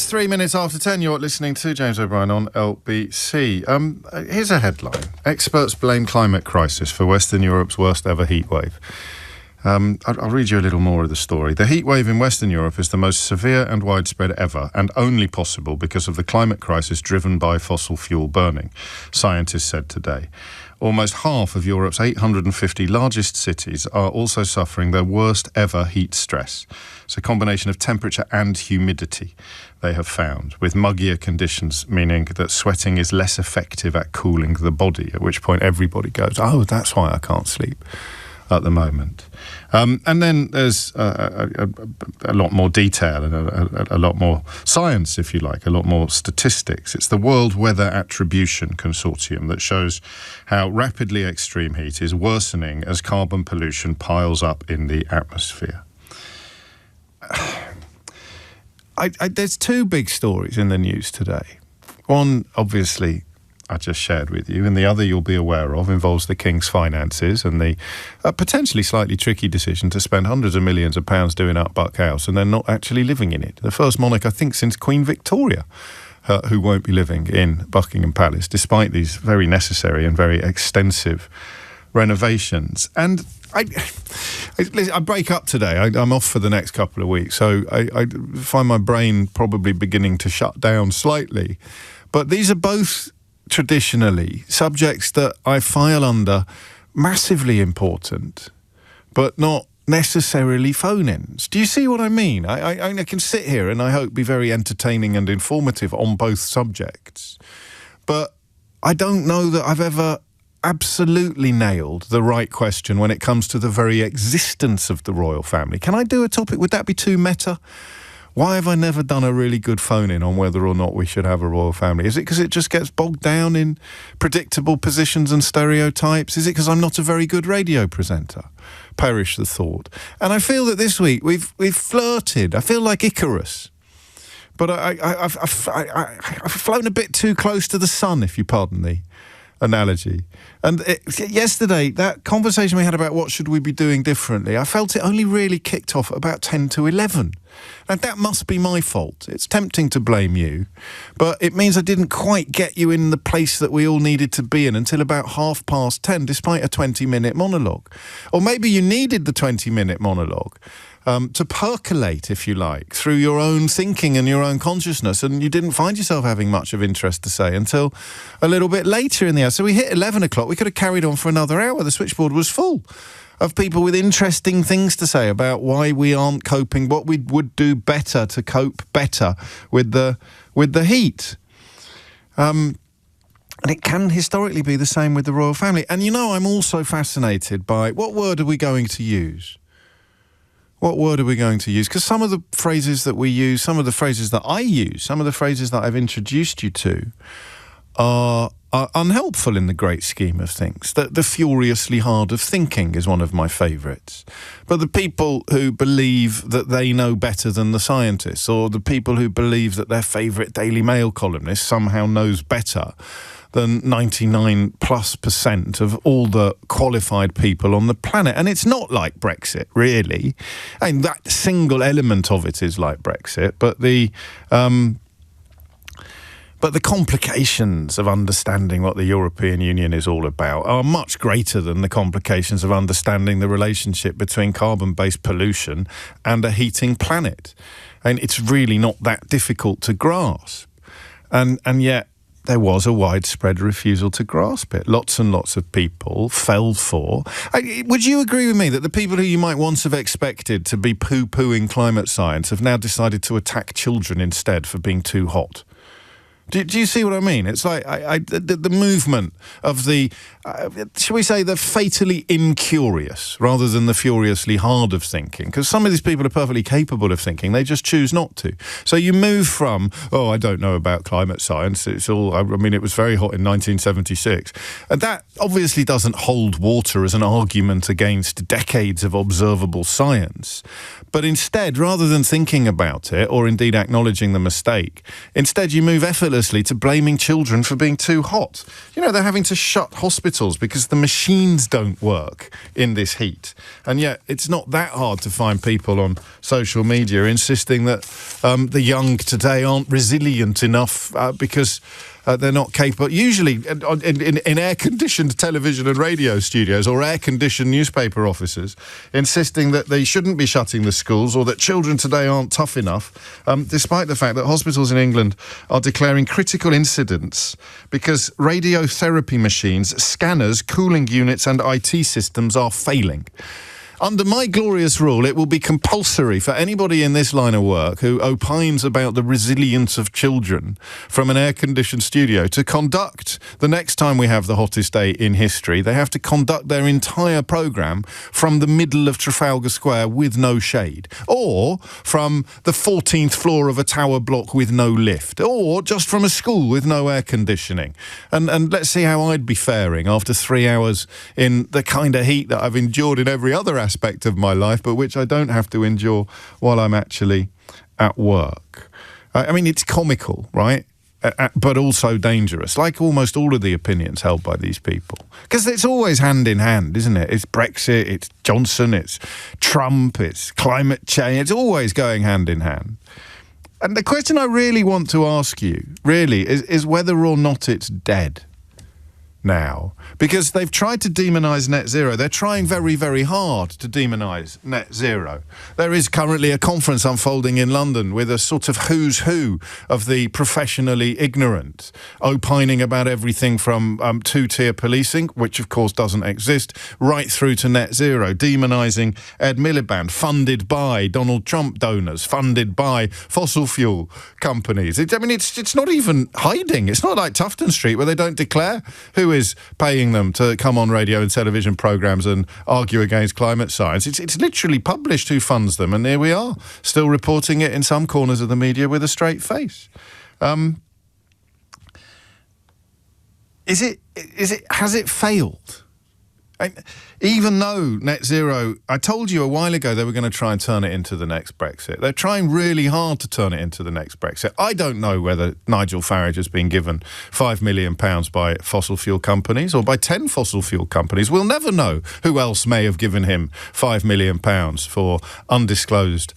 3 minutes after 10. You're listening to James O'Brien on LBC. Here's a headline. Experts blame climate crisis for Western Europe's worst ever heat wave. I'll read you a little more of the story. The heat wave in Western Europe is the most severe and widespread ever, and only possible because of the climate crisis driven by fossil fuel burning, scientists said today. Almost half of Europe's 850 largest cities are also suffering their worst ever heat stress. It's a combination of temperature and humidity, they have found, with muggier conditions, meaning that sweating is less effective at cooling the body, at which point everybody goes, oh, that's why I can't sleep at the moment. And then there's a lot more detail and a lot more science, if you like, a lot more statistics. It's the World Weather Attribution Consortium that shows how rapidly extreme heat is worsening as carbon pollution piles up in the atmosphere. There's two big stories in the news today. One, obviously, I just shared with you, and the other you'll be aware of involves the King's finances and the potentially slightly tricky decision to spend hundreds of millions of pounds doing up Buck House and then not actually living in it. The first monarch, I think, since Queen Victoria, who won't be living in Buckingham Palace, despite these very necessary and very extensive renovations. And I break up today. I'm off for the next couple of weeks, so I find my brain probably beginning to shut down slightly. But these are both traditionally subjects that I file under massively important, but not necessarily phone-ins. Do you see what I mean? I can sit here and I hope be very entertaining and informative on both subjects, but I don't know that I've ever absolutely nailed the right question when it comes to the very existence of the royal family. Can I do a topic? Would that be too meta? Why have I never done a really good phone-in on whether or not we should have a royal family? Is it because it just gets bogged down in predictable positions and stereotypes? Is it because I'm not a very good radio presenter? Perish the thought. And I feel that this week we've flirted. I feel like Icarus. But I've flown a bit too close to the sun, if you pardon the analogy. And yesterday, that conversation we had about what should we be doing differently, I felt it only really kicked off at about 10 to 11. And that must be my fault. It's tempting to blame you, but it means I didn't quite get you in the place that we all needed to be in until about 10:30, despite a 20-minute monologue. Or maybe you needed the 20-minute monologue to percolate, if you like, through your own thinking and your own consciousness, and you didn't find yourself having much of interest to say until a little bit later in the hour. So we hit 11 o'clock. We could have carried on for another hour. The switchboard was full of people with interesting things to say about why we aren't coping, what we would do better to cope better with the heat. And it can historically be the same with the royal family. And you know, I'm also fascinated by what word are we going to use? What word are we going to use? Because some of the phrases that we use, some of the phrases that I use, some of the phrases that I've introduced you to are unhelpful in the great scheme of things. The furiously hard of thinking is one of my favourites. But the people who believe that they know better than the scientists, or the people who believe that their favourite Daily Mail columnist somehow knows better than 99+% of all the qualified people on the planet. And it's not like Brexit, really. And that single element of it is like Brexit, but the complications of understanding what the European Union is all about are much greater than the complications of understanding the relationship between carbon-based pollution and a heating planet. And it's really not that difficult to grasp. And yet there was a widespread refusal to grasp it. Lots and lots of people fell for. Would you agree with me that the people who you might once have expected to be poo-pooing climate science have now decided to attack children instead for being too hot? Do you see what I mean? It's like the movement of the, shall we say, the fatally incurious rather than the furiously hard of thinking. Because some of these people are perfectly capable of thinking. They just choose not to. So you move from, I don't know about climate science. It's all, it was very hot in 1976. And that obviously doesn't hold water as an argument against decades of observable science. But instead, rather than thinking about it or indeed acknowledging the mistake, instead you move effortlessly to blaming children for being too hot. You know, they're having to shut hospitals because the machines don't work in this heat. And yet it's not that hard to find people on social media insisting that the young today aren't resilient enough because they're not capable. Usually in air-conditioned television and radio studios or air-conditioned newspaper offices, insisting that they shouldn't be shutting the schools or that children today aren't tough enough, despite the fact that hospitals in England are declaring critical incidents because radiotherapy machines, scanners, cooling units and IT systems are failing. Under my glorious rule, it will be compulsory for anybody in this line of work who opines about the resilience of children from an air-conditioned studio to conduct, the next time we have the hottest day in history, they have to conduct their entire programme from the middle of Trafalgar Square with no shade, or from the 14th floor of a tower block with no lift, or just from a school with no air conditioning. And let's see how I'd be faring after 3 hours in the kind of heat that I've endured in every other aspect of my life, but which I don't have to endure while I'm actually at work. I mean, it's comical, right? But also dangerous, like almost all of the opinions held by these people. Because it's always hand in hand, isn't it? It's Brexit, it's Johnson, it's Trump, it's climate change. It's always going hand in hand. And the question I really want to ask you, really, is whether or not it's dead now, because they've tried to demonise net zero. They're trying very, very hard to demonise net zero. There is currently a conference unfolding in London with a sort of who's who of the professionally ignorant, opining about everything from two-tier policing, which of course doesn't exist, right through to net zero, demonising Ed Miliband, funded by Donald Trump donors, funded by fossil fuel companies. It's not even hiding. It's not like Tufton Street where they don't declare who is paying them to come on radio and television programmes and argue against climate science. It's literally published who funds them, and here we are, still reporting it in some corners of the media with a straight face. Has it failed? Even though net zero, I told you a while ago they were going to try and turn it into the next Brexit. They're trying really hard to turn it into the next Brexit. I don't know whether Nigel Farage has been given £5 million by fossil fuel companies or by 10 fossil fuel companies. We'll never know who else may have given him £5 million for undisclosed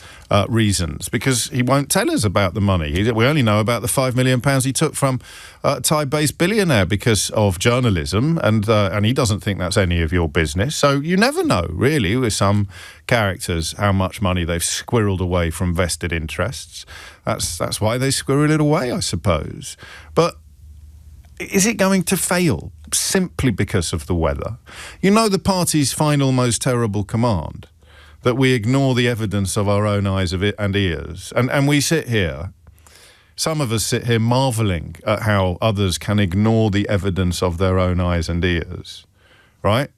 reasons, because he won't tell us about the money. We only know about the £5 million he took from a Thai-based billionaire because of journalism, and he doesn't think that's any of your business. So you never know, really, with some characters, how much money they've squirreled away from vested interests. That's why they squirrel it away, I suppose. But is it going to fail simply because of the weather? You know the party's final most terrible command? That we ignore the evidence of our own eyes and ears. And we sit here, some of us sit here marvelling at how others can ignore the evidence of their own eyes and ears, right?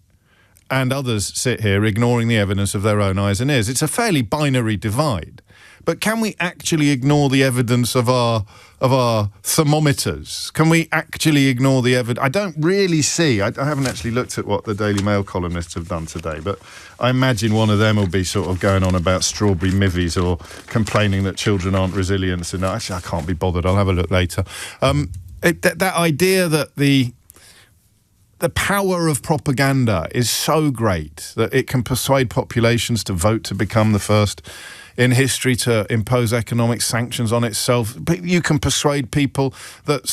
And others sit here ignoring the evidence of their own eyes and ears. It's a fairly binary divide. But can we actually ignore the evidence of our thermometers? Can we actually ignore the evidence? I don't really see. I haven't actually looked at what the Daily Mail columnists have done today, but I imagine one of them will be sort of going on about strawberry mivies or complaining that children aren't resilient enough. Actually, I can't be bothered. I'll have a look later. That idea that the power of propaganda is so great that it can persuade populations to vote to become the first in history to impose economic sanctions on itself. You can persuade people that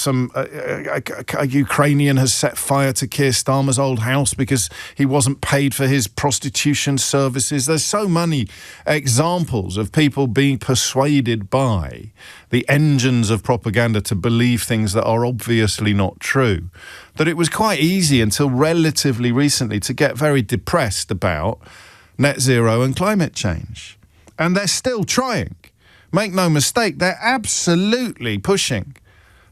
a Ukrainian has set fire to Keir Starmer's old house because he wasn't paid for his prostitution services. There's so many examples of people being persuaded by the engines of propaganda to believe things that are obviously not true, that it was quite easy until relatively recently to get very depressed about net zero and climate change. And they're still trying. Make no mistake, they're absolutely pushing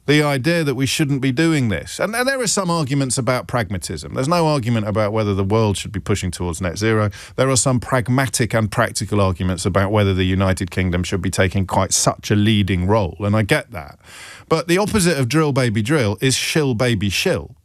the idea that we shouldn't be doing this. And there are some arguments about pragmatism. There's no argument about whether the world should be pushing towards net zero. There are some pragmatic and practical arguments about whether the United Kingdom should be taking quite such a leading role. And I get that. But the opposite of drill, baby, drill is shill, baby, shill.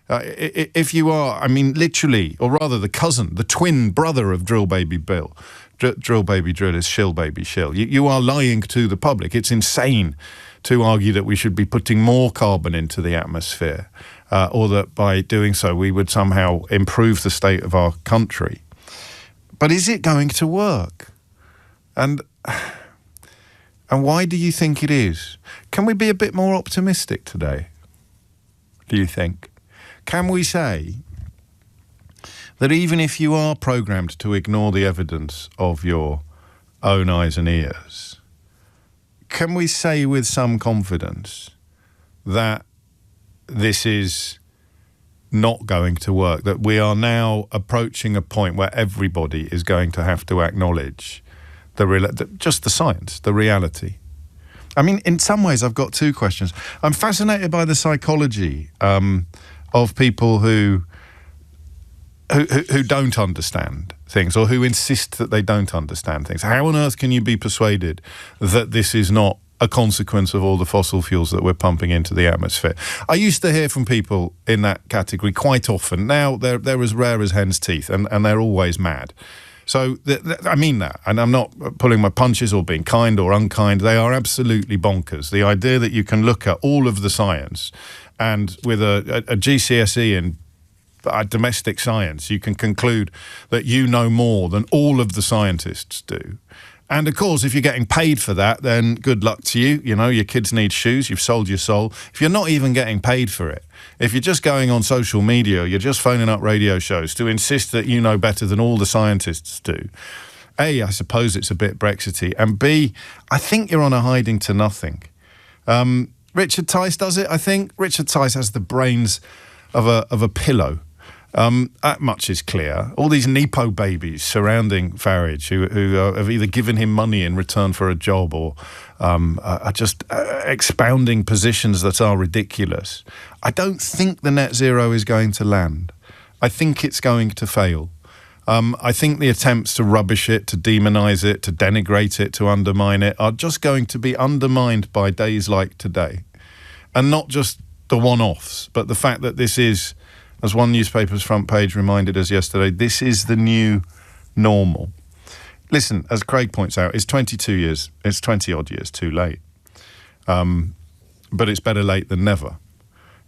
If you are, I mean, literally, or rather the cousin, the twin brother of drill, baby, Bill, drill baby drill is shill baby shill. You are lying to the public. It's insane to argue that we should be putting more carbon into the atmosphere, or that by doing so we would somehow improve the state of our country. But is it going to work? And why do you think it is? Can we be a bit more optimistic today? Do you think? Can we say that even if you are programmed to ignore the evidence of your own eyes and ears, can we say with some confidence that this is not going to work, that we are now approaching a point where everybody is going to have to acknowledge just the science, the reality? I mean, in some ways, I've got two questions. I'm fascinated by the psychology of people who don't understand things, or who insist that they don't understand things. How on earth can you be persuaded that this is not a consequence of all the fossil fuels that we're pumping into the atmosphere? I used to hear from people in that category quite often. Now they're as rare as hen's teeth, and they're always mad. So I mean that, and I'm not pulling my punches or being kind or unkind. They are absolutely bonkers. The idea that you can look at all of the science, and with a GCSE in domestic science, you can conclude that you know more than all of the scientists do. And of course, if you're getting paid for that, then good luck to you. You know, your kids need shoes, you've sold your soul. If you're not even getting paid for it, if you're just going on social media, you're just phoning up radio shows to insist that you know better than all the scientists do, A, I suppose it's a bit Brexity, and B, I think you're on a hiding to nothing. Richard Tice does it, I think. Richard Tice has the brains of a pillow. That much is clear. All these Nepo babies surrounding Farage who have either given him money in return for a job, or are just expounding positions that are ridiculous. I don't think the net zero is going to land. I think it's going to fail. I think the attempts to rubbish it, to demonise it, to denigrate it, to undermine it are just going to be undermined by days like today. And not just the one-offs, but the fact that this is, as one newspaper's front page reminded us yesterday, this is the new normal. Listen, as Craig points out, it's 22 years, it's 20-odd years too late. But it's better late than never.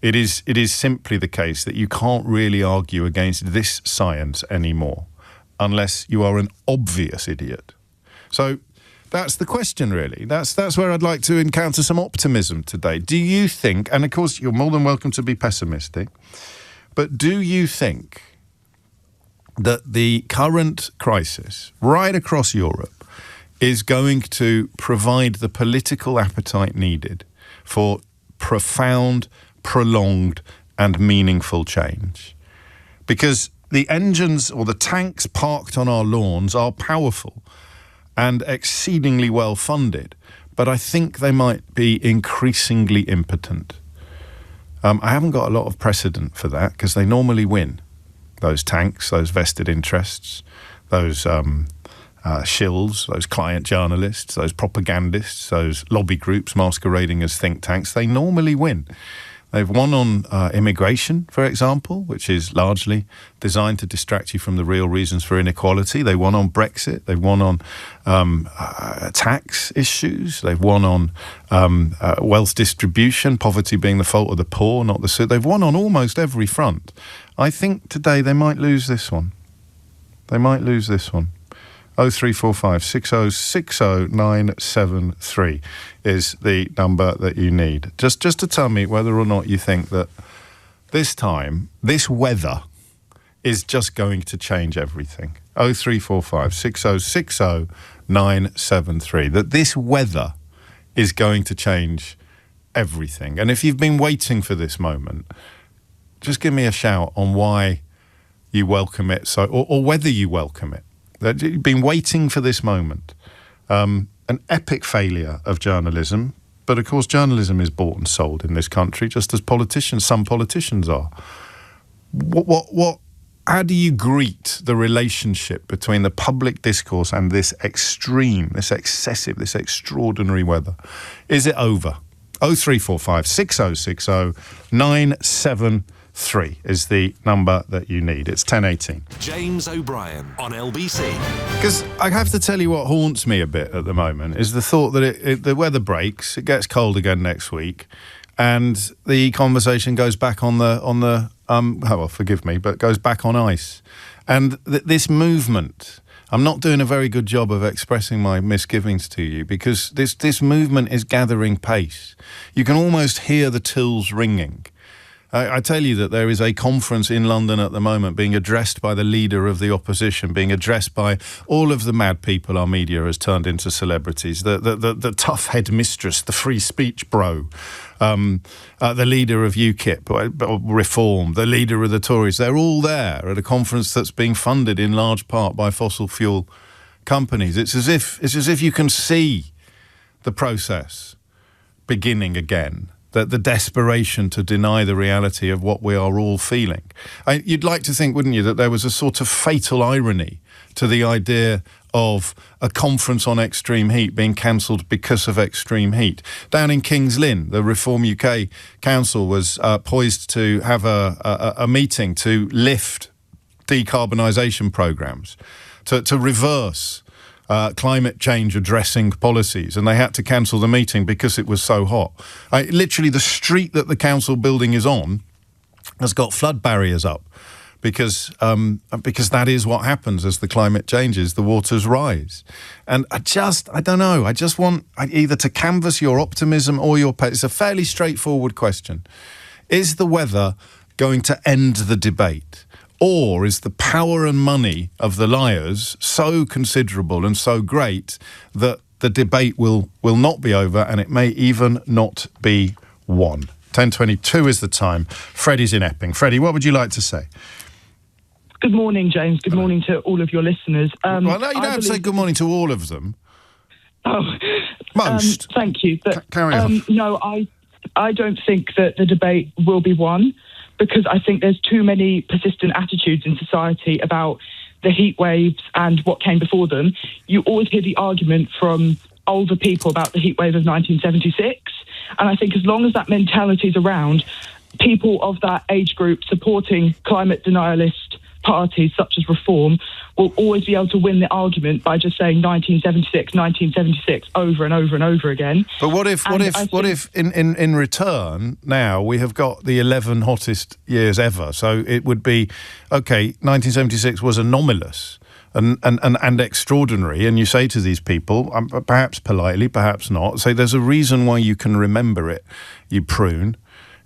It is simply the case that you can't really argue against this science anymore unless you are an obvious idiot. So that's the question, really. That's where I'd like to encounter some optimism today. Do you think, and of course you're more than welcome to be pessimistic, but do you think that the current crisis right across Europe is going to provide the political appetite needed for profound, prolonged and meaningful change? Because the engines or the tanks parked on our lawns are powerful and exceedingly well funded, but I think they might be increasingly impotent. I haven't got a lot of precedent for that because they normally win. Those tanks, those vested interests, those shills, those client journalists, those propagandists, those lobby groups masquerading as think tanks, they normally win. They've won on immigration, for example, which is largely designed to distract you from the real reasons for inequality. They won on Brexit. They've won on tax issues. They've won on wealth distribution, poverty being the fault of the poor, not the so. They've won on almost every front. I think today they might lose this one. They might lose this one. 0345 6060 973 is the number that you need. Just to tell me whether or not you think that this time, this weather is just going to change everything. 0345 6060 973. That this weather is going to change everything. And if you've been waiting for this moment, just give me a shout on why you welcome it, or whether you welcome it. That you've been waiting for this moment. An epic failure of journalism, but of course journalism is bought and sold in this country, just as some politicians are. How do you greet the relationship between the public discourse and this extreme, this excessive, this extraordinary weather? Is it over? 0345 6060 973. 3 is the number that you need. It's 1018. James O'Brien on LBC. Because I have to tell you what haunts me a bit at the moment is the thought that the weather breaks, it gets cold again next week, and the conversation goes back on the forgive me, but goes back on ice. And this movement, I'm not doing a very good job of expressing my misgivings to you, because this movement is gathering pace. You can almost hear the tills ringing. I tell you that there is a conference in London at the moment being addressed by the leader of the opposition, being addressed by all of the mad people our media has turned into celebrities, the tough head mistress, the free speech bro, the leader of UKIP, Reform, the leader of the Tories. They're all there at a conference that's being funded in large part by fossil fuel companies. It's as if you can see the process beginning again. The desperation to deny the reality of what we are all feeling. You'd like to think, wouldn't you, that there was a sort of fatal irony to the idea of a conference on extreme heat being cancelled because of extreme heat. Down in King's Lynn, the Reform UK Council was poised to have a meeting to lift decarbonisation programmes, to reverse climate change addressing policies, and they had to cancel the meeting because it was so hot. Literally, the street that the council building is on has got flood barriers up because that is what happens as the climate changes, the waters rise. And I don't know, I just want either to canvass your optimism or your... It's a fairly straightforward question. Is the weather going to end the debate? Or is the power and money of the liars so considerable and so great that the debate will not be over, and it may even not be won? 10:22 is the time. Freddie's in Epping. Freddie, what would you like to say? Good morning, James. Good morning to all of your listeners. Well, no, you don't have to say good morning to all of them. Oh, most. Thank you. But, carry on. No, I don't think that the debate will be won, because I think there's too many persistent attitudes in society about the heat waves and what came before them. You always hear the argument from older people about the heat wave of 1976. And I think as long as that mentality is around, people of that age group supporting climate denialist parties such as Reform will always be able to win the argument by just saying 1976 over and over and over again. But what if in return now we have got the 11 hottest years ever? So it would be, okay, 1976 was anomalous and extraordinary, and you say to these people, perhaps politely, perhaps not, say there's a reason why you can remember it, you prune.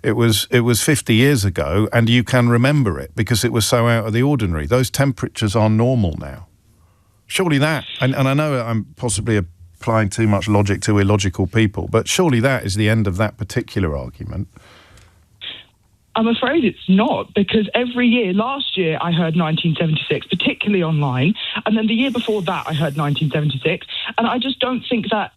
It was 50 years ago, and you can remember it because it was so out of the ordinary. Those temperatures are normal now. Surely that, and I know I'm possibly applying too much logic to illogical people, but surely that is the end of that particular argument. I'm afraid it's not, because every year, last year I heard 1976, particularly online, and then the year before that I heard 1976, and I just don't think that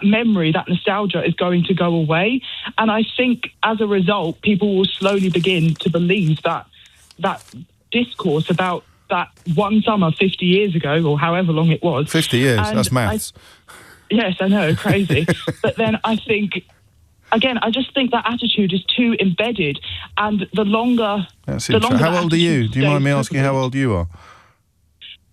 memory, that nostalgia is going to go away. And I think as a result, people will slowly begin to believe that discourse about that one summer 50 years ago, or however long it was. 50 years, and that's maths. Yes, I know, crazy. But then I think, again, I just think that attitude is too embedded. And the longer... How old are you? Do you mind me asking how old you are?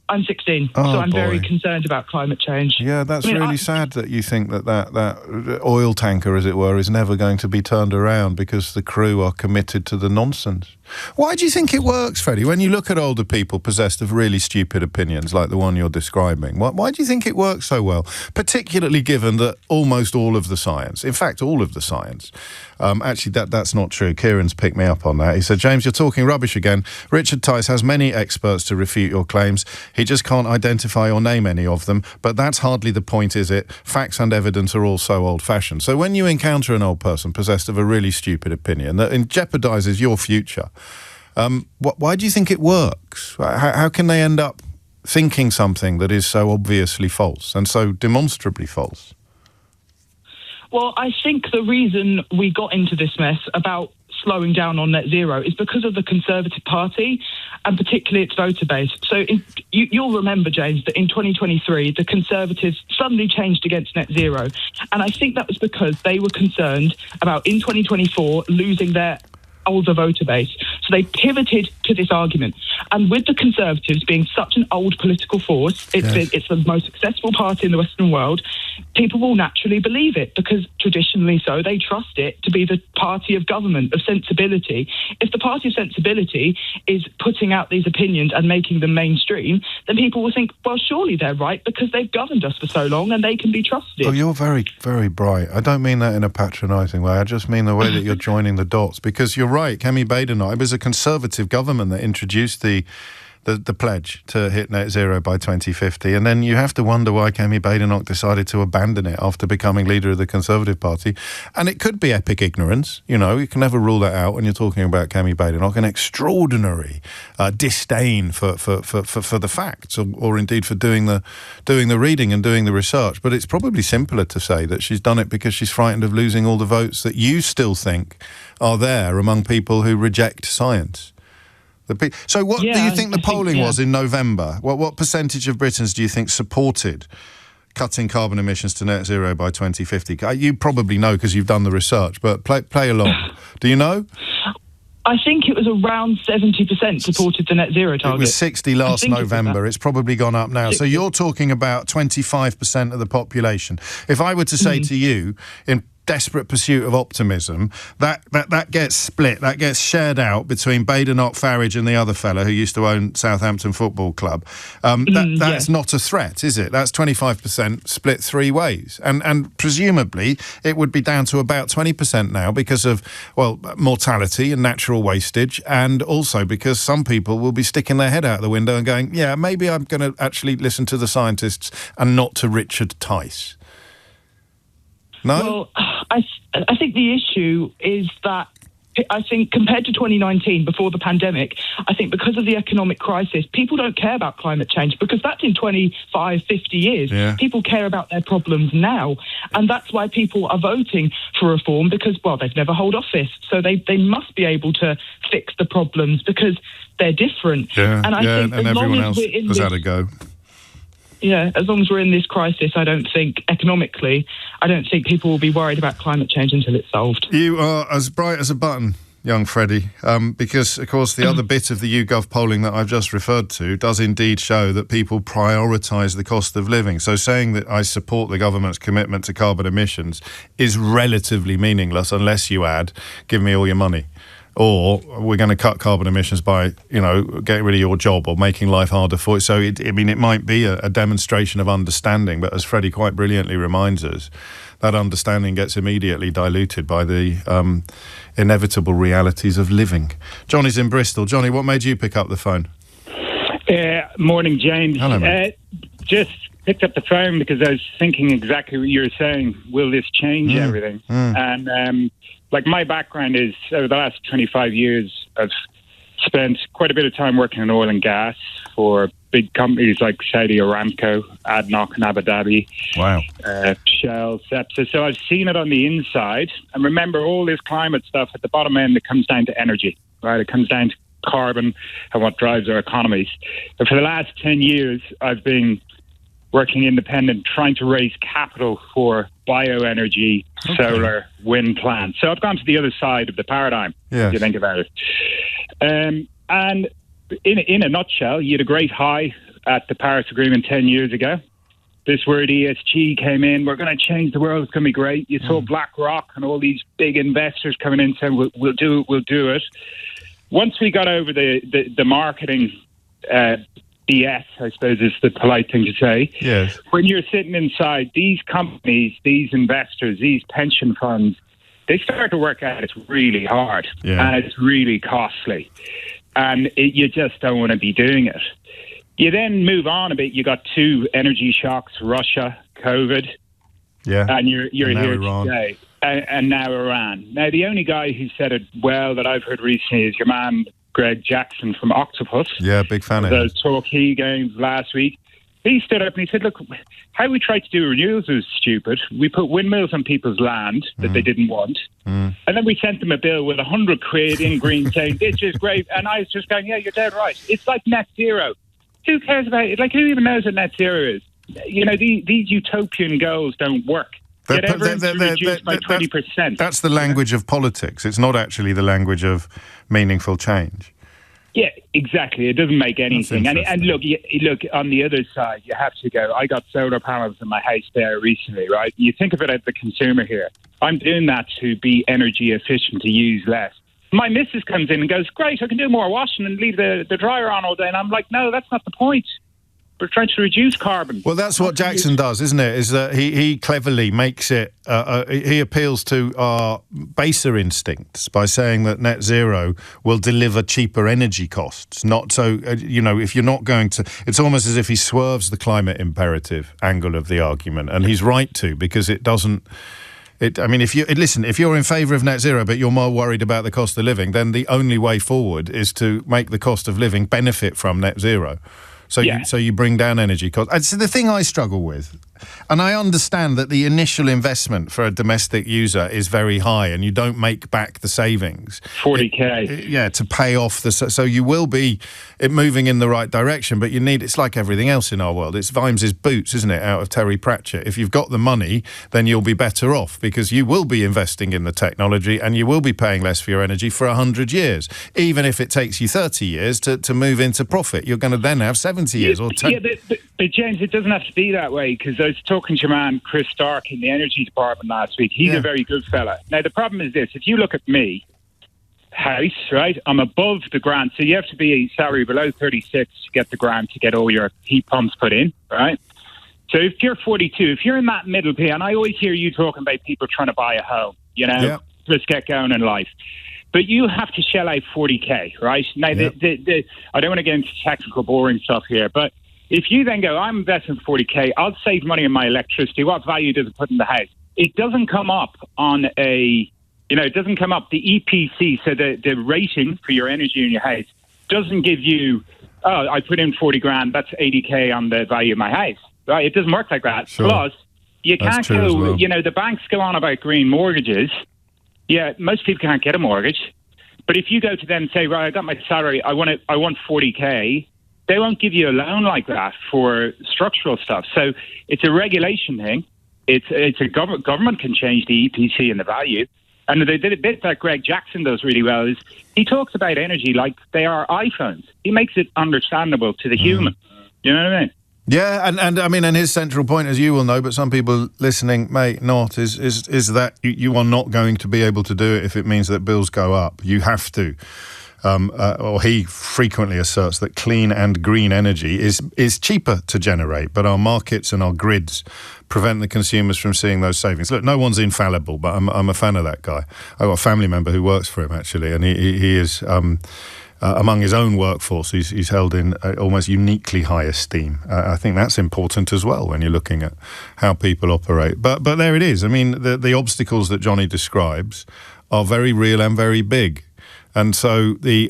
I'm 16, so I'm very concerned about climate change. Yeah, that's really sad that you think that oil tanker, as it were, is never going to be turned around because the crew are committed to the nonsense. Why do you think it works, Freddie, when you look at older people possessed of really stupid opinions like the one you're describing? Why do you think it works so well, particularly given that almost all of the science, in fact, all of the science, actually, that's not true. Kieran's picked me up on that. He said, James, you're talking rubbish again. Richard Tice has many experts to refute your claims. He just can't identify or name any of them. But that's hardly the point, is it? Facts and evidence are all so old-fashioned. So when you encounter an old person possessed of a really stupid opinion that jeopardises your future, why do you think it works? How can they end up thinking something that is so obviously false and so demonstrably false? Well, I think the reason we got into this mess about slowing down on net zero is because of the Conservative Party and particularly its voter base. So you'll remember, James, that in 2023, the Conservatives suddenly changed against net zero. And I think that was because they were concerned about, in 2024, losing their older voter base. So they pivoted to this argument. And with the Conservatives being such an old political force, it's the most successful party in the Western world, people will naturally believe it because traditionally so they trust it to be the party of government, of sensibility. If the party of sensibility is putting out these opinions and making them mainstream, then people will think, well, surely they're right because they've governed us for so long and they can be trusted. Oh, you're very, very bright. I don't mean that in a patronising way. I just mean the way that you're joining the dots, because you're right. Kemi Badenoch, it was a Conservative government that introduced the pledge to hit net zero by 2050, and then you have to wonder why Kemi Badenoch decided to abandon it after becoming leader of the Conservative Party. And it could be epic ignorance, you know, you can never rule that out when you're talking about Kemi Badenoch, an extraordinary disdain for the facts, or indeed for doing the reading and doing the research. But it's probably simpler to say that she's done it because she's frightened of losing all the votes that you still think are there among people who reject science. So what do you think the polling was in November? What percentage of Britons do you think supported cutting carbon emissions to net zero by 2050? You probably know because you've done the research, but play along. Do you know? I think it was around 70% supported the net zero target. It was 60 last November. It's probably gone up now. 60. So you're talking about 25% of the population. If I were to say to you, in desperate pursuit of optimism, that gets split, that gets shared out between Badenoch, Farage and the other fella who used to own Southampton Football Club. That's not a threat, is it? That's 25% split three ways. And presumably it would be down to about 20% now because of, well, mortality and natural wastage, and also because some people will be sticking their head out the window and going, yeah, maybe I'm going to actually listen to the scientists and not to Richard Tice. No? Well, I think the issue is that I think compared to 2019, before the pandemic, I think because of the economic crisis, people don't care about climate change because that's in 25, 50 years. Yeah. People care about their problems now. And that's why people are voting for reform because, well, they've never held office. So they must be able to fix the problems because they're different. Yeah, and I think and everyone else has had a go. Yeah, as long as we're in this crisis, I don't think people will be worried about climate change until it's solved. You are as bright as a button, young Freddie, because, of course, the other bit of the YouGov polling that I've just referred to does indeed show that people prioritise the cost of living. So saying that I support the government's commitment to carbon emissions is relatively meaningless unless you add, give me all your money. Or we're going to cut carbon emissions by, getting rid of your job or making life harder for you. So, it might be a demonstration of understanding, but as Freddie quite brilliantly reminds us, that understanding gets immediately diluted by the inevitable realities of living. Johnny's in Bristol. Johnny, what made you pick up the phone? Morning, James. Hello, mate. Just picked up the phone because I was thinking exactly what you were saying. Will this change everything? And my background is, over the last 25 years, I've spent quite a bit of time working in oil and gas for big companies like Saudi Aramco, ADNOC and Abu Dhabi. Wow. Shell, Cepsa. So I've seen it on the inside. And remember, all this climate stuff, at the bottom end, it comes down to energy, right? It comes down to carbon and what drives our economies. And for the last 10 years, I've been working independent, trying to raise capital for bioenergy, solar, wind plants. So I've gone to the other side of the paradigm, if you think about it. And in a nutshell, you had a great high at the Paris Agreement 10 years ago. This word ESG came in. We're going to change the world. It's going to be great. You saw BlackRock and all these big investors coming in saying, we'll do it. Once we got over the marketing BS, I suppose is the polite thing to say. Yes. When you're sitting inside, these companies, these investors, these pension funds, they start to work out it's really hard and it's really costly. And you just don't want to be doing it. You then move on a bit. You got two energy shocks, Russia, COVID, and you're here today. And now Iran. Now, the only guy who said it well that I've heard recently is your man, Greg Jackson from Octopus. Yeah, big fan of him. The Torquay games last week. He stood up and he said, look, how we tried to do renewables was stupid. We put windmills on people's land that they didn't want. And then we sent them a bill with 100 quid in green saying, this is great. And I was just going, yeah, you're dead right. It's like net zero. Who cares about it? Like, who even knows what net zero is? These utopian goals don't work. Get everyone to reduce by 20%. That's the language of politics. It's not actually the language of meaningful change. Yeah, exactly. It doesn't make anything. And look, on the other side, you have to go. I got solar panels in my house there recently, right? You think of it as the consumer here. I'm doing that to be energy efficient, to use less. My missus comes in and goes, great, I can do more washing and leave the dryer on all day. And I'm like, no, that's not the point. We're trying to reduce carbon. Well, that's what Jackson does, isn't it? Is that he cleverly makes it, he appeals to our baser instincts by saying that net zero will deliver cheaper energy costs. Not so, if you're not going to, it's almost as if he swerves the climate imperative angle of the argument. And he's right to, because it doesn't, if you're in favour of net zero, but you're more worried about the cost of living, then the only way forward is to make the cost of living benefit from net zero. So you bring down energy costs. It's the thing I struggle with. And I understand that the initial investment for a domestic user is very high and you don't make back the savings. 40K. To pay off so you will be moving in the right direction, but it's like everything else in our world. It's Vimes's boots, isn't it, out of Terry Pratchett. If you've got the money, then you'll be better off because you will be investing in the technology and you will be paying less for your energy for 100 years. Even if it takes you 30 years to move into profit, you're going to then have 70 years or 10. Yeah, but James, it doesn't have to be that way because I was talking to your man Chris Stark in the energy department last week. He's a very good fella. Now, the problem is this. If you look at me, house, right, I'm above the grant. So you have to be a salary below 36 to get the grant to get all your heat pumps put in, right? So if you're 42, if you're in that middle pay, and I always hear you talking about people trying to buy a home, let's get going in life. But you have to shell out 40K, right? Now, I don't want to get into technical, boring stuff here, but if you then go, I'm investing 40K, I'll save money on my electricity. What value does it put in the house? It doesn't come up on it doesn't come up. The EPC, so the rating for your energy in your house, doesn't give you, I put in 40 grand, that's 80K on the value of my house. Right? It doesn't work like that. Sure. Plus, you can't go, well. The banks go on about green mortgages. Yeah, most people can't get a mortgage. But if you go to them and say, right, I got my salary, I want 40K, they won't give you a loan like that for structural stuff. So it's a regulation thing. It's a government can change the EPC and the value. And the bit that Greg Jackson does really well is he talks about energy like they are iPhones. He makes it understandable to the human. You know what I mean? Yeah, and his central point, as you will know, but some people listening may not, is that you are not going to be able to do it if it means that bills go up. You have to. Or he frequently asserts that clean and green energy is cheaper to generate, but our markets and our grids prevent the consumers from seeing those savings. Look, no one's infallible, but I'm a fan of that guy. I've got a family member who works for him, actually, and he is, among his own workforce, he's held in almost uniquely high esteem. I think that's important as well when you're looking at how people operate. But there it is. I mean, the obstacles that Johnny describes are very real and very big. And so the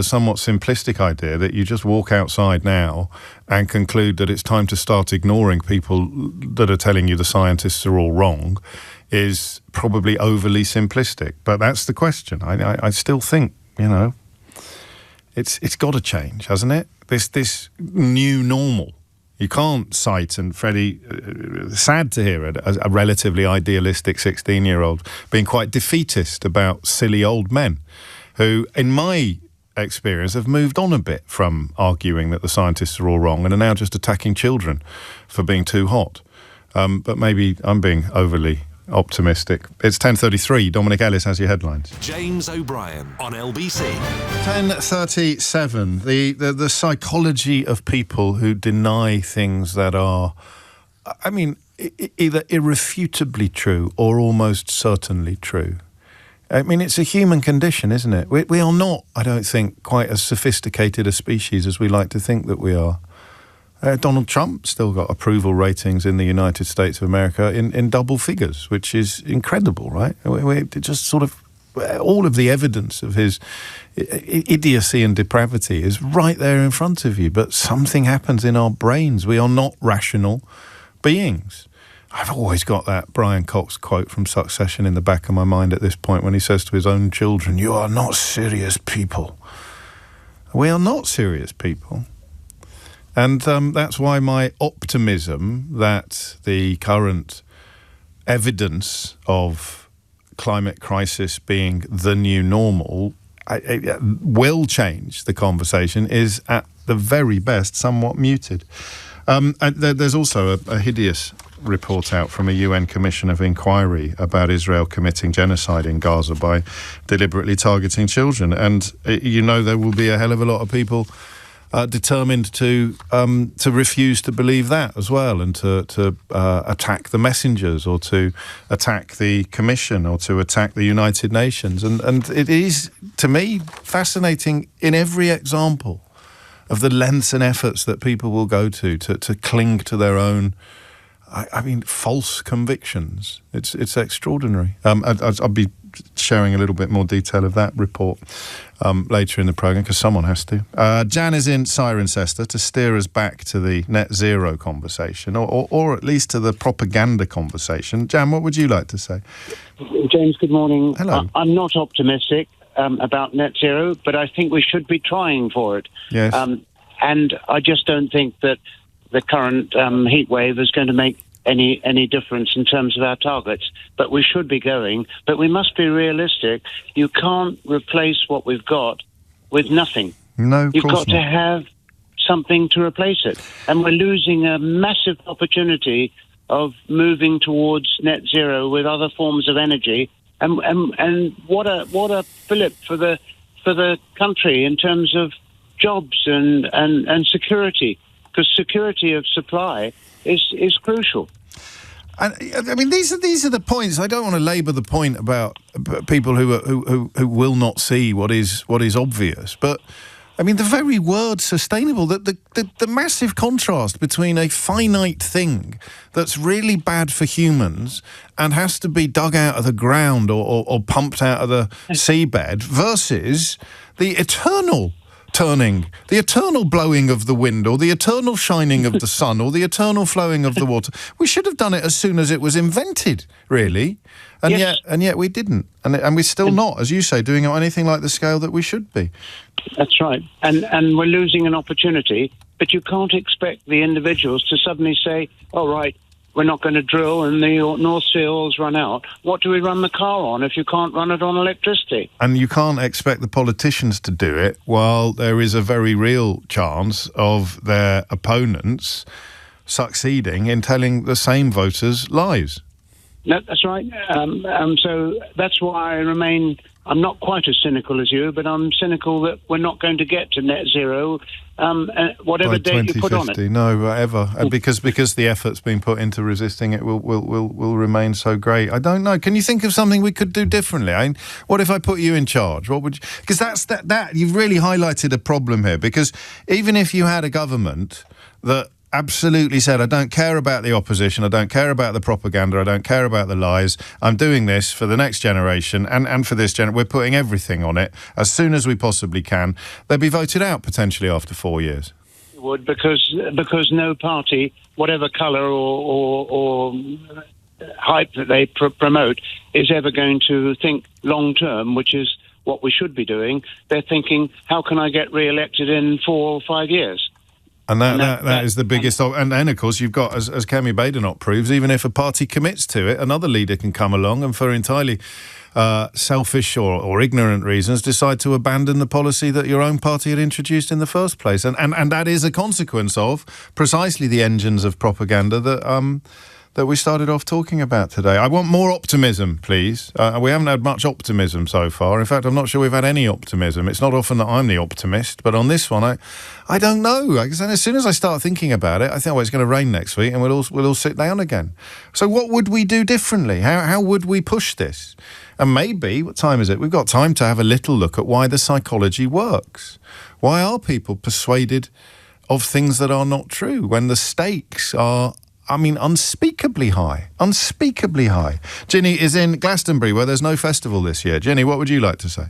somewhat simplistic idea that you just walk outside now and conclude that it's time to start ignoring people that are telling you the scientists are all wrong is probably overly simplistic. But that's the question. I still think, it's got to change, hasn't it? This new normal. You can't cite, and Freddie, sad to hear it, a relatively idealistic 16-year-old being quite defeatist about silly old men who, in my experience, have moved on a bit from arguing that the scientists are all wrong and are now just attacking children for being too hot. But maybe I'm being overly optimistic. It's 10:33. Dominic Ellis has your headlines. James O'Brien on LBC. 10:37. The psychology of people who deny things that are, either irrefutably true or almost certainly true. It's a human condition, isn't it? We are not, I don't think, quite as sophisticated a species as we like to think that we are. Donald Trump still got approval ratings in the United States of America in double figures, which is incredible, right? We just sort of, all of the evidence of his idiocy and depravity is right there in front of you, but something happens in our brains. We are not rational beings. I've always got that Brian Cox quote from Succession in the back of my mind at this point when he says to his own children, "You are not serious people." We are not serious people. And that's why my optimism that the current evidence of climate crisis being the new normal will change the conversation is at the very best somewhat muted. And there's also a hideous report out from a UN Commission of Inquiry about Israel committing genocide in Gaza by deliberately targeting children. And there will be a hell of a lot of people determined to refuse to believe that as well, and to attack the messengers, or to attack the Commission, or to attack the United Nations. And it is, to me, fascinating in every example of the lengths and efforts that people will go to cling to their own, false convictions. It's extraordinary. I'll be sharing a little bit more detail of that report later in the programme, because someone has to. Jan is in Cirencester to steer us back to the net zero conversation, or at least to the propaganda conversation. Jan, what would you like to say? James, good morning. Hello. I'm not optimistic about net zero, but I think we should be trying for it. Yes. And I just don't think that the current heat wave is going to make any difference in terms of our targets. But we should be going. But we must be realistic. You can't replace what we've got with nothing. No, of You've course got to have something to replace it. And we're losing a massive opportunity of moving towards net zero with other forms of energy. And what a fillip for the country in terms of jobs and security, because security of supply is crucial. And these are the points. I don't want to labour the point about people who will not see what is obvious, but the very word sustainable, the massive contrast between a finite thing that's really bad for humans and has to be dug out of the ground or pumped out of the seabed, versus the eternal turning, the eternal blowing of the wind, or the eternal shining of the sun, or the eternal flowing of the water. We should have done it as soon as it was invented, really, and yes. yet we didn't, and we're still not, as you say, doing it on anything like the scale that we should be. That's right, and we're losing an opportunity. But you can't expect the individuals to suddenly say, "All right, we're not going to drill and the North Sea oil's run out. What do we run the car on if you can't run it on electricity?" And you can't expect the politicians to do it while there is a very real chance of their opponents succeeding in telling the same voters lies. No, that's right. So that's why I'm not quite as cynical as you, but I'm cynical that we're not going to get to net zero, whatever date you put on it. No, ever. And because the effort's been put into resisting it will remain so great. I don't know. Can you think of something we could do differently? What if I put you in charge? What would you? Because that you've really highlighted a problem here. Because even if you had a government that absolutely said, I don't care about the opposition, I don't care about the propaganda, I don't care about the lies, I'm doing this for the next generation and for this generation, we're putting everything on it as soon as we possibly can, they'd be voted out potentially after 4 years. It would, because no party, whatever colour or hype that they promote, is ever going to think long term, which is what we should be doing. They're thinking, how can I get re-elected in 4 or 5 years? And that is the biggest. And then, of course, you've got, as Kemi Badenoch proves, even if a party commits to it, another leader can come along and, for entirely selfish or ignorant reasons, decide to abandon the policy that your own party had introduced in the first place. And that is a consequence of precisely the engines of propaganda that we started off talking about today. I want more optimism, please. We haven't had much optimism so far. In fact, I'm not sure we've had any optimism. It's not often that I'm the optimist, but on this one, I don't know. As soon as I start thinking about it, I think, it's going to rain next week and we'll all sit down again. So what would we do differently? How would we push this? And maybe, what time is it? We've got time to have a little look at why the psychology works. Why are people persuaded of things that are not true when the stakes are unspeakably high. Ginny is in Glastonbury, where there's no festival this year. Ginny, what would you like to say?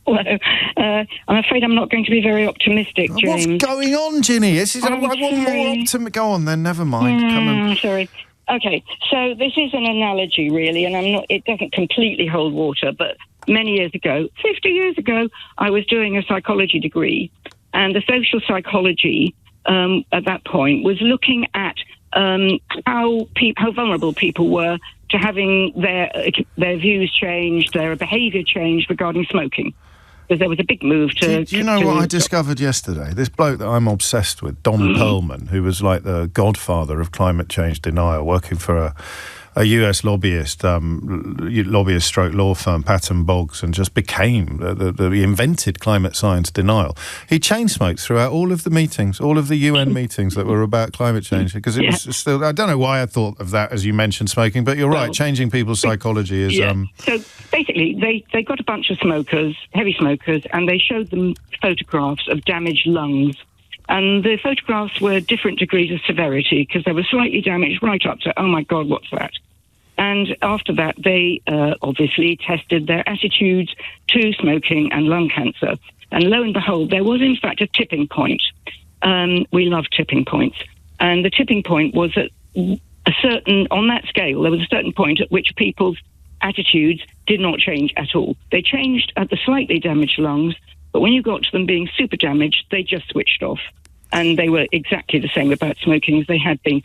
Well, I'm afraid I'm not going to be very optimistic, James. What's going on, Ginny? I want more optimism. Go on then, never mind. Come on. Sorry. Okay, so this is an analogy, really, and it doesn't completely hold water, but many years ago, 50 years ago, I was doing a psychology degree, and the social psychology at that point was looking at how vulnerable people were to having their views changed, their behaviour changed regarding smoking. Because there was a big move to... Do you know what I discovered yesterday? This bloke that I'm obsessed with, Don Perlman, who was like the godfather of climate change denial, working for a US lobbyist stroke law firm, Patton Boggs, and just became, he invented climate science denial. He chain smoked throughout all of the meetings, all of the UN meetings that were about climate change, because it was still, I don't know why I thought of that as you mentioned smoking, but you're right, changing people's psychology is... So basically, they got a bunch of smokers, heavy smokers, and they showed them photographs of damaged lungs. And the photographs were different degrees of severity, because they were slightly damaged right up to, oh my God, what's that? And after that, they obviously tested their attitudes to smoking and lung cancer. And lo and behold, there was in fact a tipping point. We love tipping points. And the tipping point was that on that scale, there was a certain point at which people's attitudes did not change at all. They changed at the slightly damaged lungs, but when you got to them being super damaged, they just switched off. And they were exactly the same about smoking as they had been.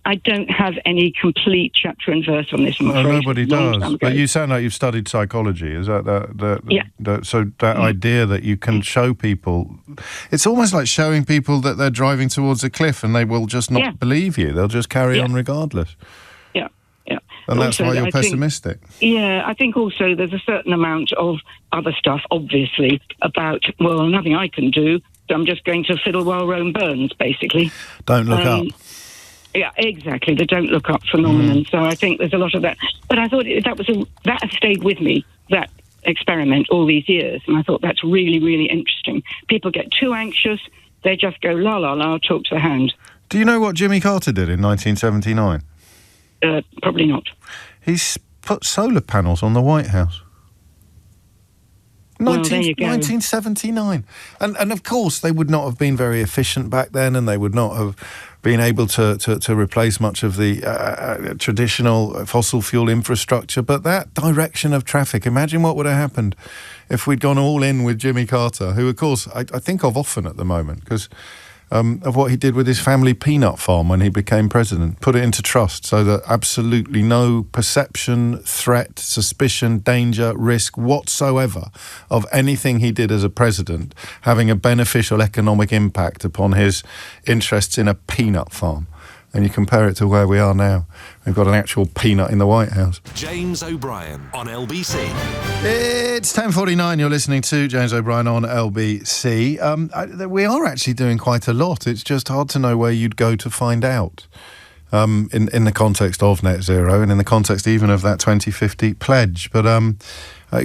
I don't have any complete chapter and verse on this, I'm afraid. Nobody does. But you sound like you've studied psychology. Is that so that idea that you can show people... It's almost like showing people that they're driving towards a cliff and they will just not believe you. They'll just carry on regardless. Yeah. And that's why you're pessimistic. I think also there's a certain amount of other stuff, obviously, about, well, nothing I can do, so I'm just going to fiddle while Rome burns, basically. Don't look up. Yeah, exactly. The don't look up phenomenon. So I think there's a lot of that. But I thought that has stayed with me, that experiment, all these years. And I thought that's really, really interesting. People get too anxious. They just go, la, la, la, talk to the hand. Do you know what Jimmy Carter did in 1979? Probably not. He's put solar panels on the White House. Well, there you go. 1979. And of course, they would not have been very efficient back then, and they would not have been able to replace much of the traditional fossil fuel infrastructure. But that direction of traffic, imagine what would have happened if we'd gone all in with Jimmy Carter, who, of course, I think of often at the moment, because of what he did with his family peanut farm when he became president, put it into trust so that absolutely no perception, threat, suspicion, danger, risk whatsoever of anything he did as a president having a beneficial economic impact upon his interests in a peanut farm. And you compare it to where we are now. We've got an actual peanut in the White House. James O'Brien on LBC. It's 10:49. You're listening to James O'Brien on LBC. We are actually doing quite a lot. It's just hard to know where you'd go to find out in the context of net zero and in the context even of that 2050 pledge. But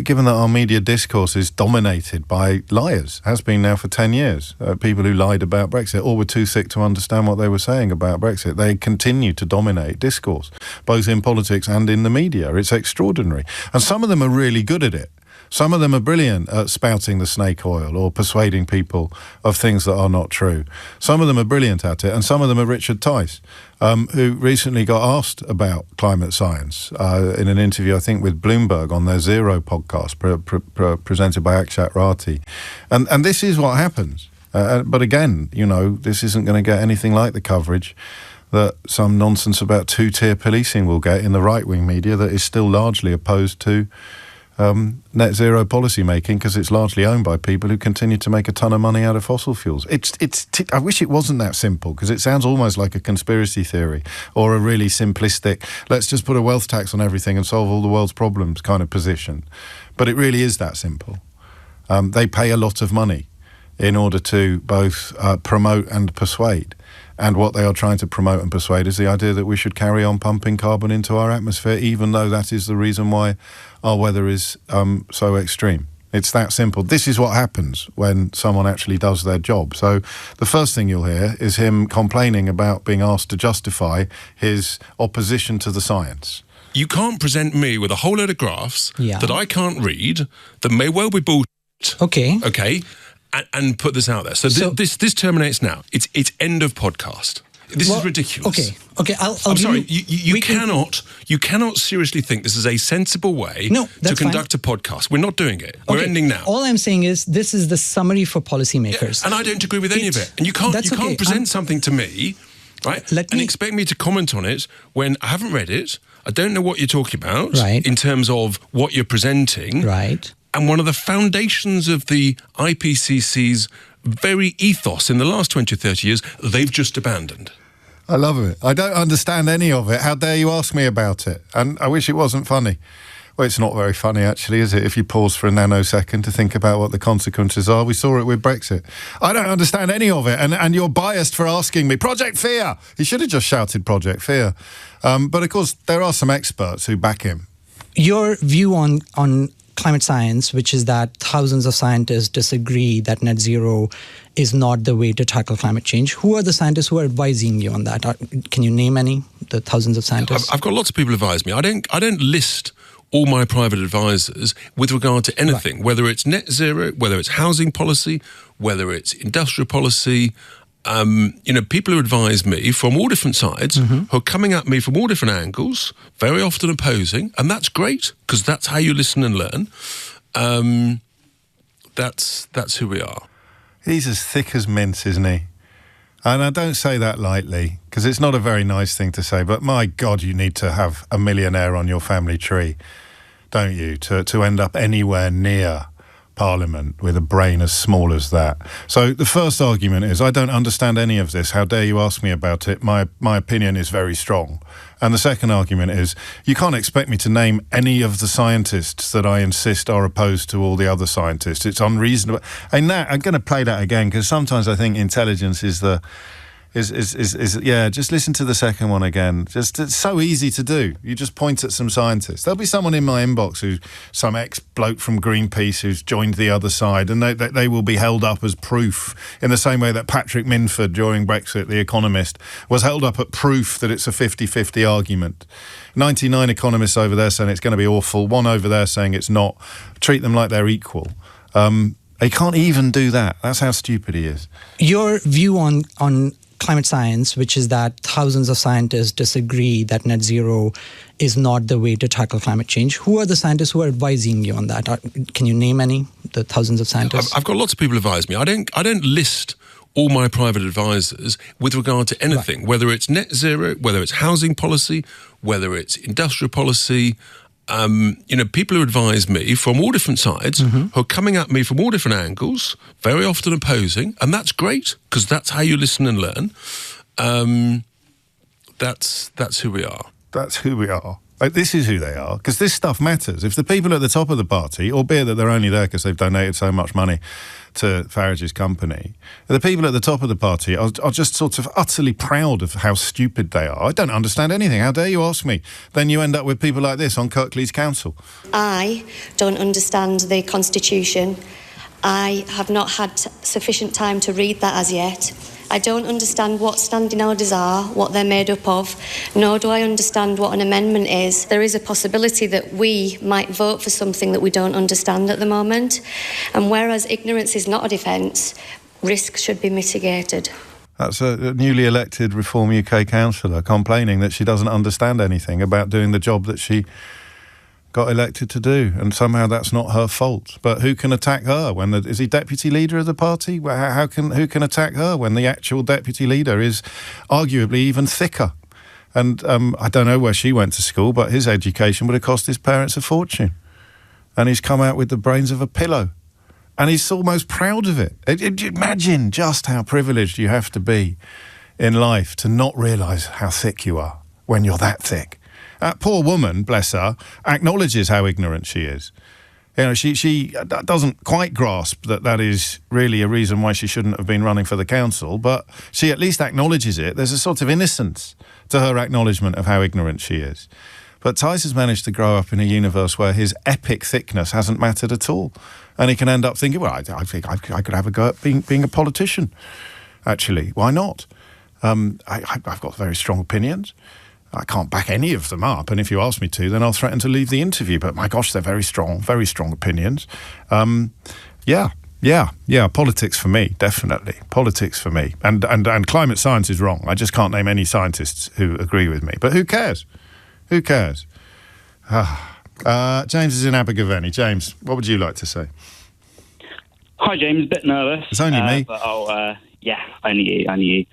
given that our media discourse is dominated by liars, has been now for 10 years, people who lied about Brexit or were too sick to understand what they were saying about Brexit, they continue to dominate discourse, both in politics and in the media. It's extraordinary. And some of them are really good at it. Some of them are brilliant at spouting the snake oil or persuading people of things that are not true. Some of them are brilliant at it, and some of them are Richard Tice, who recently got asked about climate science in an interview, I think, with Bloomberg on their Zero podcast presented by Akshat Rati. And this is what happens. But again, you know, this isn't going to get anything like the coverage that some nonsense about two-tier policing will get in the right-wing media that is still largely opposed to net zero policy making, because it's largely owned by people who continue to make a ton of money out of fossil fuels. I wish it wasn't that simple, because it sounds almost like a conspiracy theory or a really simplistic, let's just put a wealth tax on everything and solve all the world's problems kind of position. But it really is that simple. They pay a lot of money in order to both promote and persuade. And what they are trying to promote and persuade is the idea that we should carry on pumping carbon into our atmosphere, even though that is the reason why our weather is so extreme. It's that simple. This is what happens when someone actually does their job. So the first thing you'll hear is him complaining about being asked to justify his opposition to the science. You can't present me with a whole load of graphs that I can't read, that may well be bullshit. Okay. And put this out there. So this terminates now. It's end of podcast. This is ridiculous. Okay. I'm sorry. You cannot seriously think this is a sensible way to conduct a podcast. We're not doing it. We're ending now. All I'm saying is this is the summary for policymakers. Yeah, and I don't agree with any of it. And you can't present something to me right? And expect me to comment on it when I haven't read it, I don't know what you're talking about in terms of what you're presenting. Right. And one of the foundations of the IPCC's very ethos in the last 20 or 30 years, they've just abandoned. I love it. I don't understand any of it. How dare you ask me about it? And I wish it wasn't funny. Well, it's not very funny, actually, is it? If you pause for a nanosecond to think about what the consequences are. We saw it with Brexit. I don't understand any of it. And you're biased for asking me. Project Fear! He should have just shouted Project Fear. But, of course, there are some experts who back him. Your view on climate science, which is that thousands of scientists disagree that net zero is not the way to tackle climate change. Who are the scientists who are advising you on that? Can you name any, the thousands of scientists? I've got lots of people advise me. I don't list all my private advisors with regard to anything, whether it's net zero, whether it's housing policy, whether it's industrial policy. People who advise me from all different sides, who are coming at me from all different angles, very often opposing, and that's great, because that's how you listen and learn. That's who we are. He's as thick as mince, isn't he? And I don't say that lightly, because it's not a very nice thing to say, but my God, you need to have a millionaire on your family tree, don't you, to end up anywhere near Parliament with a brain as small as that. So the first argument is, I don't understand any of this. How dare you ask me about it? My opinion is very strong. And the second argument is, you can't expect me to name any of the scientists that I insist are opposed to all the other scientists. It's unreasonable. And that, I'm going to play that again, because sometimes I think intelligence is just listen to the second one again. It's so easy to do. You just point at some scientists. There'll be someone in my inbox who's some ex-bloke from Greenpeace who's joined the other side, and they will be held up as proof in the same way that Patrick Minford during Brexit, the economist, was held up at proof that it's a 50-50 argument. 99 economists over there saying it's going to be awful, one over there saying it's not. Treat them like they're equal. He can't even do that. That's how stupid he is. Your view on climate science, which is that thousands of scientists disagree that net zero is not the way to tackle climate change. Who are the scientists who are advising you on that? Can you name any, the thousands of scientists? I've got lots of people advise me. I don't list all my private advisors with regard to anything, whether it's net zero, whether it's housing policy, whether it's industrial policy. People who advise me from all different sides, who are coming at me from all different angles, very often opposing, and that's great, because that's how you listen and learn. That's who we are. That's who we are. This is who they are, because this stuff matters. If the people at the top of the party, albeit that they're only there because they've donated so much money to Farage's company, the people at the top of the party are just sort of utterly proud of how stupid they are. I don't understand anything. How dare you ask me? Then you end up with people like this on Kirklees Council. I don't understand the Constitution. I have not had sufficient time to read that as yet. I don't understand what standing orders are, what they're made up of, nor do I understand what an amendment is. There is a possibility that we might vote for something that we don't understand at the moment. And whereas ignorance is not a defence, risk should be mitigated. That's a newly elected Reform UK councillor complaining that she doesn't understand anything about doing the job that she got elected to do, and somehow that's not her fault. But who can attack her when is he deputy leader of the party? Who can attack her when the actual deputy leader is arguably even thicker? And I don't know where she went to school, but his education would have cost his parents a fortune. And he's come out with the brains of a pillow. And he's almost proud of it. Imagine just how privileged you have to be in life to not realise how thick you are when you're that thick. That poor woman, bless her, acknowledges how ignorant she is. You know, she doesn't quite grasp that is really a reason why she shouldn't have been running for the council, but she at least acknowledges it. There's a sort of innocence to her acknowledgement of how ignorant she is. But Tice has managed to grow up in a universe where his epic thickness hasn't mattered at all. And he can end up thinking, well, I think I could have a go at being a politician, actually. Why not? I've got very strong opinions. I can't back any of them up, and if you ask me to, then I'll threaten to leave the interview. But my gosh, they're very strong opinions. Politics for me, definitely. Politics for me. And climate science is wrong. I just can't name any scientists who agree with me. But who cares? Who cares? James is in Abergavenny. James, what would you like to say? Hi, James. A bit nervous. It's only me. But I'll Yeah, only you.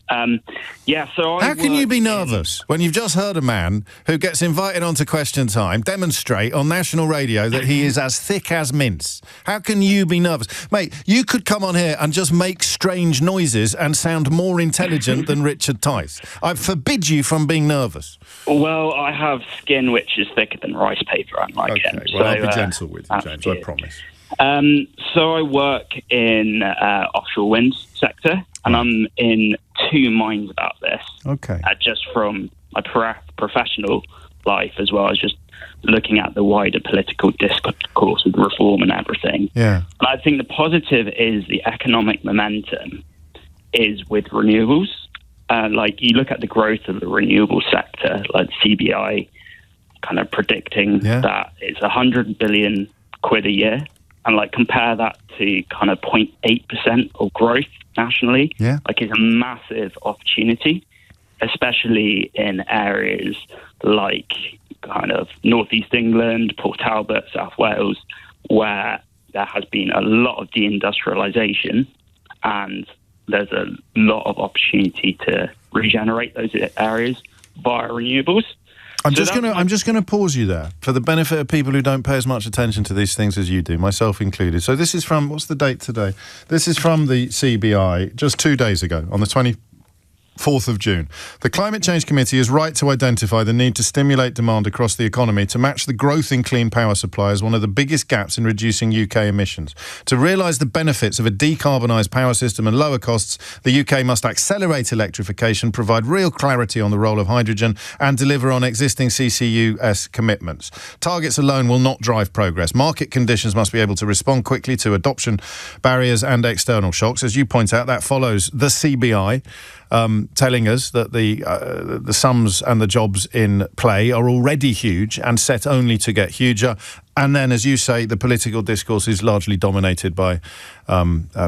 So how can you be nervous when you've just heard a man who gets invited onto Question Time demonstrate on national radio that he is as thick as mince? How can you be nervous? Mate, you could come on here and just make strange noises and sound more intelligent than Richard Tice. I forbid you from being nervous. Well, I have skin which is thicker than rice paper, unlike him. Well, I'll be gentle with you, James, I promise. So I work in offshore wind sector, and I'm in two minds about this. Okay. Just from my professional life, as well as just looking at the wider political discourse with reform and everything. Yeah. And I think the positive is the economic momentum is with renewables. Like you look at the growth of the renewable sector, like CBI kind of predicting that it's 100 billion quid a year. And like compare that to kind of 0.8% of growth nationally, like it's a massive opportunity, especially in areas like kind of northeast England, Port Talbot, South Wales, where there has been a lot of deindustrialisation, and there's a lot of opportunity to regenerate those areas via renewables. I'm just going to pause you there for the benefit of people who don't pay as much attention to these things as you do, myself included. So this is from, what's the date today? This is from the CBI just 2 days ago, on the 24th of June. The Climate Change Committee is right to identify the need to stimulate demand across the economy to match the growth in clean power supply as one of the biggest gaps in reducing UK emissions. To realise the benefits of a decarbonised power system and lower costs, the UK must accelerate electrification, provide real clarity on the role of hydrogen, and deliver on existing CCUS commitments. Targets alone will not drive progress. Market conditions must be able to respond quickly to adoption barriers and external shocks. As you point out, that follows the CBI telling us that the sums and the jobs in play are already huge and set only to get huger. And then, as you say, the political discourse is largely dominated by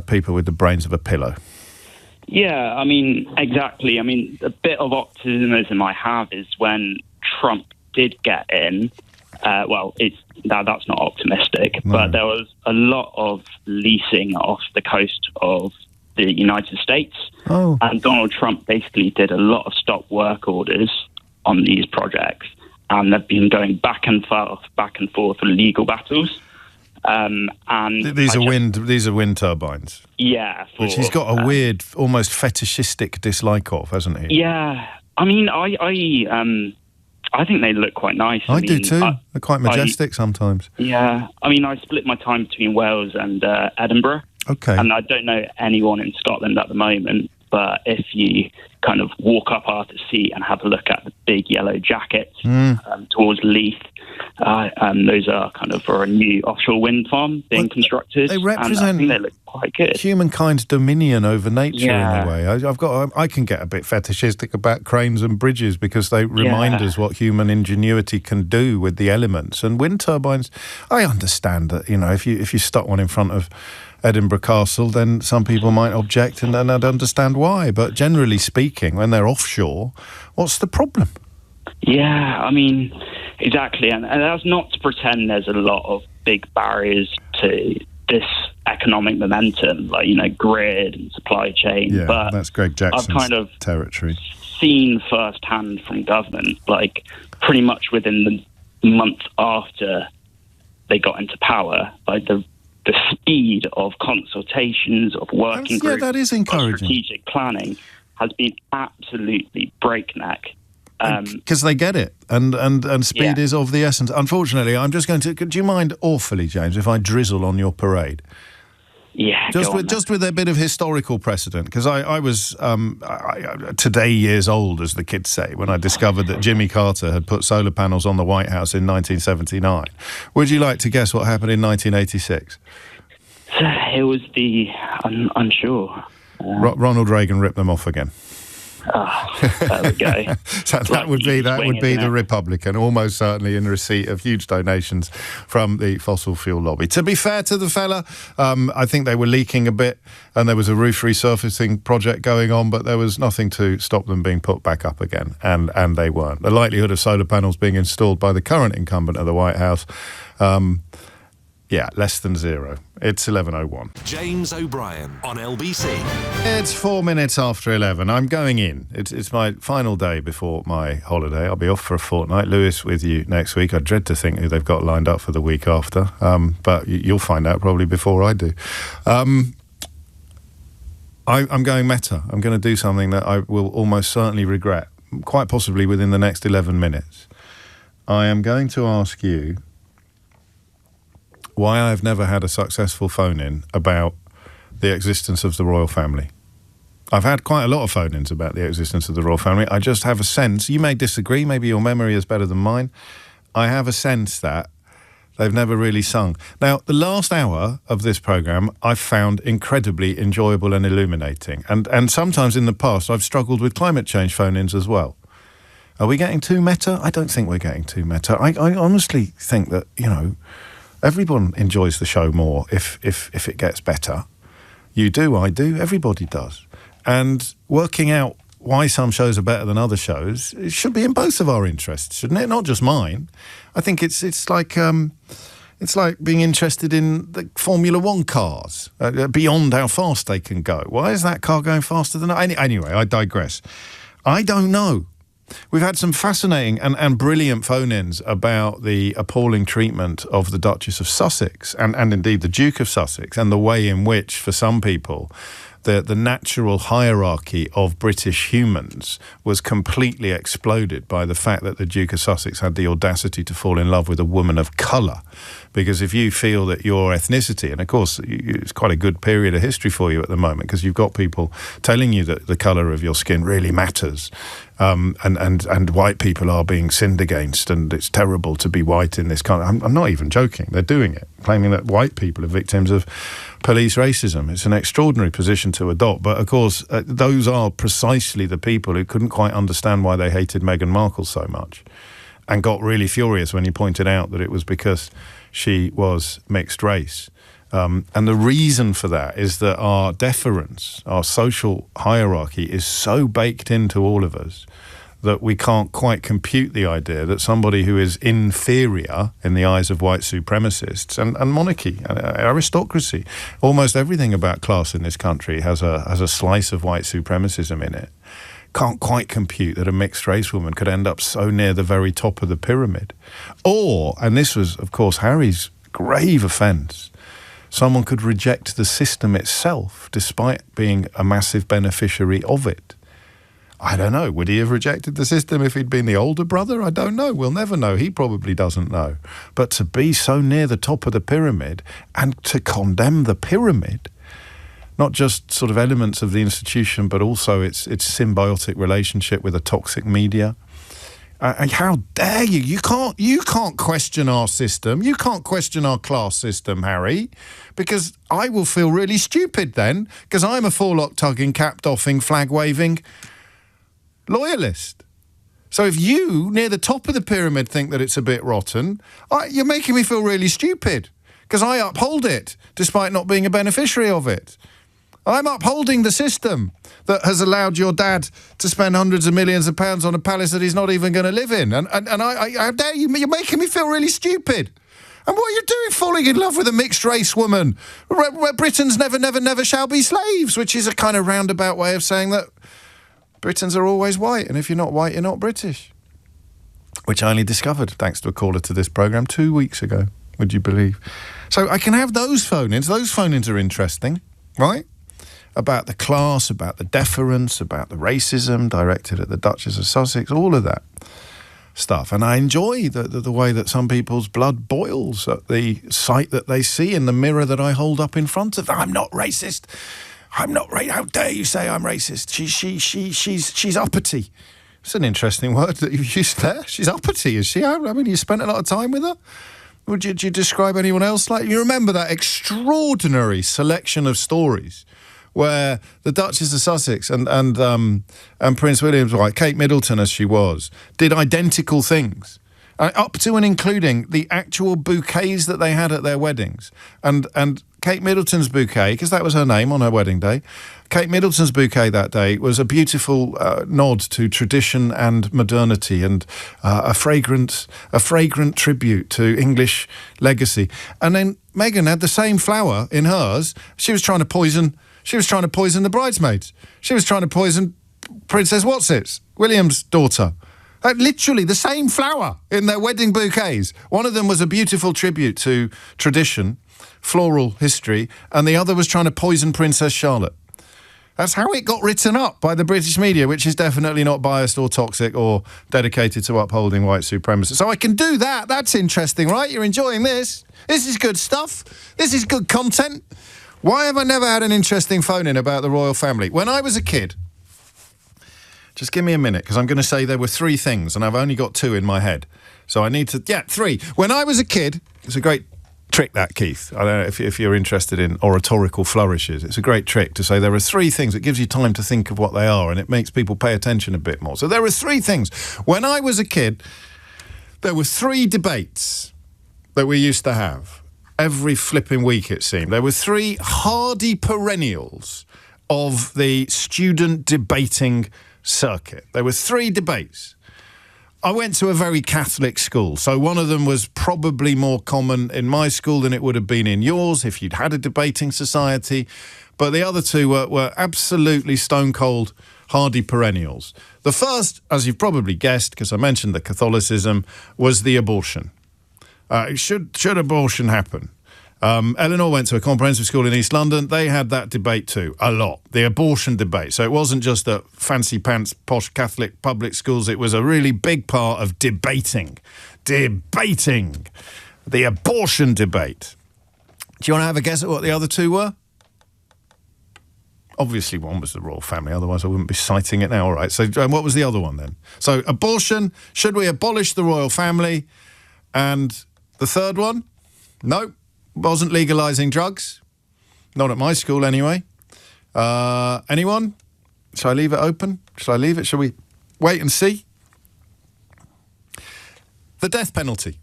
people with the brains of a pillow. Yeah, I mean, exactly. I mean, a bit of optimism I have is when Trump did get in. That's not optimistic, but there was a lot of leasing off the coast of the United States. And Donald Trump basically did a lot of stop work orders on these projects, and they've been going back and forth for legal battles. And these are wind turbines. Yeah, which he's got a weird, almost fetishistic dislike of, hasn't he? Yeah, I mean, I think they look quite nice. I do too. They're quite majestic sometimes. Yeah, I mean, I split my time between Wales and Edinburgh. Okay. And I don't know anyone in Scotland at the moment, but if you kind of walk up Arthur Seat and have a look at the big yellow jackets towards Leith, those are kind of for a new offshore wind farm being constructed. They represent, and I think they look quite good. Humankind's dominion over nature in a way. I can get a bit fetishistic about cranes and bridges because they remind us what human ingenuity can do with the elements. And wind turbines, I understand that, if you stuck one in front of Edinburgh Castle, then some people might object, and I'd understand why. But generally speaking, when they're offshore, what's the problem? Yeah, I mean, exactly. And that's not to pretend there's a lot of big barriers to this economic momentum, like, grid and supply chain. Yeah, but that's Greg Jackson's I've kind of territory. Seen firsthand from government, like pretty much within the month after they got into power, like the speed of consultations, of working groups, that is encouraging. Of strategic planning has been absolutely breakneck. Because they get it, and speed is of the essence. Unfortunately, I'm just going to... Do you mind awfully, James, if I drizzle on your parade? Yeah, just with a bit of historical precedent, because I was today years old, as the kids say, when I discovered that Jimmy Carter had put solar panels on the White House in 1979. Would you like to guess what happened in 1986? It was the unsure. Ronald Reagan ripped them off again. There we go. So that would be the Republican, almost certainly in receipt of huge donations from the fossil fuel lobby. To be fair to the fella, I think they were leaking a bit, and there was a roof resurfacing project going on, but there was nothing to stop them being put back up again, and they weren't. The likelihood of solar panels being installed by the current incumbent of the White House Yeah, less than zero. It's 11:01. James O'Brien on LBC. It's 4 minutes after 11. I'm going in. It's my final day before my holiday. I'll be off for a fortnight. Lewis with you next week. I dread to think who they've got lined up for the week after. But you'll find out probably before I do. I'm going meta. I'm going to do something that I will almost certainly regret, quite possibly within the next 11 minutes. I am going to ask you why I've never had a successful phone-in about the existence of the royal family. I've had quite a lot of phone-ins about the existence of the royal family. I just have a sense, you may disagree, maybe your memory is better than mine. I have a sense that they've never really sung. Now, the last hour of this programme I've found incredibly enjoyable and illuminating. And sometimes in the past I've struggled with climate change phone-ins as well. Are we getting too meta? I don't think we're getting too meta. I honestly think that, everyone enjoys the show more if it gets better. You do, I do, everybody does. And working out why some shows are better than other shows, it should be in both of our interests, shouldn't it? Not just mine. I think it's like being interested in the Formula One cars, beyond how fast they can go. Why is that car going faster than... Anyway, I digress. I don't know. We've had some fascinating and brilliant phone-ins about the appalling treatment of the Duchess of Sussex and indeed the Duke of Sussex, and the way in which, for some people, the natural hierarchy of British humans was completely exploded by the fact that the Duke of Sussex had the audacity to fall in love with a woman of colour. Because if you feel that your ethnicity, and of course it's quite a good period of history for you at the moment, because you've got people telling you that the colour of your skin really matters, and white people are being sinned against, and it's terrible to be white in this country. I'm not even joking. They're doing it, claiming that white people are victims of police racism. It's an extraordinary position to adopt. But of course, those are precisely the people who couldn't quite understand why they hated Meghan Markle so much, and got really furious when you pointed out that it was because she was mixed race. And the reason for that is that our deference, our social hierarchy, is so baked into all of us that we can't quite compute the idea that somebody who is inferior in the eyes of white supremacists and monarchy, aristocracy, almost everything about class in this country has a slice of white supremacism in it. Can't quite compute that a mixed race woman could end up so near the very top of the pyramid. Or, and this was, of course, Harry's grave offence, someone could reject the system itself despite being a massive beneficiary of it. I don't know. Would he have rejected the system if he'd been the older brother? I don't know. We'll never know. He probably doesn't know. But to be so near the top of the pyramid and to condemn the pyramid, not just sort of elements of the institution, but also its symbiotic relationship with a toxic media. How dare you? You can't question our system. You can't question our class system, Harry, because I will feel really stupid then, because I'm a forelock-tugging, cap-doffing, flag-waving loyalist. So if you, near the top of the pyramid, think that it's a bit rotten, you're making me feel really stupid, because I uphold it, despite not being a beneficiary of it. I'm upholding the system that has allowed your dad to spend hundreds of millions of pounds on a palace that he's not even going to live in. And how dare you? You're making me feel really stupid. And what are you doing, falling in love with a mixed-race woman? Where Britons never shall be slaves, which is a kind of roundabout way of saying that Britons are always white, and if you're not white, you're not British. Which I only discovered thanks to a caller to this programme 2 weeks ago, would you believe? So I can have those phone-ins. Those phone-ins are interesting, right? About the class, about the deference, about the racism directed at the Duchess of Sussex, all of that stuff. And I enjoy the way that some people's blood boils at the sight that they see in the mirror that I hold up in front of them. I'm not racist. I'm not racist. How dare you say I'm racist? She's uppity. It's an interesting word that you've used there. She's uppity, is she? I mean, you spent a lot of time with her. Would you describe anyone else like... You remember that extraordinary selection of stories where the Duchess of Sussex and Prince William's wife, Kate Middleton as she was, did identical things, up to and including the actual bouquets that they had at their weddings. And Kate Middleton's bouquet, because that was her name on her wedding day, Kate Middleton's bouquet that day was a beautiful nod to tradition and modernity, and a fragrant tribute to English legacy. And then Meghan had the same flower in hers. She was trying to poison the bridesmaids. She was trying to poison Princess Whatsits, William's daughter. Literally the same flower in their wedding bouquets. One of them was a beautiful tribute to tradition, floral history, and the other was trying to poison Princess Charlotte. That's how it got written up by the British media, which is definitely not biased or toxic or dedicated to upholding white supremacy. So I can do that. That's interesting, right? You're enjoying this. This is good stuff. This is good content. Why have I never had an interesting phone-in about the royal family? When I was a kid... Just give me a minute, because I'm going to say there were 3 things, and I've only got 2 in my head. So I need to... Yeah, 3. When I was a kid... It's a great trick, that, Keith. I don't know if you're interested in oratorical flourishes. It's a great trick to say there are 3 things. It gives you time to think of what they are, and it makes people pay attention a bit more. So there are 3 things. When I was a kid, there were 3 debates that we used to have. Every flipping week, it seemed. There were 3 hardy perennials of the student debating circuit. There were 3 debates. I went to a very Catholic school, so one of them was probably more common in my school than it would have been in yours if you'd had a debating society, but the other 2 were absolutely stone-cold hardy perennials. The first, as you've probably guessed, because I mentioned the Catholicism, was the abortion. Should abortion happen? Eleanor went to a comprehensive school in East London. They had that debate too, a lot. The abortion debate. So it wasn't just a fancy pants, posh Catholic public schools. It was a really big part of debating. Debating. The abortion debate. Do you want to have a guess at what the other 2 were? Obviously one was the royal family, otherwise I wouldn't be citing it now. All right, so what was the other one then? So abortion, should we abolish the royal family? And the third one? No. Wasn't legalising drugs. Not at my school, anyway. Anyone? Shall I leave it open? Shall I leave it? Shall we wait and see? The death penalty.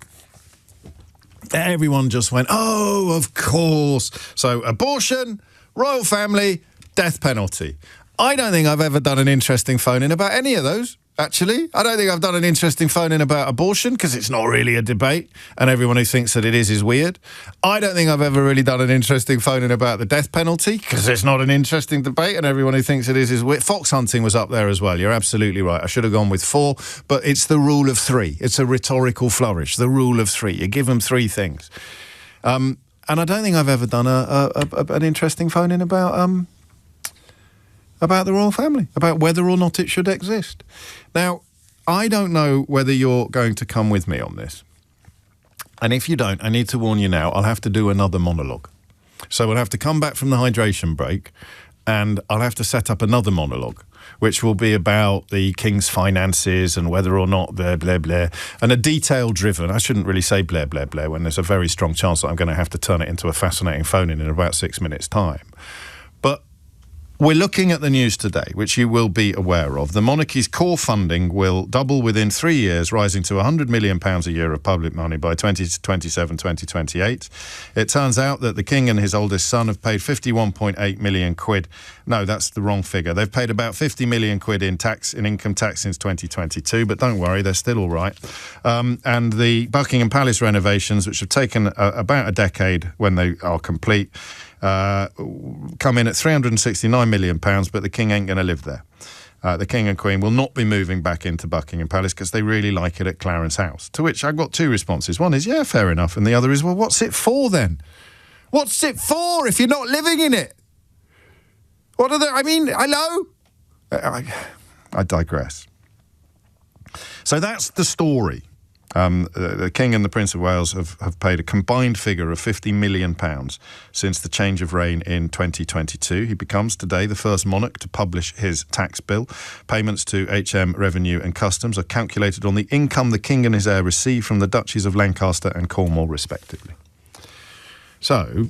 Everyone just went, oh, of course. So abortion, royal family, death penalty. I don't think I've ever done an interesting phone-in about any of those. Actually, I don't think I've done an interesting phone-in about abortion because it's not really a debate and everyone who thinks that it is weird. I don't think I've ever really done an interesting phone-in about the death penalty because it's not an interesting debate and everyone who thinks it is weird. Fox hunting was up there as well. You're absolutely right. I should have gone with 4, but it's the rule of 3. It's a rhetorical flourish, the rule of 3. You give them 3 things. And I don't think I've ever done an interesting phone-in about the royal family, about whether or not it should exist. Now, I don't know whether you're going to come with me on this. And if you don't, I need to warn you now, I'll have to do another monologue. So we'll have to come back from the hydration break and I'll have to set up another monologue, which will be about the king's finances and whether or not blah, blah, blah, and a detail-driven, I shouldn't really say blah, blah, blah, when there's a very strong chance that I'm going to have to turn it into a fascinating phone-in about 6 minutes' time. But we're looking at the news today, which you will be aware of. The monarchy's core funding will double within 3 years, rising to £100 million a year of public money by 2027, 2028. It turns out that the king and his oldest son have paid 51.8 million quid. No, that's the wrong figure. They've paid about 50 million quid in income tax since 2022, but don't worry, they're still all right. And the Buckingham Palace renovations, which have taken about a decade when they are complete, come in at £369 million, but the king ain't going to live there. The king and queen will not be moving back into Buckingham Palace because they really like it at Clarence House. To which I've got 2 responses. One is, yeah, fair enough. And the other is, well, what's it for then? What's it for if you're not living in it? What are the... I mean, hello? I digress. So that's the story. The King and the Prince of Wales have paid a combined figure of £50 million since the change of reign in 2022. He becomes today the first monarch to publish his tax bill. Payments to HM Revenue and Customs are calculated on the income the King and his heir receive from the Duchies of Lancaster and Cornwall, respectively. So,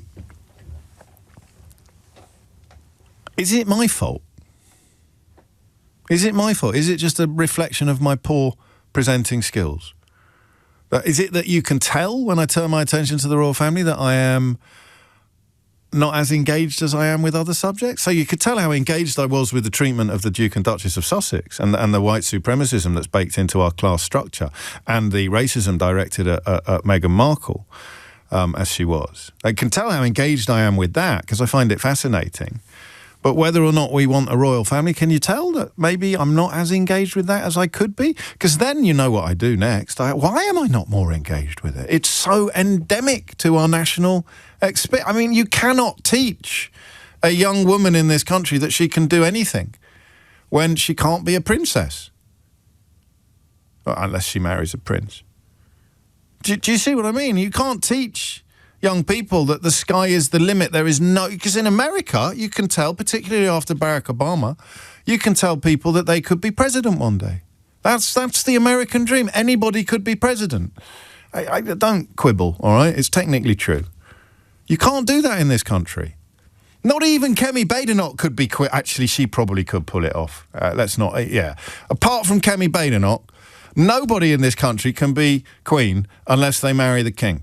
is it my fault? Is it my fault? Is it just a reflection of my poor presenting skills? Is it that you can tell when I turn my attention to the royal family that I am not as engaged as I am with other subjects? So you could tell how engaged I was with the treatment of the Duke and Duchess of Sussex and the white supremacism that's baked into our class structure and the racism directed at Meghan Markle. as she was. I can tell how engaged I am with that because I find it fascinating. But whether or not we want a royal family, can you tell that maybe I'm not as engaged with that as I could be? Because then you know what I do next. Why am I not more engaged with it? It's so endemic to our national experience. I mean, you cannot teach a young woman in this country that she can do anything when she can't be a princess. Well, unless she marries a prince. Do you see what I mean? You can't teach young people that the sky is the limit. There is no... Because in America, you can tell, particularly after Barack Obama, you can tell people that they could be president one day. That's the American dream. Anybody could be president. I don't quibble, all right? It's technically true. You can't do that in this country. Not even Kemi Badenoch could be Actually, she probably could pull it off. Let's not... Yeah. Apart from Kemi Badenoch, nobody in this country can be queen unless they marry the king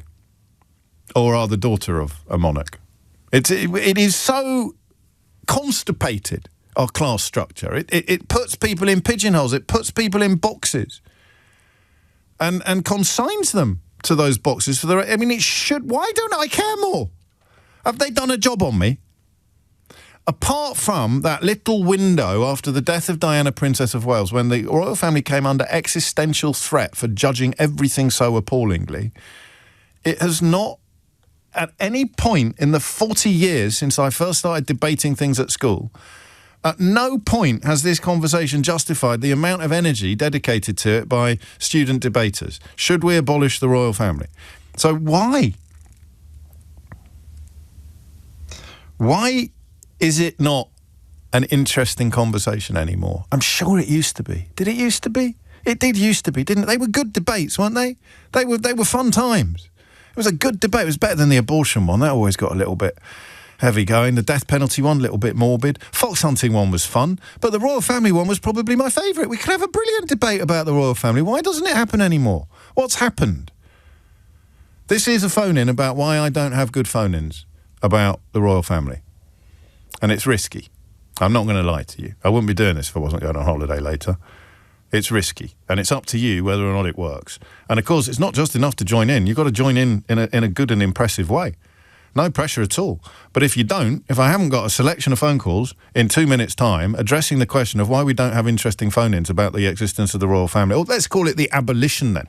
or are the daughter of a monarch. It is so constipated, our class structure. It puts people in pigeonholes. It puts people in boxes and consigns them to those boxes. For I mean, it should... Why don't I care more? Have they done a job on me? Apart from that little window after the death of Diana, Princess of Wales, when the royal family came under existential threat for judging everything so appallingly, it has not, at any point in the 40 years since I first started debating things at school, at no point has this conversation justified the amount of energy dedicated to it by student debaters. Should we abolish the royal family? So why? Why is it not an interesting conversation anymore? I'm sure it used to be. Did it used to be? It did used to be, didn't it? They were good debates, weren't they? They were fun times. It was a good debate. It was better than the abortion one. That always got a little bit heavy going. The death penalty one, a little bit morbid. Fox hunting one was fun. But the royal family one was probably my favourite. We could have a brilliant debate about the royal family. Why doesn't it happen anymore? What's happened? This is a phone-in about why I don't have good phone-ins about the royal family. And it's risky. I'm not going to lie to you. I wouldn't be doing this if I wasn't going on holiday later. It's risky, and it's up to you whether or not it works. And of course, it's not just enough to join in. You've got to join in a good and impressive way. No pressure at all. But if you don't, if I haven't got a selection of phone calls in 2 minutes' time addressing the question of why we don't have interesting phone-ins about the existence of the royal family, or let's call it the abolition then.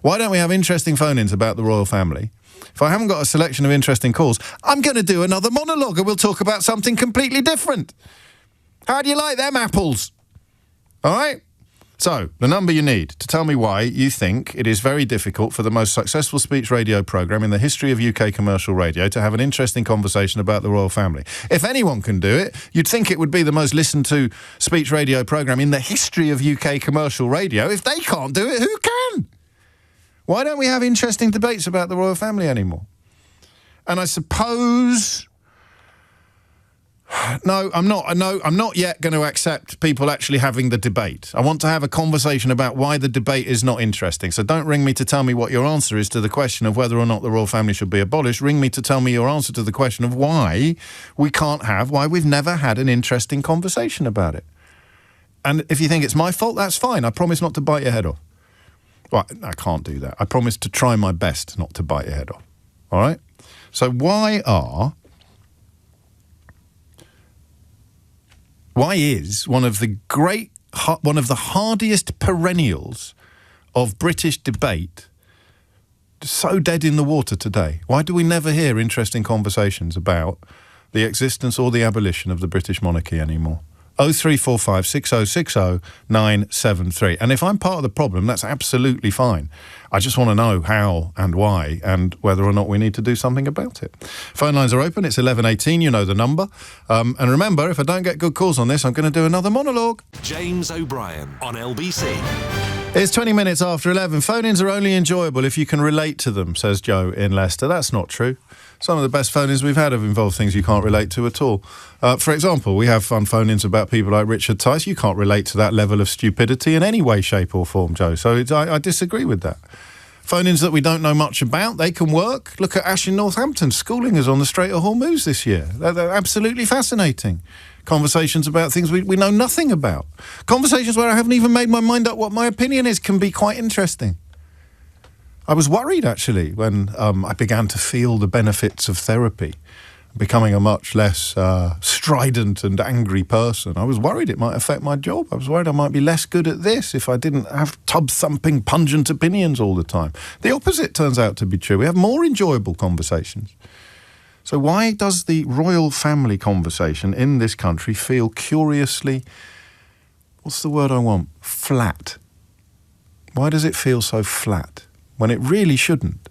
Why don't we have interesting phone-ins about the royal family? If I haven't got a selection of interesting calls, I'm going to do another monologue and we'll talk about something completely different. How do you like them apples? All right? So, the number you need to tell me why you think it is very difficult for the most successful speech radio programme in the history of UK commercial radio to have an interesting conversation about the royal family. If anyone can do it, you'd think it would be the most listened to speech radio programme in the history of UK commercial radio. If they can't do it, who can? Why don't we have interesting debates about the royal family anymore? And I suppose... No, I'm not yet going to accept people actually having the debate. I want to have a conversation about why the debate is not interesting. So don't ring me to tell me what your answer is to the question of whether or not the royal family should be abolished. Ring me to tell me your answer to the question of why we've never had an interesting conversation about it. And if you think it's my fault, that's fine. I promise not to bite your head off. Well, I can't do that. I promise to try my best not to bite your head off. All right? So why is one of the hardiest perennials of British debate so dead in the water today? Why do we never hear interesting conversations about the existence or the abolition of the British monarchy anymore? 0345 6060 973. And if I'm part of the problem, that's absolutely fine. I just want to know how and why and whether or not we need to do something about it. Phone lines are open. It's 1118. You know the number. And remember, if I don't get good calls on this, I'm going to do another monologue. James O'Brien on LBC. It's 20 minutes after 11. Phone-ins are only enjoyable if you can relate to them, says Joe in Leicester. That's not true. Some of the best phone-ins we've had have involved things you can't relate to at all. For example, we have fun phone-ins about people like Richard Tice. You can't relate to that level of stupidity in any way, shape or form, Joe. So I disagree with that. Phone-ins that we don't know much about, they can work. Look at Ash in Northampton schooling us on the Strait of Hormuz this year. They're absolutely fascinating. Conversations about things we know nothing about. Conversations where I haven't even made my mind up what my opinion is can be quite interesting. I was worried, actually, when I began to feel the benefits of therapy, becoming a much less strident and angry person. I was worried it might affect my job. I was worried I might be less good at this if I didn't have tub-thumping, pungent opinions all the time. The opposite turns out to be true. We have more enjoyable conversations. So why does the royal family conversation in this country feel curiously, what's the word I want? Flat. Why does it feel so flat when it really shouldn't?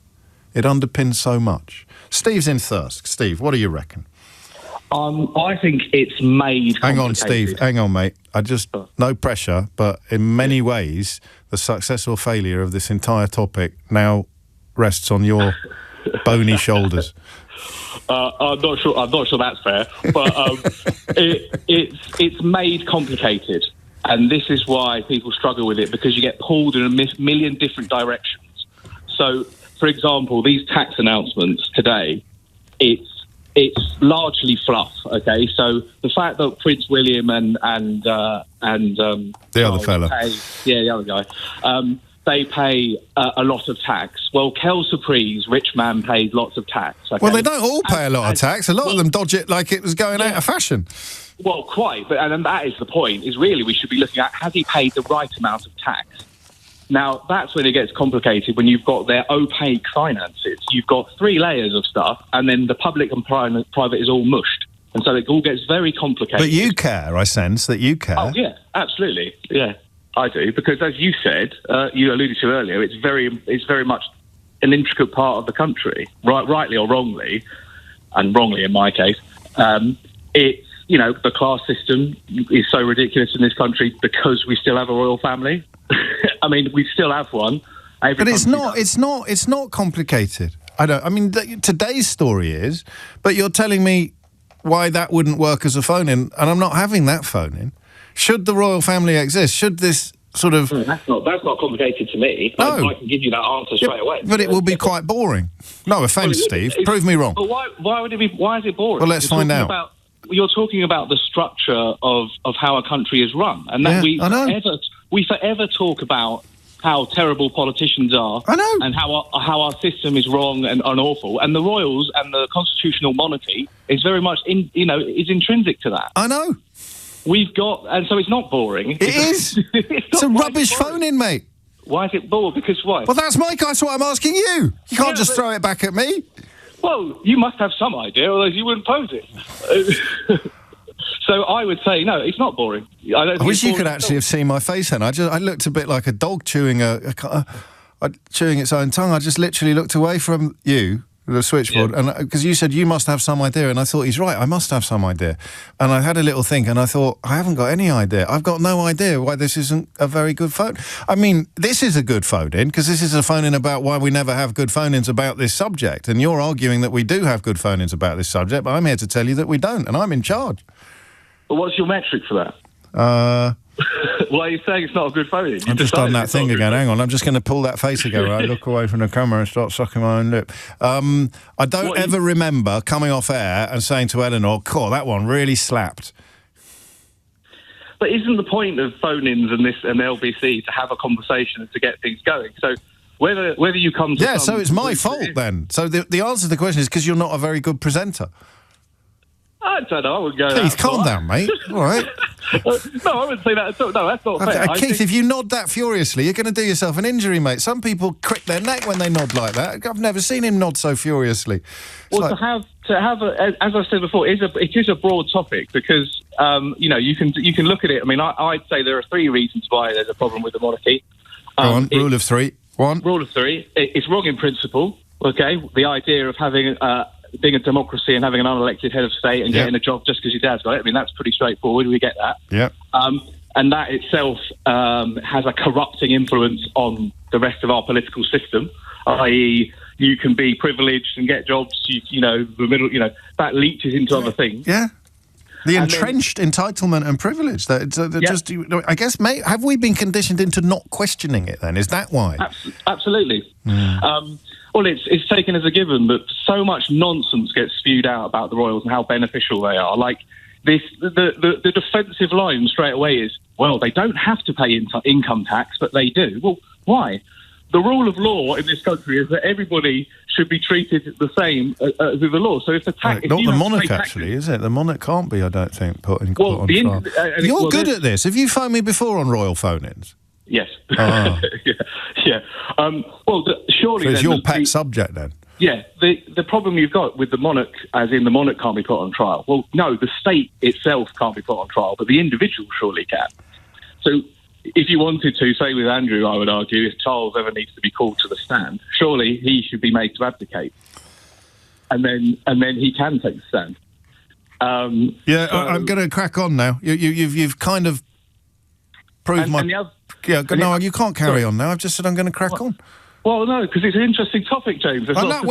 It underpins so much. Steve's in Thirsk. Steve, what do you reckon? I think it's made Hang on, Steve. Hang on, mate. No pressure, but in many ways, the success or failure of this entire topic now rests on your bony shoulders. I'm not sure that's fair, but it's made complicated, and this is why people struggle with it, because you get pulled in a million different directions. So, for example, these tax announcements today, it's largely fluff. Okay, so the fact that Prince William and the other fella, the other guy, they pay a lot of tax. Well, Kel Surprise, rich man, pays lots of tax. Okay? Well, they don't all pay a lot of tax. A lot of them dodge it like it was going out of fashion. Well, quite. And that is the point, is really we should be looking at, has he paid the right amount of tax? Now, that's when it gets complicated, when you've got their opaque finances. You've got 3 layers of stuff, and then the public and private is all mushed. And so it all gets very complicated. But you care, I sense that you care. Oh, yeah, absolutely. Yeah. I do, because as you said, you alluded to earlier, it's very much an intricate part of the country, rightly or wrongly, and wrongly in my case. It's, the class system is so ridiculous in this country because we still have a royal family. I mean, we still have one. But it's not complicated. Today's story is, but you're telling me why that wouldn't work as a phone-in, and I'm not having that phone-in. Should the royal family exist? Should this sort of... That's not complicated to me. No. I can give you that answer straight away. But it will be quite boring. No offence, Steve. Prove me wrong. But why would it be? Why is it boring? Well, let's find out. You're talking about the structure of how a country is run, and that we forever talk about how terrible politicians are. I know. And how our system is wrong and awful. And the royals and the constitutional monarchy is very much is intrinsic to that. I know. We've got, and so it's not boring. It is. It's a rubbish phone-in, mate. Why is it boring? Because why? Well, that's what I'm asking you. You can't just throw it back at me. Well, you must have some idea, otherwise you wouldn't pose it. So I would say, no, it's not boring. I wish you could actually have seen my face then. I looked a bit like a dog chewing chewing its own tongue. I just literally looked away from you, the switchboard, and because you said you must have some idea, and I thought he's right, I must have some idea. And I had a little think, and I thought, I haven't got any idea. I've got no idea why this isn't a very good phone. I mean, this is a good phone-in, because this is a phone-in about why we never have good phone-ins about this subject. And you're arguing that we do have good phone-ins about this subject, but I'm here to tell you that we don't, and I'm in charge. Well, what's your metric for that? Why are you saying it's not a good phone-in? I've just done that thing again. Hang on, I'm just going to pull that face again. Right? Look away from the camera and start sucking my own lip. I don't ever remember coming off air and saying to Eleanor, "Cool, that one really slapped." But isn't the point of phone-ins and LBC to have a conversation and to get things going? So whether you come to so it's my fault then. So the answer to the question is because you're not a very good presenter. I don't know. I would go. Keith, calm down, mate. All right. No, I wouldn't say that at all. No, that's not fair. Keith, if you nod that furiously, you're going to do yourself an injury, mate. Some people crick their neck when they nod like that. I've never seen him nod so furiously. Well, to have as I said before, it is a broad topic because you can look at it. I mean, I'd say there are 3 reasons why there's a problem with the monarchy. Go on. Rule of 3. 1. Rule of 3. It's wrong in principle. Okay, the idea of having being a democracy and having an unelected head of state and getting a job just because your dad's got it. I mean, that's pretty straightforward. We get that. Yeah. And that itself has a corrupting influence on the rest of our political system, i.e., you can be privileged and get jobs, that leaches into other things. Yeah. The entrenched entitlement and privilege. Just, I guess, mate, have we been conditioned into not questioning it then? Is that why? Absolutely. Well, it's taken as a given that so much nonsense gets spewed out about the royals and how beneficial they are. Like this, the defensive line straight away is, well, they don't have to pay income tax, but they do. Well, why? the rule of law in this country is that everybody should be treated the same with the law. So if the tax... Not the monarch, actually, is it? The monarch can't be, I don't think, put on trial. You're good at this. Have you phoned me before on royal phone-ins? Yes. Oh. yeah. Surely... So it's your pet subject, then? Yeah. The problem you've got with the monarch, as in the monarch can't be put on trial. Well, no, the state itself can't be put on trial, but the individual surely can. So... if you wanted to, say with Andrew, I would argue, if Charles ever needs to be called to the stand, surely he should be made to abdicate, and then he can take the stand. I'm going to crack on now. You've kind of proved you can't carry on now. I've just said I'm going to crack on. Well, no, because it's an interesting topic, James. Other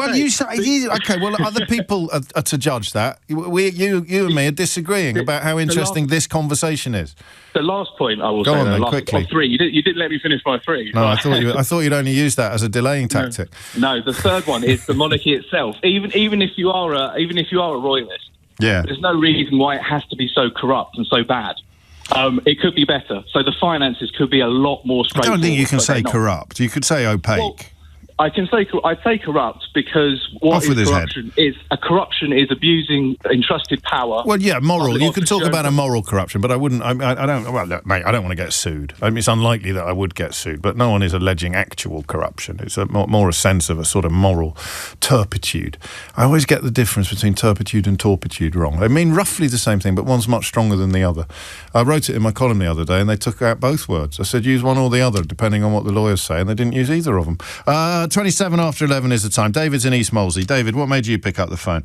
people are to judge that. You and me are disagreeing about how interesting this conversation is. The last point I will Go say, on, then, quickly. Three. You didn't let me finish my three. No, I thought you'd only use that as a delaying tactic. No, the third one is the monarchy itself. Even if you are a royalist, there's no reason why it has to be so corrupt and so bad. It could be better. So the finances could be a lot more straightforward. I don't think you can say corrupt. You could say opaque. Well, I'd say corrupt because corruption is abusing entrusted power. Well, yeah, moral. You can talk about a moral corruption, but I wouldn't. I don't. Well, look, mate, I don't want to get sued. I mean, it's unlikely that I would get sued, but no one is alleging actual corruption. It's more a sense of a sort of moral turpitude. I always get the difference between turpitude and torpitude wrong. They mean roughly the same thing, but one's much stronger than the other. I wrote it in my column the other day, and they took out both words. I said use one or the other, depending on what the lawyers say, and they didn't use either of them. 27 after 11 is the time. David's in East Molesey. David, what made you pick up the phone?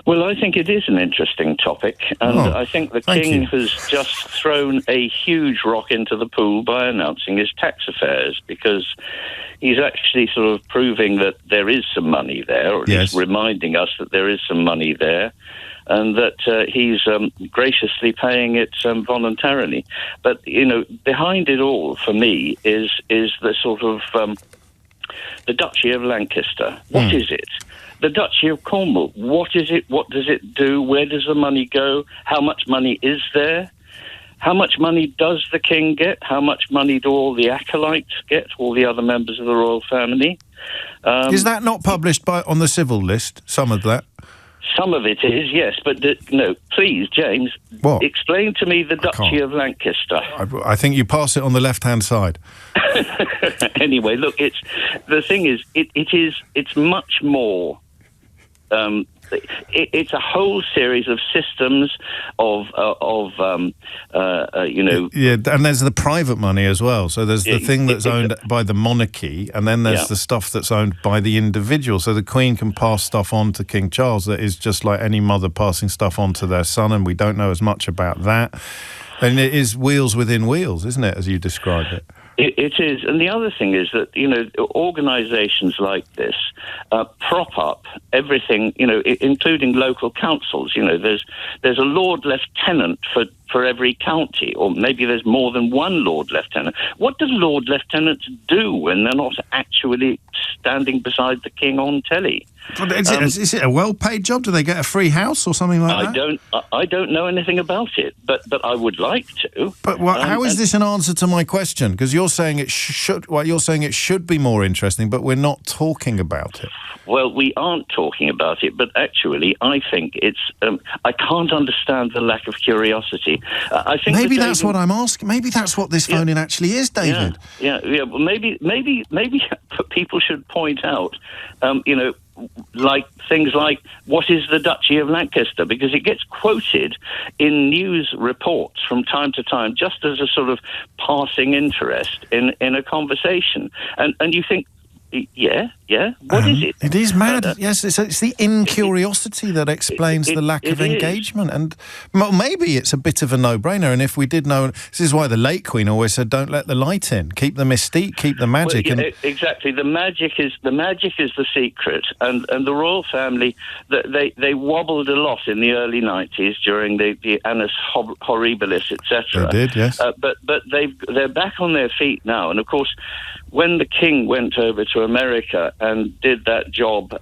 Well, I think it is an interesting topic, and I think the King has just thrown a huge rock into the pool by announcing his tax affairs, because he's actually sort of proving that there is some money there, or at least reminding us that there is some money there, and that he's graciously paying it voluntarily. But, behind it all, for me, is the sort of... the Duchy of Lancaster. What is it? The Duchy of Cornwall. What is it? What does it do? Where does the money go? How much money is there? How much money does the King get? How much money do all the acolytes get, all the other members of the royal family? Is that not published on the civil list, some of that? Some of it is, yes, but no, please, James, explain to me the Duchy of Lancaster. I think you pass it on the left-hand side. Anyway, look, it's much more. It's a whole series of systems Yeah, and there's the private money as well. So there's the thing that's owned by the monarchy, and then there's the stuff that's owned by the individual. So the Queen can pass stuff on to King Charles that is just like any mother passing stuff on to their son, and we don't know as much about that. And it is wheels within wheels, isn't it, as you described it? It is. And the other thing is that, organisations like this prop up everything, including local councils. There's a Lord Lieutenant for every county, or maybe there's more than one Lord Lieutenant. What do Lord Lieutenants do when they're not actually standing beside the King on telly? Is it a well-paid job? Do they get a free house or something like that? I don't know anything about it, but I would like to. But how is this an answer to my question? Because you're saying it should. Well, you're saying it should be more interesting, but we're not talking about it. Well, we aren't talking about it, but actually, I think it's. I can't understand the lack of curiosity. I think maybe that's what I'm asking. Maybe that's what this phone-in actually is, David. Yeah. Well, maybe people should point out, like things like, what is the Duchy of Lancaster? Because it gets quoted in news reports from time to time, just as a sort of passing interest in a conversation. And you think, what is it? It is mad. Yes, it's the incuriosity that explains the lack of engagement. And maybe it's a bit of a no-brainer. And if we did know, this is why the late Queen always said, don't let the light in. Keep the mystique, keep the magic. Well, exactly. The magic is the secret. And the royal family, they wobbled a lot in the early 90s during the annus horribilis, etc. They did, yes. But they're back on their feet now. And of course, when the King went over to America and did that job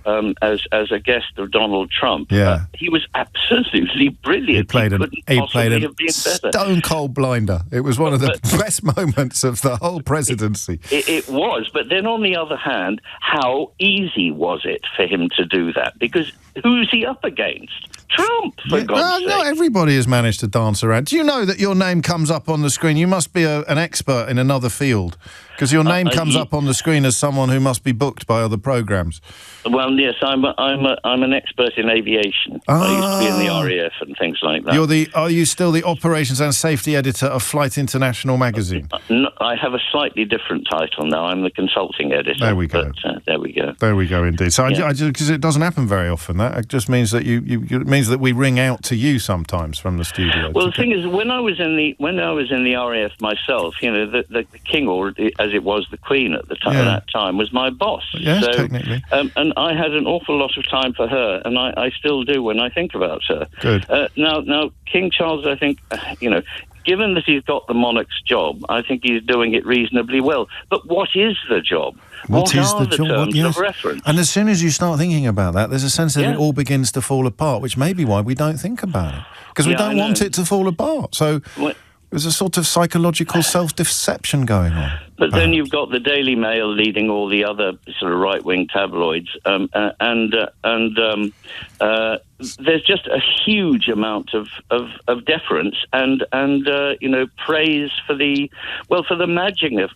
as a guest of Donald Trump. Yeah. He was absolutely brilliant. He played have been stone cold blinder. It was one of the best moments of the whole presidency. It was, but then on the other hand, how easy was it for him to do that? Because who's he up against? Trump, for God's sake. No, everybody has managed to dance around. Do you know that your name comes up on the screen? You must be an expert in another field, because your name comes up on the screen as someone who must be booked by other programmes. Well, yes, I'm an expert in aviation. I used to be in the RAF and things like that. Are you still the operations and safety editor of Flight International magazine? No, I have a slightly different title now. I'm the consulting editor. There we go. But, there we go. There we go, indeed. So, because it doesn't happen very often, it just means that it means that we ring out to you sometimes from the studio. Well, the thing is, when I was in the RAF myself, the king, or as it was, the Queen at the time, at that time, was my boss. Yes, technically. And I had an awful lot of time for her, and I still do when I think about her. Good. Now, King Charles, I think, given that he's got the monarch's job, I think he's doing it reasonably well. But what is the job? What are the terms of reference? And as soon as you start thinking about that, there's a sense that it all begins to fall apart, which may be why we don't think about it. Because we don't want it to fall apart. So there's a sort of psychological self-deception going on. But then you've got the Daily Mail leading all the other sort of right-wing tabloids, and there's just a huge amount of deference and praise for the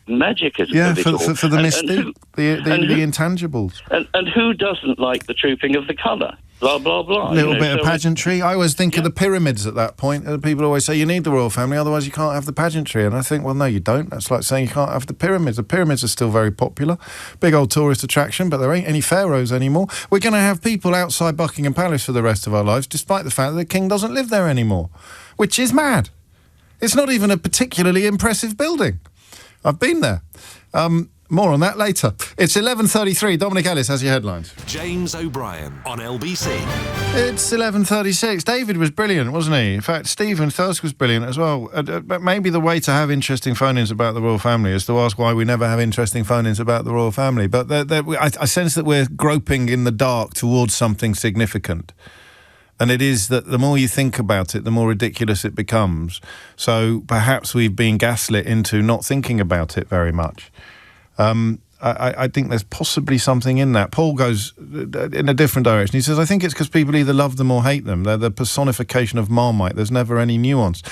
magic of it all. for the mystique, the intangibles. And who doesn't like the trooping of the colour? Blah, blah, blah. A little bit of pageantry. I always think of the pyramids at that point. People always say you need the royal family, otherwise you can't have the pageantry. And I think, well, no, you don't. That's like saying you can't have the pyramids. The pyramids are still very popular. Big old tourist attraction, but there ain't any pharaohs anymore. We're going to have people outside Buckingham Palace for the rest of our lives, despite the fact that the king doesn't live there anymore, which is mad. It's not even a particularly impressive building. I've been there. More on that later. It's 11:33. Dominic Ellis has your headlines. James O'Brien on LBC. It's 11:36. David was brilliant, wasn't he? In fact, Stephen Thirsk was brilliant as well. But maybe the way to have interesting phone-ins about the royal family is to ask why we never have interesting phone-ins about the royal family. But I sense that we're groping in the dark towards something significant. And it is that the more you think about it, the more ridiculous it becomes. So perhaps we've been gaslit into not thinking about it very much. I think there's possibly something in that. Paul goes in a different direction. He says, I think it's because people either love them or hate them. They're the personification of Marmite. There's never any nuance.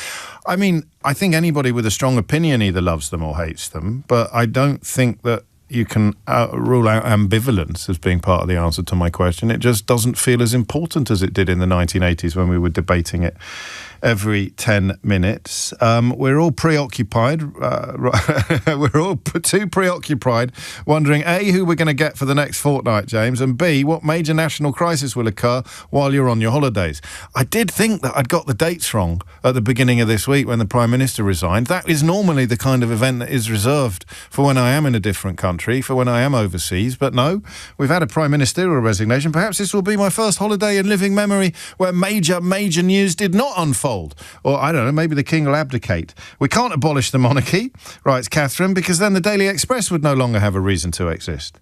I mean, I think anybody with a strong opinion either loves them or hates them, but I don't think that you can rule out ambivalence as being part of the answer to my question. It just doesn't feel as important as it did in the 1980s when we were debating it every 10 minutes. We're all preoccupied. We're all too preoccupied wondering, A, who we're going to get for the next fortnight, James, and B, what major national crisis will occur while you're on your holidays. I did think that I'd got the dates wrong at the beginning of this week when the Prime Minister resigned. That is normally the kind of event that is reserved for when I am in a different country, for when I am overseas. But no, we've had a Prime Ministerial resignation. Perhaps this will be my first holiday in living memory where major news did not unfold. Or, I don't know, maybe the king will abdicate. We can't abolish the monarchy, writes Catherine, because then the Daily Express would no longer have a reason to exist.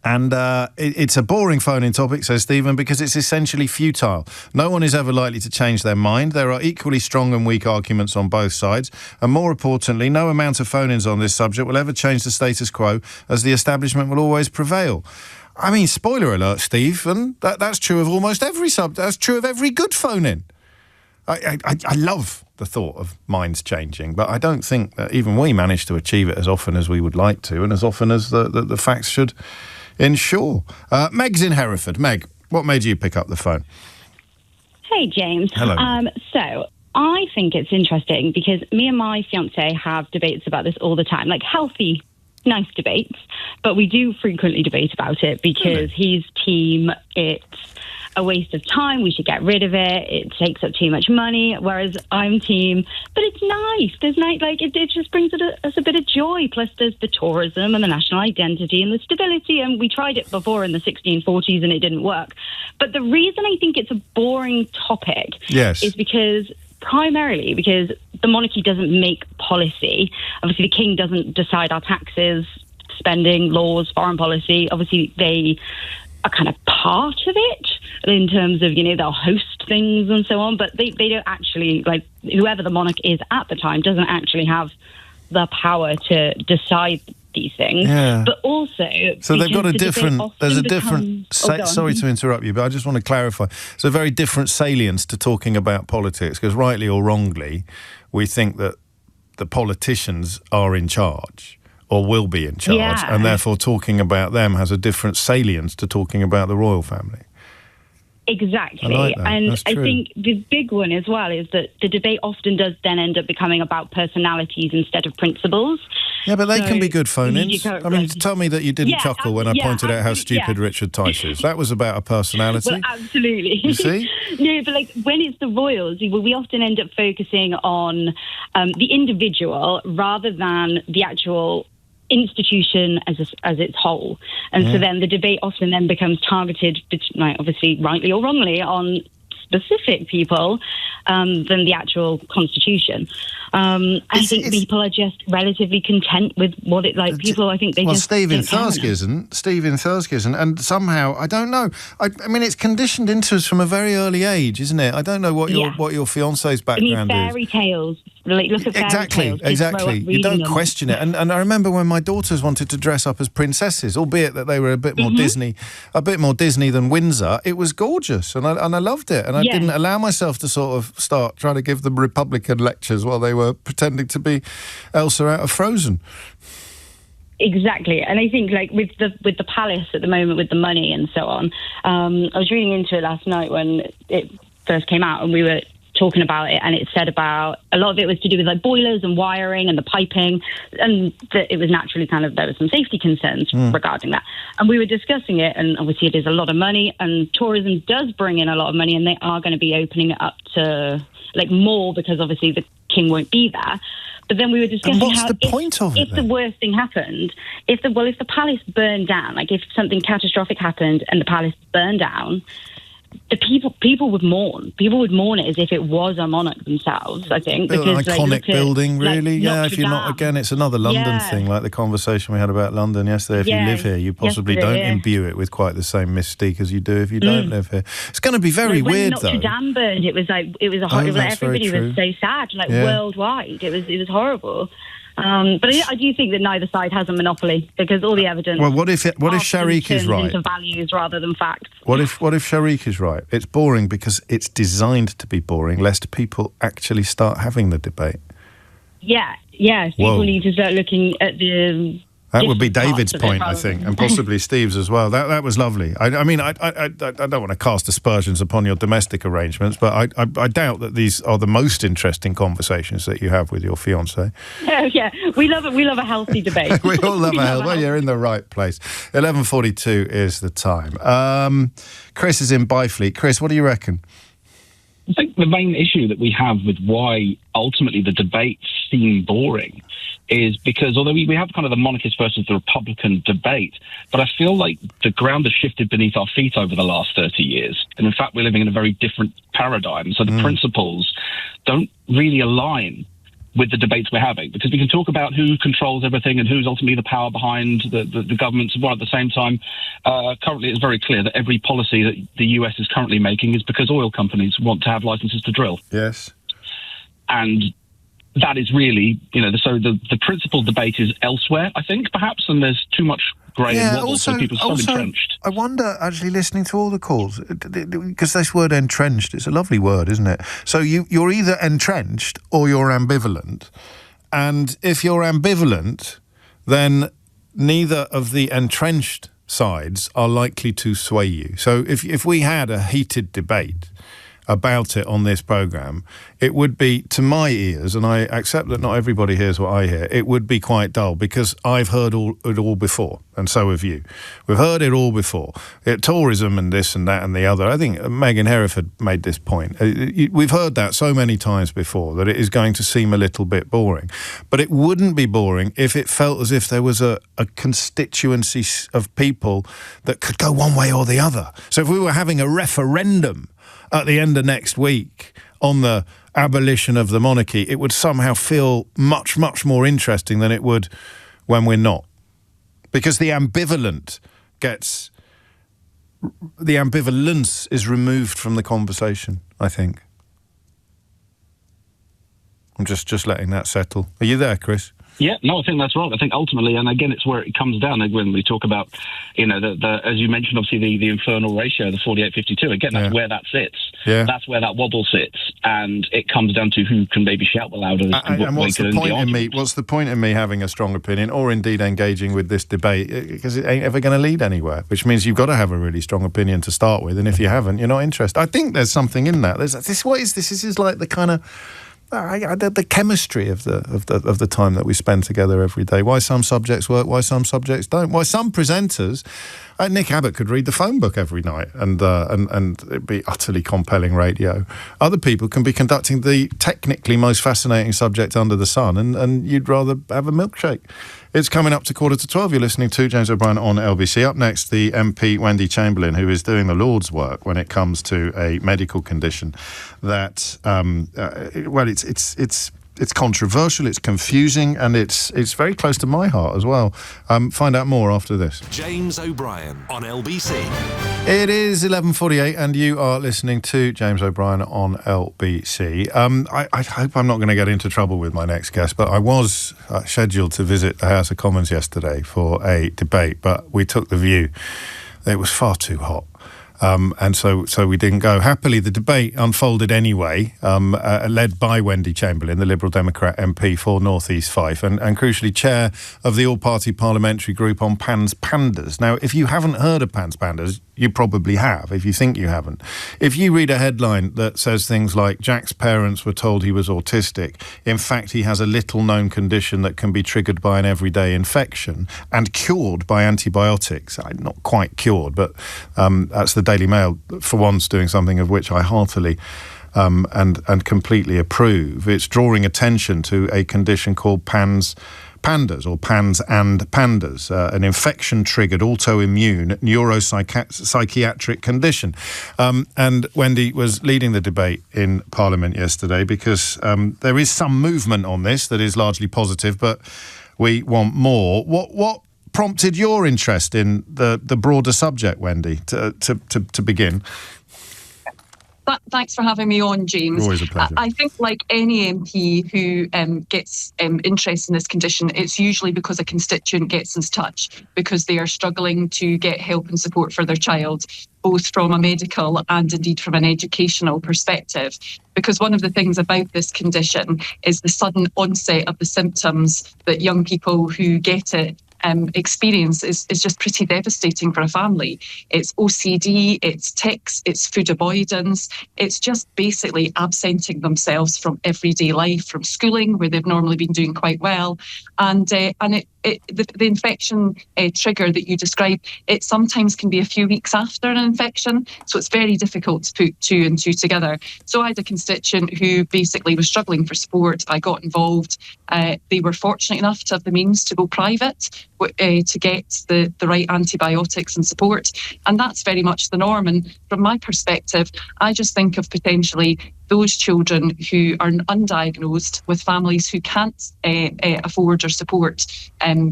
It's a boring phone-in topic, says Stephen, because it's essentially futile. No one is ever likely to change their mind. There are equally strong and weak arguments on both sides. And more importantly, no amount of phone-ins on this subject will ever change the status quo, as the establishment will always prevail. I mean, spoiler alert, Stephen, that's true of almost every that's true of every good phone-in. I love the thought of minds changing, but I don't think that even we manage to achieve it as often as we would like to and as often as the facts should ensure. Meg's in Hereford. Meg, what made you pick up the phone? Hey, James. Hello. So I think it's interesting because me and my fiancé have debates about this all the time, like healthy, nice debates, but we do frequently debate about it because he's team, it's a waste of time, we should get rid of it, it takes up too much money, whereas I'm team, but it's nice, there's it just brings us a bit of joy, plus there's the tourism and the national identity and the stability, and we tried it before in the 1640s and it didn't work. But the reason I think it's a boring topic is primarily because the monarchy doesn't make policy. Obviously the king doesn't decide our taxes, spending, laws, foreign policy. Obviously, they are kind of part of it in terms of, they'll host things and so on, but they don't actually, like, whoever the monarch is at the time doesn't actually have the power to decide these things. Yeah. But also, so they've got sorry to interrupt you, but I just want to clarify. So a very different salience to talking about politics, because rightly or wrongly, we think that the politicians are in charge or will be in charge, and therefore talking about them has a different salience to talking about the royal family. Exactly. I like that. And That's I true. think the big one as well is that the debate often does then end up becoming about personalities instead of principles. Yeah, but they can be good phone-ins. I mean, tell me that you didn't chuckle when I pointed out how stupid Richard Tice is. That was about a personality. Well, absolutely. You see? No, but like when it's the royals, we often end up focusing on the individual rather than the actual institution as its whole. And so then the debate often then becomes targeted, obviously rightly or wrongly, on specific people than the actual constitution. I think people are just relatively content with what it like. People, I think they just. Well, Stephen Thursk isn't, and somehow I don't know. I mean, it's conditioned into us from a very early age, isn't it? I don't know what your fiancé's background is. Fairy tales. Like, look at fairy tales. Exactly. You don't question it. And I remember when my daughters wanted to dress up as princesses, albeit that they were a bit more Disney than Windsor. It was gorgeous, and I loved it. And I didn't allow myself to sort of start trying to give them Republican lectures while they were pretending to be Elsa out of Frozen. Exactly, and I think like with the palace at the moment, with the money and so on. I was reading into it last night when it first came out, and we were talking about it, and it said about a lot of it was to do with like boilers and wiring and the piping, and that it was naturally kind of there were some safety concerns regarding that. And we were discussing it, and obviously it is a lot of money, and tourism does bring in a lot of money, and they are going to be opening it up to like more because obviously the king won't be there. But then we were discussing how if the worst thing happened, if the palace burned down, like if something catastrophic happened and the palace burned down, the people would mourn. People would mourn it as if it was a monarch themselves, I think. Because an iconic building, really. If you're not, again, it's another London thing, like the conversation we had about London yesterday. If you live here, you possibly don't imbue it with quite the same mystique as you do if you don't live here. It's going to be very weird, though. When Notre Dame burned, it was everybody was so sad, worldwide. It was horrible. But I do think that neither side has a monopoly because all the evidence. Well, what if Sharik is right? Into values rather than facts. What if Sharik is right? It's boring because it's designed to be boring, lest people actually start having the debate. Yeah. People need to start looking at the. That would be David's point, I think, and possibly Steve's as well. That was lovely. I mean, I don't want to cast aspersions upon your domestic arrangements, but I doubt that these are the most interesting conversations that you have with your fiancé. Yeah, we love a healthy debate. We all love a healthy. Well, you're in the right place. 11:42 is the time. Chris is in Byfleet. Chris, what do you reckon? I think the main issue that we have with why ultimately the debates seem boring is because although we have kind of the monarchist versus the Republican debate, but I feel like the ground has shifted beneath our feet over the last 30 years. And in fact, we're living in a very different paradigm. So the principles don't really align with the debates we're having, because we can talk about who controls everything and who's ultimately the power behind the governments. While at the same time, currently it's very clear that every policy that the US is currently making is because oil companies want to have licenses to drill. Yes. And that is really, so the principal debate is elsewhere, I think, perhaps, and there's too much grey and wobble, so people are so entrenched. I wonder, actually, listening to all the calls, because this word entrenched, it's a lovely word, isn't it? So you're either entrenched or you're ambivalent, and if you're ambivalent, then neither of the entrenched sides are likely to sway you. So if we had a heated debate about it on this programme, it would be, to my ears, and I accept that not everybody hears what I hear, it would be quite dull, because I've heard it all before, and so have you. We've heard it all before. Tourism and this and that and the other. I think Megan Hereford made this point. We've heard that so many times before that it is going to seem a little bit boring. But it wouldn't be boring if it felt as if there was a constituency of people that could go one way or the other. So if we were having a referendum at the end of next week on the abolition of the monarchy, it would somehow feel much, much more interesting than it would when we're not. because the ambivalence is removed from the conversation, I think. I'm just letting that settle. Are you there, Chris? Yeah, no, I think that's right. I think ultimately, and again, it's where it comes down when we talk about, the as you mentioned, obviously the infernal ratio, the 48-52. Again, that's where that sits. Yeah. That's where that wobble sits, and it comes down to who can maybe shout the loudest. And what's the point in me? What's the point in me having a strong opinion, or indeed engaging with this debate? Because it ain't ever going to lead anywhere. Which means you've got to have a really strong opinion to start with, and if you haven't, you're not interested. I think there's something in that. What is this? This is like the kind of the chemistry of the time that we spend together every day. Why some subjects work, why some subjects don't. Why some presenters, Nick Abbott could read the phone book every night and it'd be utterly compelling radio. Other people can be conducting the technically most fascinating subject under the sun, and you'd rather have a milkshake. It's coming up to 11:45. You're listening to James O'Brien on LBC. Up next, the MP Wendy Chamberlain, who is doing the Lord's work when it comes to a medical condition that, it's controversial, it's confusing, and it's very close to my heart as well. Find out more after this. James O'Brien on LBC. It is 11:48, and you are listening to James O'Brien on LBC. I hope I'm not going to get into trouble with my next guest, but I was scheduled to visit the House of Commons yesterday for a debate, but we took the view that it was far too hot. And so we didn't go. Happily, the debate unfolded anyway, led by Wendy Chamberlain, the Liberal Democrat MP for North East Fife, and crucially chair of the all-party parliamentary group on PANDAS. Now, if you haven't heard of PANDAS, you probably have, if you think you haven't. If you read a headline that says things like, Jack's parents were told he was autistic, in fact he has a little-known condition that can be triggered by an everyday infection and cured by antibiotics. Not quite cured, but that's the Daily Mail, for once, doing something of which I heartily and completely approve. It's drawing attention to a condition called PANDAS, or PANS and PANDAS, an infection-triggered autoimmune neuropsychiatric condition. And Wendy was leading the debate in Parliament yesterday because there is some movement on this that is largely positive, but we want more. What prompted your interest in the broader subject, Wendy, to begin? Thanks for having me on, James. Always a pleasure. I think, like any MP who gets interested in this condition, it's usually because a constituent gets in touch because they are struggling to get help and support for their child, both from a medical and indeed from an educational perspective. Because one of the things about this condition is the sudden onset of the symptoms that young people who get it experience is just pretty devastating for a family. It's OCD, it's tics, it's food avoidance. It's just basically absenting themselves from everyday life, from schooling, where they've normally been doing quite well. And the infection trigger that you described, it sometimes can be a few weeks after an infection. So it's very difficult to put two and two together. So I had a constituent who basically was struggling for support. I got involved. They were fortunate enough to have the means to go private to get the right antibiotics and support. And that's very much the norm. And from my perspective, I just think of potentially those children who are undiagnosed with families who can't afford or support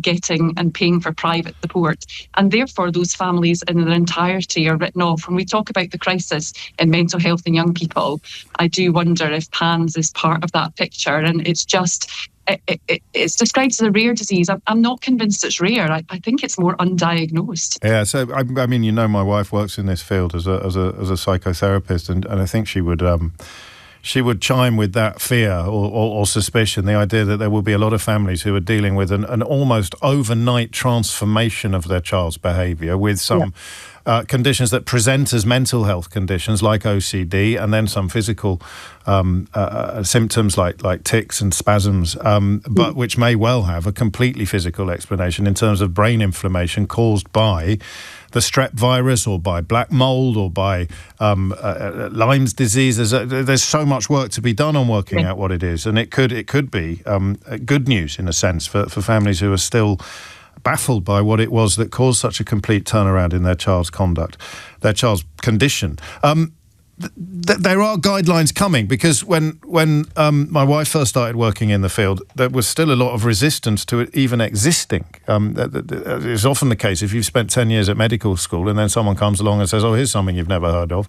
getting and paying for private support. And therefore, those families in their entirety are written off. When we talk about the crisis in mental health in young people, I do wonder if PANS is part of that picture. And it's just... It's described as a rare disease. I'm not convinced it's rare. I think it's more undiagnosed. Yeah, so I mean, my wife works in this field as a psychotherapist, and I think she would chime with that fear or suspicion, the idea that there will be a lot of families who are dealing with an almost overnight transformation of their child's behaviour with some conditions that present as mental health conditions like OCD, and then some physical symptoms like tics and spasms, but which may well have a completely physical explanation in terms of brain inflammation caused by the strep virus or by black mold or by Lyme's disease. There's so much work to be done on working out what it is, and it could be good news in a sense for families who are still baffled by what it was that caused such a complete turnaround in their child's conduct, their child's condition. there are guidelines coming, because when my wife first started working in the field, there was still a lot of resistance to it even existing. It's often the case if you've spent 10 years at medical school and then someone comes along and says, oh, here's something you've never heard of.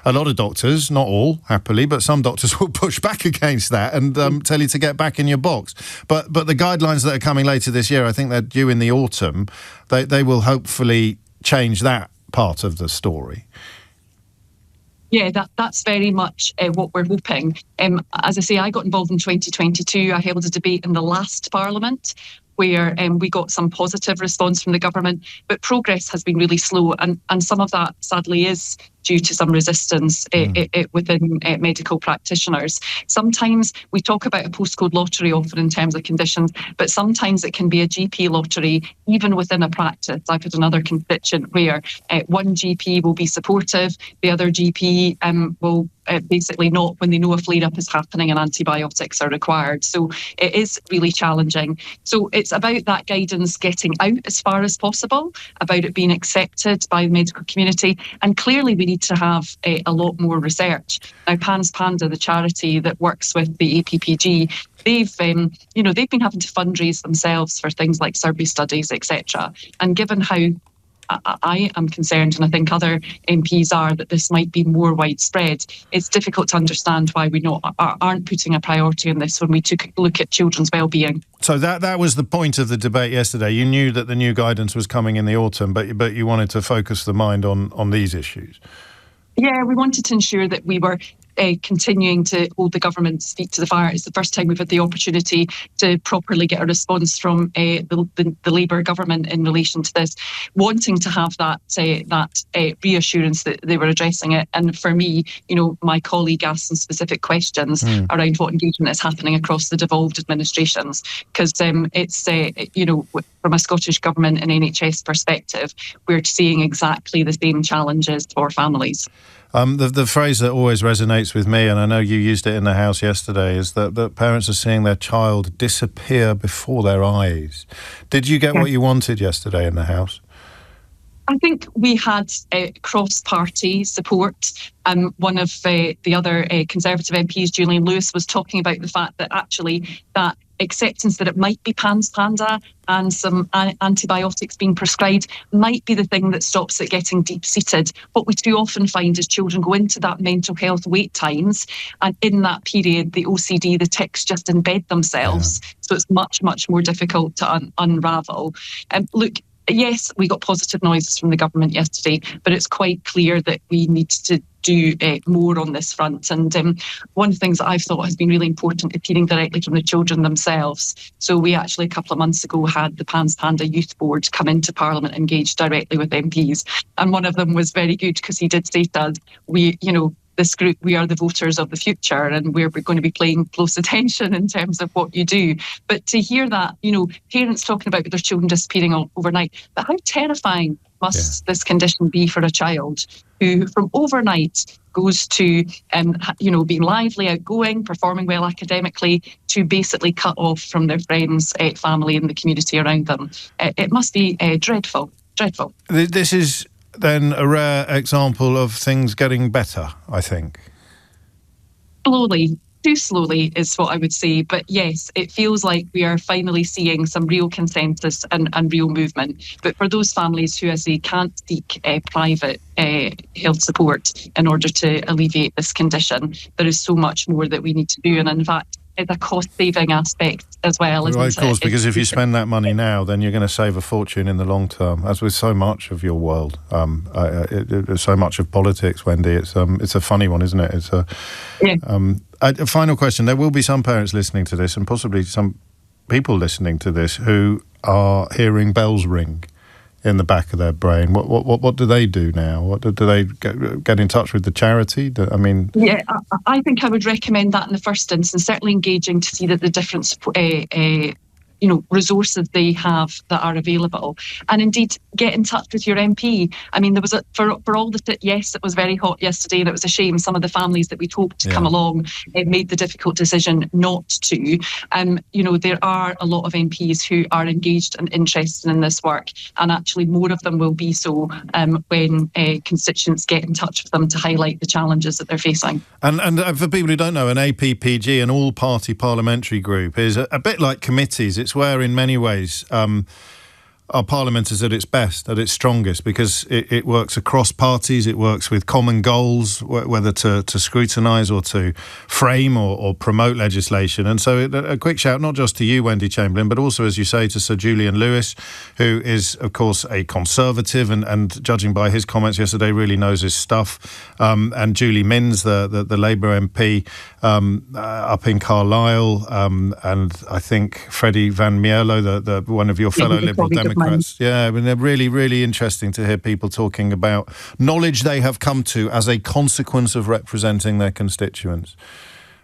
A lot of doctors, not all, happily, but some doctors will push back against that and tell you to get back in your box. But the guidelines that are coming later this year, I think they're due in the autumn, they will hopefully change that part of the story. Yeah, that's very much what we're hoping. As I say, I got involved in 2022. I held a debate in the last Parliament where we got some positive response from the government, but progress has been really slow, and some of that, sadly, is due to some resistance within medical practitioners. Sometimes we talk about a postcode lottery often in terms of conditions, but sometimes it can be a GP lottery even within a practice. I've had another constituent where one GP will be supportive, the other GP will basically not, when they know a flare-up is happening and antibiotics are required. So it is really challenging. So it's about that guidance getting out as far as possible, about it being accepted by the medical community, and clearly we need to have a lot more research. Now, PANDAS, the charity that works with the APPG, they've been having to fundraise themselves for things like survey studies, etc. And given how I am concerned, and I think other MPs are, that this might be more widespread, it's difficult to understand why we aren't putting a priority on this when we took a look at children's well-being. So that was the point of the debate yesterday. You knew that the new guidance was coming in the autumn, but you wanted to focus the mind on these issues. Yeah, we wanted to ensure that we were continuing to hold the government's feet to the fire. It's the first time we've had the opportunity to properly get a response from the Labour government in relation to this, wanting to have that reassurance that they were addressing it. And for me, my colleague asked some specific questions around what engagement is happening across the devolved administrations, because it's from a Scottish Government and NHS perspective, we're seeing exactly the same challenges for families. The phrase that always resonates with me, and I know you used it in the House yesterday, is that parents are seeing their child disappear before their eyes. Did you get what you wanted yesterday in the House? I think we had cross-party support. One of the other Conservative MPs, Julian Lewis, was talking about the fact that actually that acceptance that it might be PANDAS and some antibiotics being prescribed might be the thing that stops it getting deep-seated. What we too often find is children go into that mental health wait times, and in that period, the OCD, the tics just embed themselves. Yeah. So it's much, much more difficult to unravel. Look, yes, we got positive noises from the government yesterday, but it's quite clear that we need to do more on this front. And one of the things that I've thought has been really important is hearing directly from the children themselves. So we actually a couple of months ago had the PANDAS Youth Board come into Parliament, engage directly with MPs. And one of them was very good because he did say to us, this group, we are the voters of the future, and we're going to be paying close attention in terms of what you do. But to hear that, parents talking about their children disappearing overnight, but how terrifying must this condition be for a child who from overnight goes to, being lively, outgoing, performing well academically, to basically cut off from their friends, family and the community around them. It must be dreadful. This is then a rare example of things getting better, I think. Slowly. Too slowly is what I would say. But yes, it feels like we are finally seeing some real consensus and real movement. But for those families who, as they can't seek private health support in order to alleviate this condition, there is so much more that we need to do. And in fact, it's a cost-saving aspect as well, isn't it? Of course, because if you spend that money now, then you're going to save a fortune in the long term, as with so much of your world. So much of politics, Wendy. It's a funny one, isn't it? A final question. There will be some parents listening to this, and possibly some people listening to this, who are hearing bells ring in the back of their brain. What do they do now? What do they get in touch with the charity? I think I would recommend that in the first instance, certainly engaging to see that the different resources they have that are available. And indeed, get in touch with your MP. I mean, there was for all the yes, it was very hot yesterday, and it was a shame some of the families that we'd hoped to come along made the difficult decision not to. There are a lot of MPs who are engaged and interested in this work, and actually more of them will be so when constituents get in touch with them to highlight the challenges that they're facing. And for people who don't know, an APPG, an all-party parliamentary group, is a bit like committees. It's where, in many ways, our parliament is at its best, at its strongest, because it works across parties, it works with common goals, whether to scrutinise or to frame or promote legislation. And so a quick shout, not just to you, Wendy Chamberlain, but also, as you say, to Sir Julian Lewis, who is, of course, a Conservative and judging by his comments yesterday, really knows his stuff. And Julie Minns, the Labour MP up in Carlisle, and I think Freddie Van Mierlo, the one of your fellow Liberal Democrats. Yeah, I mean, they're really, really interesting to hear people talking about knowledge they have come to as a consequence of representing their constituents.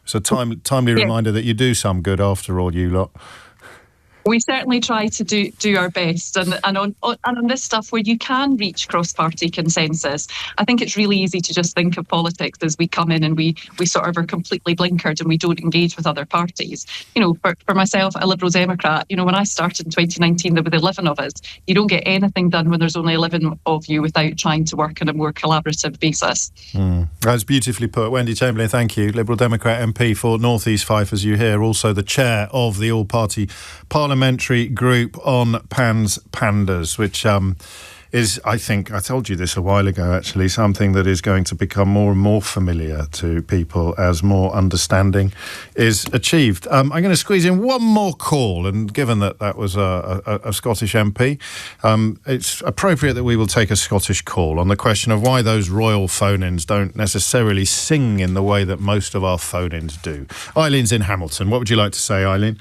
It's a timely reminder that you do some good after all, you lot. We certainly try to do our best, and on this stuff where you can reach cross-party consensus, I think it's really easy to just think of politics as we come in and we sort of are completely blinkered and we don't engage with other parties. For myself, a Liberal Democrat, when I started in 2019, there were 11 of us. You don't get anything done when there's only 11 of you without trying to work on a more collaborative basis. That's beautifully put. Wendy Chamberlain, thank you. Liberal Democrat MP for North East Fife, as you hear, also the chair of the all-party parliamentary group on PANDAS, which is, I think, I told you this a while ago actually, something that is going to become more and more familiar to people as more understanding is achieved. I'm going to squeeze in one more call, and given that was a Scottish MP, it's appropriate that we will take a Scottish call on the question of why those royal phone-ins don't necessarily sing in the way that most of our phone-ins do. Eileen's in Hamilton. What would you like to say, Eileen?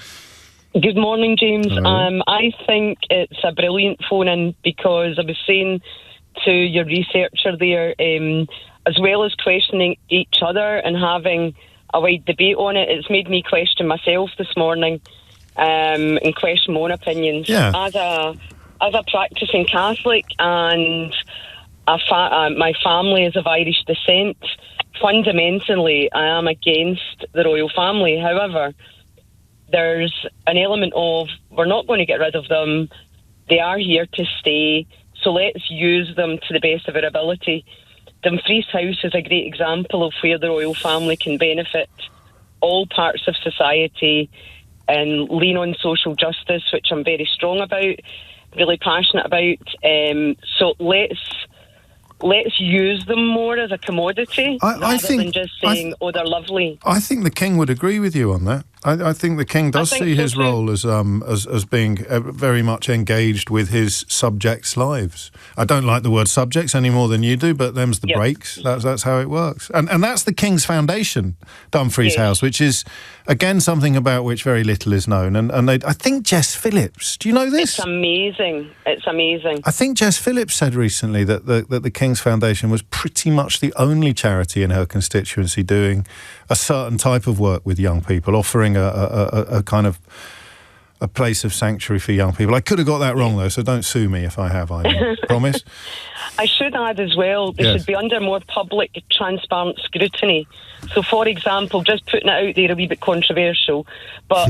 Good morning, James. I think it's a brilliant phone-in because I was saying to your researcher there, as well as questioning each other and having a wide debate on it, it's made me question myself this morning and question my own opinions. Yeah. As a practising Catholic and my family is of Irish descent, fundamentally I am against the royal family. However, there's an element of we're not going to get rid of them. They are here to stay, so let's use them to the best of our ability. Dumfries House is a great example of where the royal family can benefit all parts of society and lean on social justice, which I'm very strong about, really passionate about. So let's use them more as a commodity rather than just saying, they're lovely. I think the King would agree with you on that. I think the King does see his role as being very much engaged with his subjects' lives. I don't like the word subjects any more than you do, but them's the breaks. That's how it works. And that's the King's Foundation, Dumfries House, which is, again, something about which very little is known. And I think Jess Phillips, do you know this? It's amazing. It's amazing. I think Jess Phillips said recently that the King's Foundation was pretty much the only charity in her constituency doing a certain type of work with young people, offering a kind of a place of sanctuary for young people. I could have got that wrong, though, so don't sue me if I have, I promise. I should add as well, they should be under more public, transparent scrutiny. So, for example, just putting it out there, a wee bit controversial, but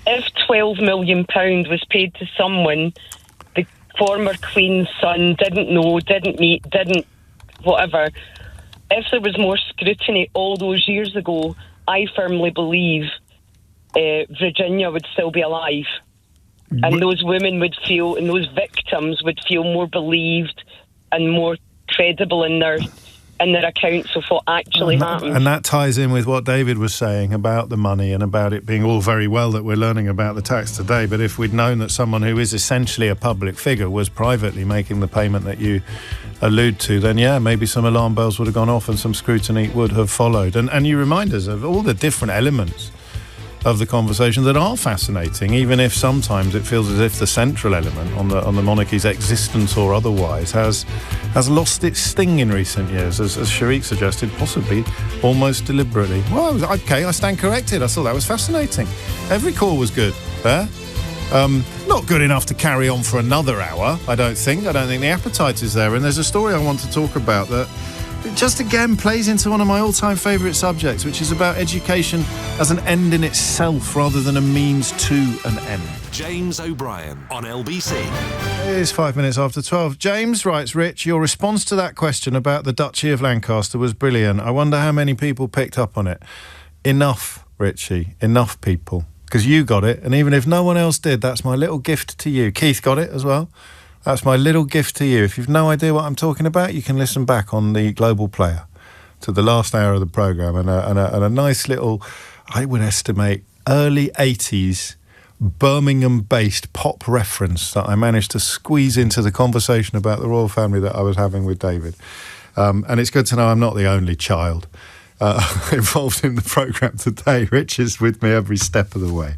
if £12 million was paid to someone the former Queen's son didn't know, didn't meet, didn't whatever, if there was more scrutiny all those years ago, I firmly believe Virginia would still be alive. And those women would feel, and those victims would feel more believed and more credible in their accounts of what actually happened. And that ties in with what David was saying about the money and about it being all very well that we're learning about the tax today, but if we'd known that someone who is essentially a public figure was privately making the payment that you allude to, then maybe some alarm bells would have gone off and some scrutiny would have followed. And you remind us of all the different elements of the conversation that are fascinating, even if sometimes it feels as if the central element on the monarchy's existence or otherwise has lost its sting in recent years, as Sharik suggested, possibly almost deliberately. Well, okay, I stand corrected. I thought that was fascinating. Every call was good there. Not good enough to carry on for another hour, I don't think. I don't think the appetite is there. And there's a story I want to talk about that just again plays into one of my all-time favourite subjects, which is about education as an end in itself rather than a means to an end. James O'Brien on LBC. It is 5 minutes after 12. James writes, Rich, your response to that question about the Duchy of Lancaster was brilliant. I wonder how many people picked up on it. Enough, Richie. Enough people. Because you got it, and even if no one else did, that's my little gift to you. Keith got it as well. That's my little gift to you. If you've no idea what I'm talking about, you can listen back on the Global Player to the last hour of the programme and a nice little, I would estimate, early 80s Birmingham-based pop reference that I managed to squeeze into the conversation about the royal family that I was having with David. And it's good to know I'm not the only child involved in the programme today. Rich is with me every step of the way.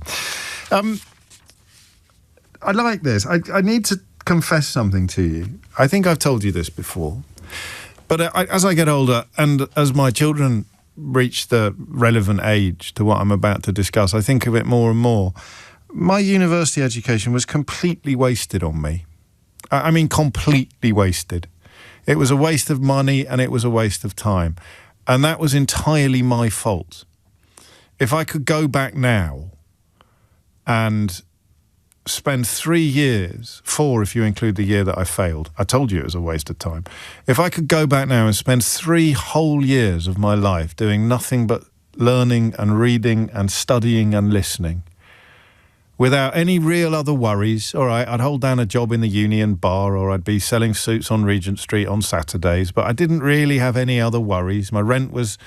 I like this. I need to confess something to you. I think I've told you this before, but as I get older and as my children reach the relevant age to what I'm about to discuss, I think of it more and more. My university education was completely wasted on me. I mean, completely wasted. It was a waste of money and it was a waste of time. And that was entirely my fault. If I could go back now and spend 3 years, 4 if you include the year that I failed. I told you it was a waste of time. If I could go back now and spend 3 whole years of my life doing nothing but learning and reading and studying and listening, without any real other worries, all right, I'd hold down a job in the Union Bar or I'd be selling suits on Regent Street on Saturdays, but I didn't really have any other worries. My rent was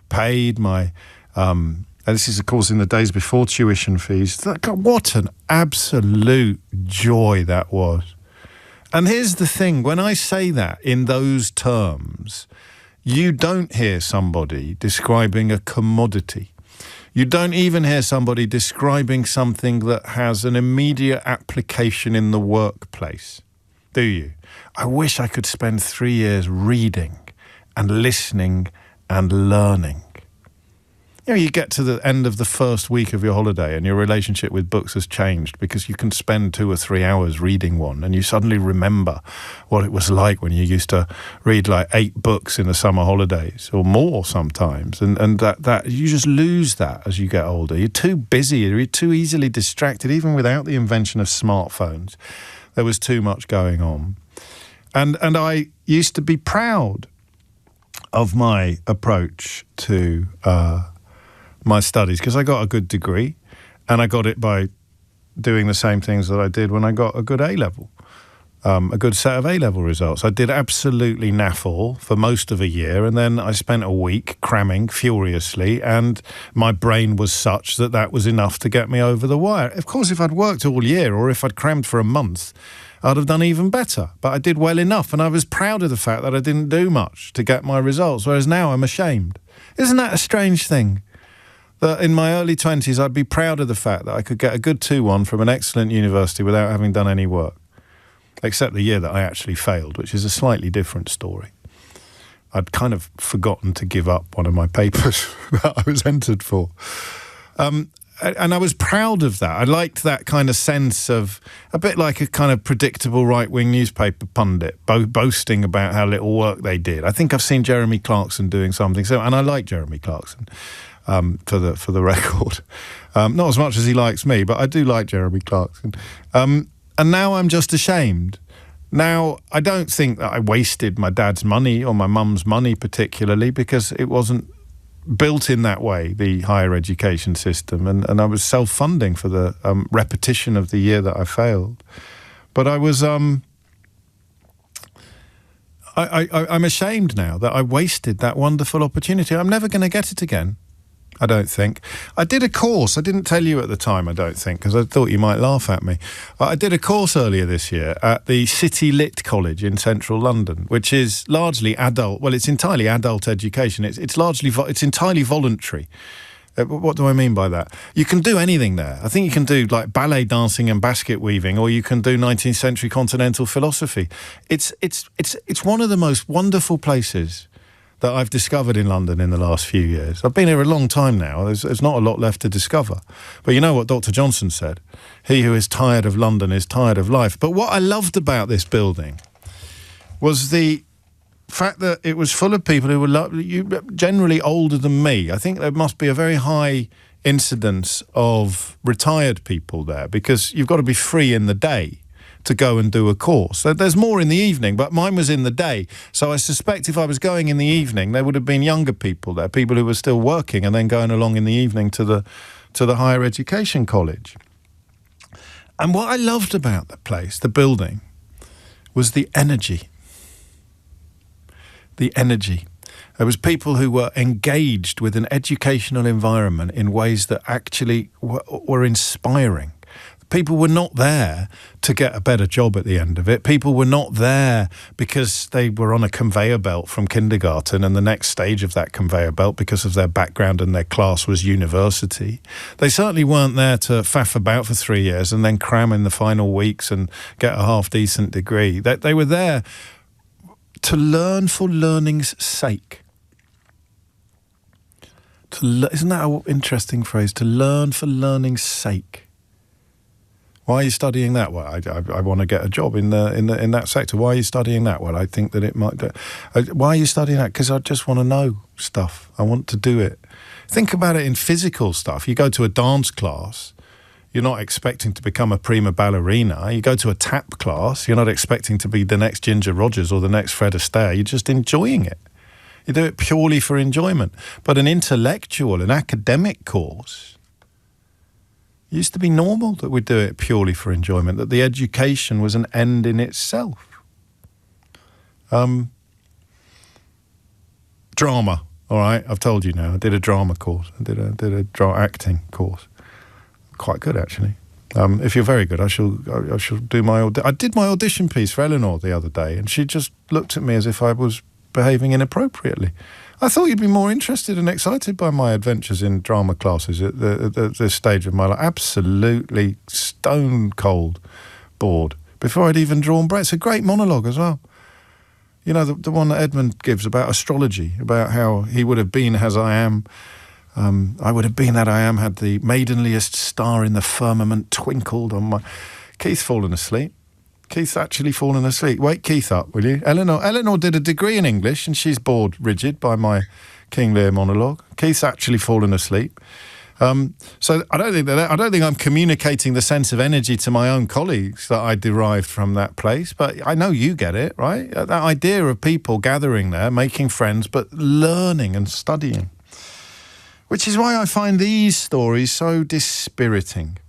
paid, and this is, of course, in the days before tuition fees. God, what an absolute joy that was. And here's the thing. When I say that in those terms, you don't hear somebody describing a commodity. You don't even hear somebody describing something that has an immediate application in the workplace, do you? I wish I could spend 3 years reading and listening and learning. You know, you get to the end of the first week of your holiday and your relationship with books has changed because you can spend 2 or 3 hours reading one and you suddenly remember what it was like when you used to read like 8 books in the summer holidays or more sometimes. And that you just lose that as you get older. You're too busy, you're too easily distracted, even without the invention of smartphones. There was too much going on. And I used to be proud of my approach to my studies because I got a good degree and I got it by doing the same things that I did when I got a good A-level, a good set of A-level results. I did absolutely naff all for most of a year and then I spent a week cramming furiously and my brain was such that that was enough to get me over the wire. Of course, if I'd worked all year or if I'd crammed for a month, I'd have done even better. But I did well enough and I was proud of the fact that I didn't do much to get my results, whereas now I'm ashamed. Isn't that a strange thing? That in my early 20s, I'd be proud of the fact that I could get a good 2-1 from an excellent university without having done any work, except the year that I actually failed, which is a slightly different story. I'd kind of forgotten to give up one of my papers that I was entered for. And I was proud of that. I liked that kind of sense of, a bit like a kind of predictable right-wing newspaper pundit, boasting about how little work they did. I think I've seen Jeremy Clarkson doing something, and I like Jeremy Clarkson. For the record. Not as much as he likes me, but I do like Jeremy Clarkson. And now I'm just ashamed. Now, I don't think that I wasted my dad's money or my mum's money particularly because it wasn't built in that way, the higher education system. And I was self-funding for the repetition of the year that I failed. But I was... I'm ashamed now that I wasted that wonderful opportunity. I'm never going to get it again. I don't think. I did a course. I didn't tell you at the time, I don't think, because I thought you might laugh at me. I did a course earlier this year at the City Lit College in central London, which is largely adult. Well, it's entirely adult education. It's entirely voluntary. What do I mean by that? You can do anything there. I think you can do like ballet dancing and basket weaving, or you can do 19th century continental philosophy. It's one of the most wonderful places that I've discovered in London in the last few years. I've been here a long time now. There's not a lot left to discover. But you know what Dr. Johnson said? He who is tired of London is tired of life. But what I loved about this building was the fact that it was full of people who were generally older than me. I think there must be a very high incidence of retired people there, because you've got to be free in the day to go and do a course. There's more in the evening, but mine was in the day. So I suspect if I was going in the evening, there would have been younger people there, people who were still working and then going along in the evening to the higher education college. And what I loved about the place, the building, was the energy. The energy. There was people who were engaged with an educational environment in ways that actually were inspiring. People were not there to get a better job at the end of it. People were not there because they were on a conveyor belt from kindergarten and the next stage of that conveyor belt, because of their background and their class, was university. They certainly weren't there to faff about for 3 years and then cram in the final weeks and get a half-decent degree. They were there to learn for learning's sake. Isn't that an interesting phrase? To learn for learning's sake. Why are you studying that? Well, I want to get a job in that sector. Why are you studying that? Well, I think that it might. Why are you studying that? Because I just want to know stuff. I want to do it. Think about it in physical stuff. You go to a dance class, you're not expecting to become a prima ballerina. You go to a tap class, you're not expecting to be the next Ginger Rogers or the next Fred Astaire. You're just enjoying it. You do it purely for enjoyment. But an intellectual, an academic course, it used to be normal that we'd do it purely for enjoyment, that the education was an end in itself. Drama, all right, I've told you now. I did a drama course. I did a acting course. Quite good, actually. If you're very good, I shall do my... I did my audition piece for Eleanor the other day, and she just looked at me as if I was behaving inappropriately. I thought you'd be more interested and excited by my adventures in drama classes at this stage of my life. Absolutely stone cold bored before I'd even drawn breath. It's a great monologue as well. You know, the one that Edmund gives about astrology, about how he would have been as I am. I would have been that I am had the maidenliest star in the firmament twinkled on my... Keith's fallen asleep. Keith's actually fallen asleep. Wake Keith up, will you? Eleanor did a degree in English and she's bored rigid by my King Lear monologue. Keith's actually fallen asleep. So I don't think I'm communicating the sense of energy to my own colleagues that I derived from that place, but I know you get it, right? That idea of people gathering there, making friends, but learning and studying. Which is why I find these stories so dispiriting.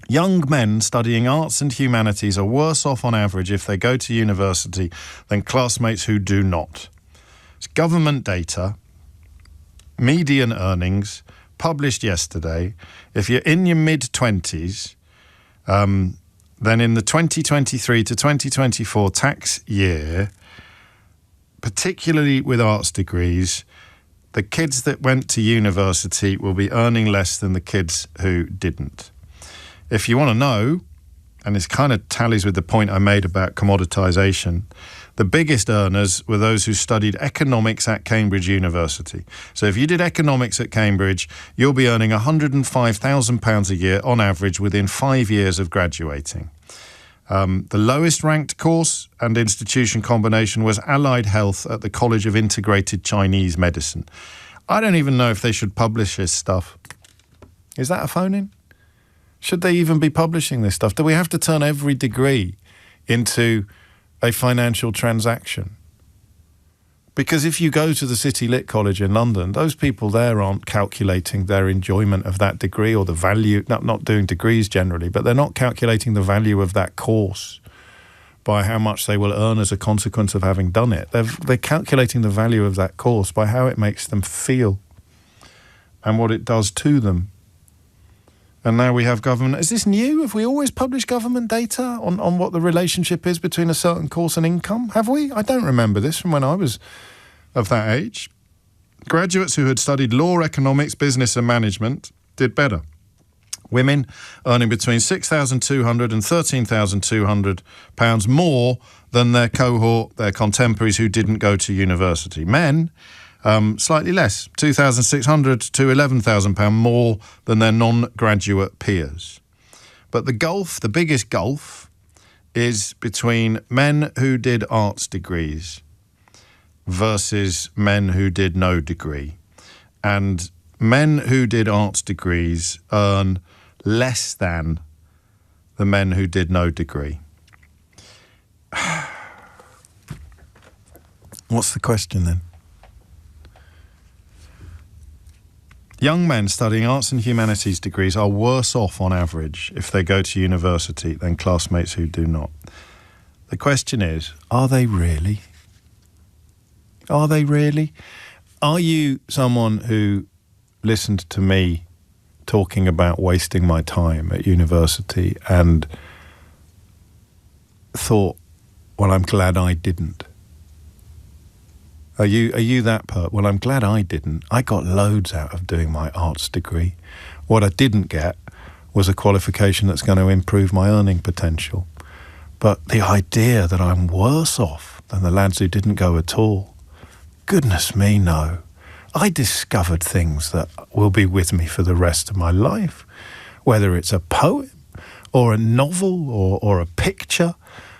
Young men studying arts and humanities are worse off on average if they go to university than classmates who do not. It's government data, median earnings, published yesterday. If you're in your mid-20s, then in the 2023 to 2024 tax year, particularly with arts degrees, the kids that went to university will be earning less than the kids who didn't. If you want to know, and this kind of tallies with the point I made about commoditisation, the biggest earners were those who studied economics at Cambridge University. So if you did economics at Cambridge, you'll be earning £105,000 a year on average within 5 years of graduating. The lowest ranked course and institution combination was Allied Health at the College of Integrated Chinese Medicine. I don't even know if they should publish this stuff. Is that a phone-in? Should they even be publishing this stuff? Do we have to turn every degree into a financial transaction? Because if you go to the City Lit College in London, those people there aren't calculating their enjoyment of that degree or the value, not doing degrees generally, but they're not calculating the value of that course by how much they will earn as a consequence of having done it. They're calculating the value of that course by how it makes them feel and what it does to them. And now we have government. Is this new? Have we always published government data on what the relationship is between a certain course and income? Have we? I don't remember this from when I was of that age. Graduates who had studied law, economics, business and management did better. Women earning between £6,200 and £13,200 more than their cohort, their contemporaries who didn't go to university. Men, slightly less, £2,600 to £11,000 more than their non-graduate peers. But the biggest gulf is between men who did arts degrees versus men who did no degree. And men who did arts degrees earn less than the men who did no degree. What's the question then? Young men studying arts and humanities degrees are worse off on average if they go to university than classmates who do not. The question is, are they really? Are they really? Are you someone who listened to me talking about wasting my time at university and thought, well, I'm glad I didn't? Are you that part? Well, I'm glad I didn't. I got loads out of doing my arts degree. What I didn't get was a qualification that's going to improve my earning potential. But the idea that I'm worse off than the lads who didn't go at all, goodness me, no. I discovered things that will be with me for the rest of my life, whether it's a poem or a novel or a picture,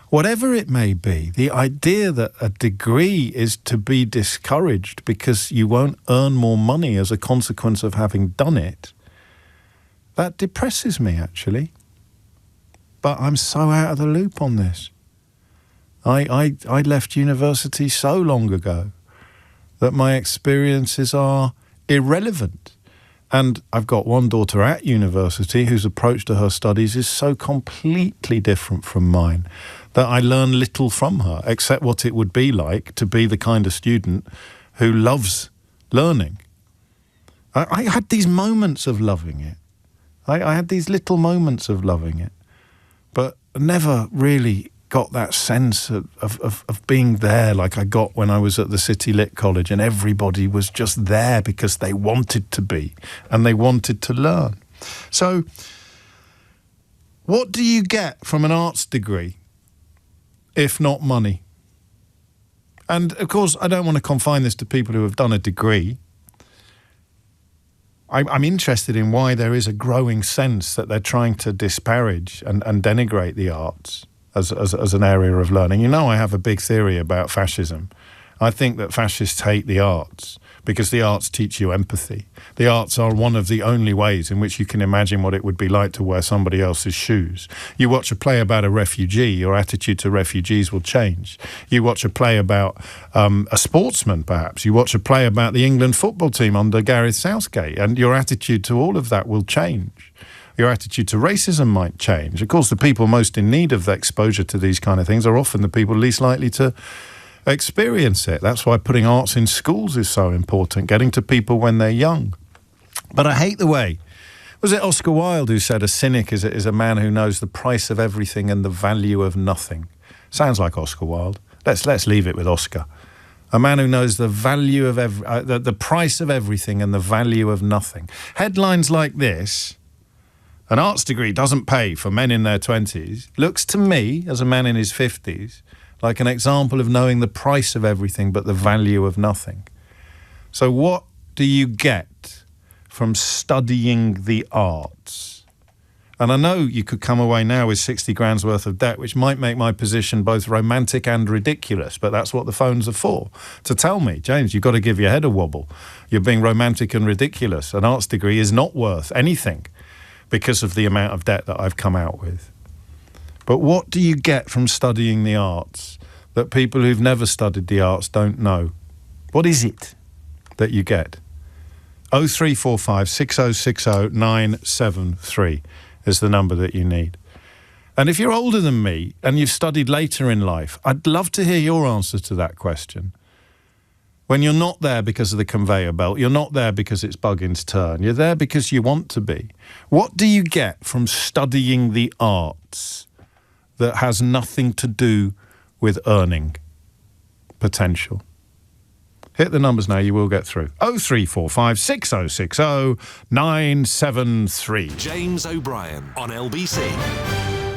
whatever it may be. The idea that a degree is to be discouraged because you won't earn more money as a consequence of having done it, that depresses me, actually. But I'm so out of the loop on this. I left university so long ago that my experiences are irrelevant. And I've got one daughter at university whose approach to her studies is so completely different from mine that I learn little from her, except what it would be like to be the kind of student who loves learning. I had these moments of loving it. I had these little moments of loving it, but never really got that sense of being there like I got when I was at the City Lit College, and everybody was just there because they wanted to be and they wanted to learn. So what do you get from an arts degree if not money? And of course, I don't want to confine this to people who have done a degree. I'm interested in why there is a growing sense that they're trying to disparage and denigrate the arts as an area of learning. You know, I have a big theory about fascism. I think that fascists hate the arts because the arts teach you empathy. The arts are one of the only ways in which you can imagine what it would be like to wear somebody else's shoes. You watch a play about a refugee, your attitude to refugees will change. You watch a play about a sportsman, perhaps. You watch a play about the England football team under Gareth Southgate, and your attitude to all of that will change. Your attitude to racism might change. Of course, the people most in need of the exposure to these kind of things are often the people least likely to experience it. That's why putting arts in schools is so important, getting to people when they're young. But I hate the way, was it Oscar Wilde who said a cynic is a man who knows the price of everything and the value of nothing? Sounds like Oscar Wilde. Let's leave it with Oscar. A man who knows the value of the price of everything and the value of nothing. Headlines like this, an arts degree doesn't pay for men in their 20s, looks to me, as a man in his 50s, like an example of knowing the price of everything but the value of nothing. So what do you get from studying the arts? And I know you could come away now with 60 grand's worth of debt, which might make my position both romantic and ridiculous, but that's what the phones are for, to tell me, James, you've got to give your head a wobble. You're being romantic and ridiculous. An arts degree is not worth anything because of the amount of debt that I've come out with. But what do you get from studying the arts that people who've never studied the arts don't know? What is it that you get? 0345 6060 973 is the number that you need. And if you're older than me and you've studied later in life, I'd love to hear your answer to that question. When you're not there because of the conveyor belt, you're not there because it's Buggins' turn, you're there because you want to be. What do you get from studying the arts that has nothing to do with earning potential? Hit the numbers now, you will get through. 0345 6060 973. James O'Brien on LBC.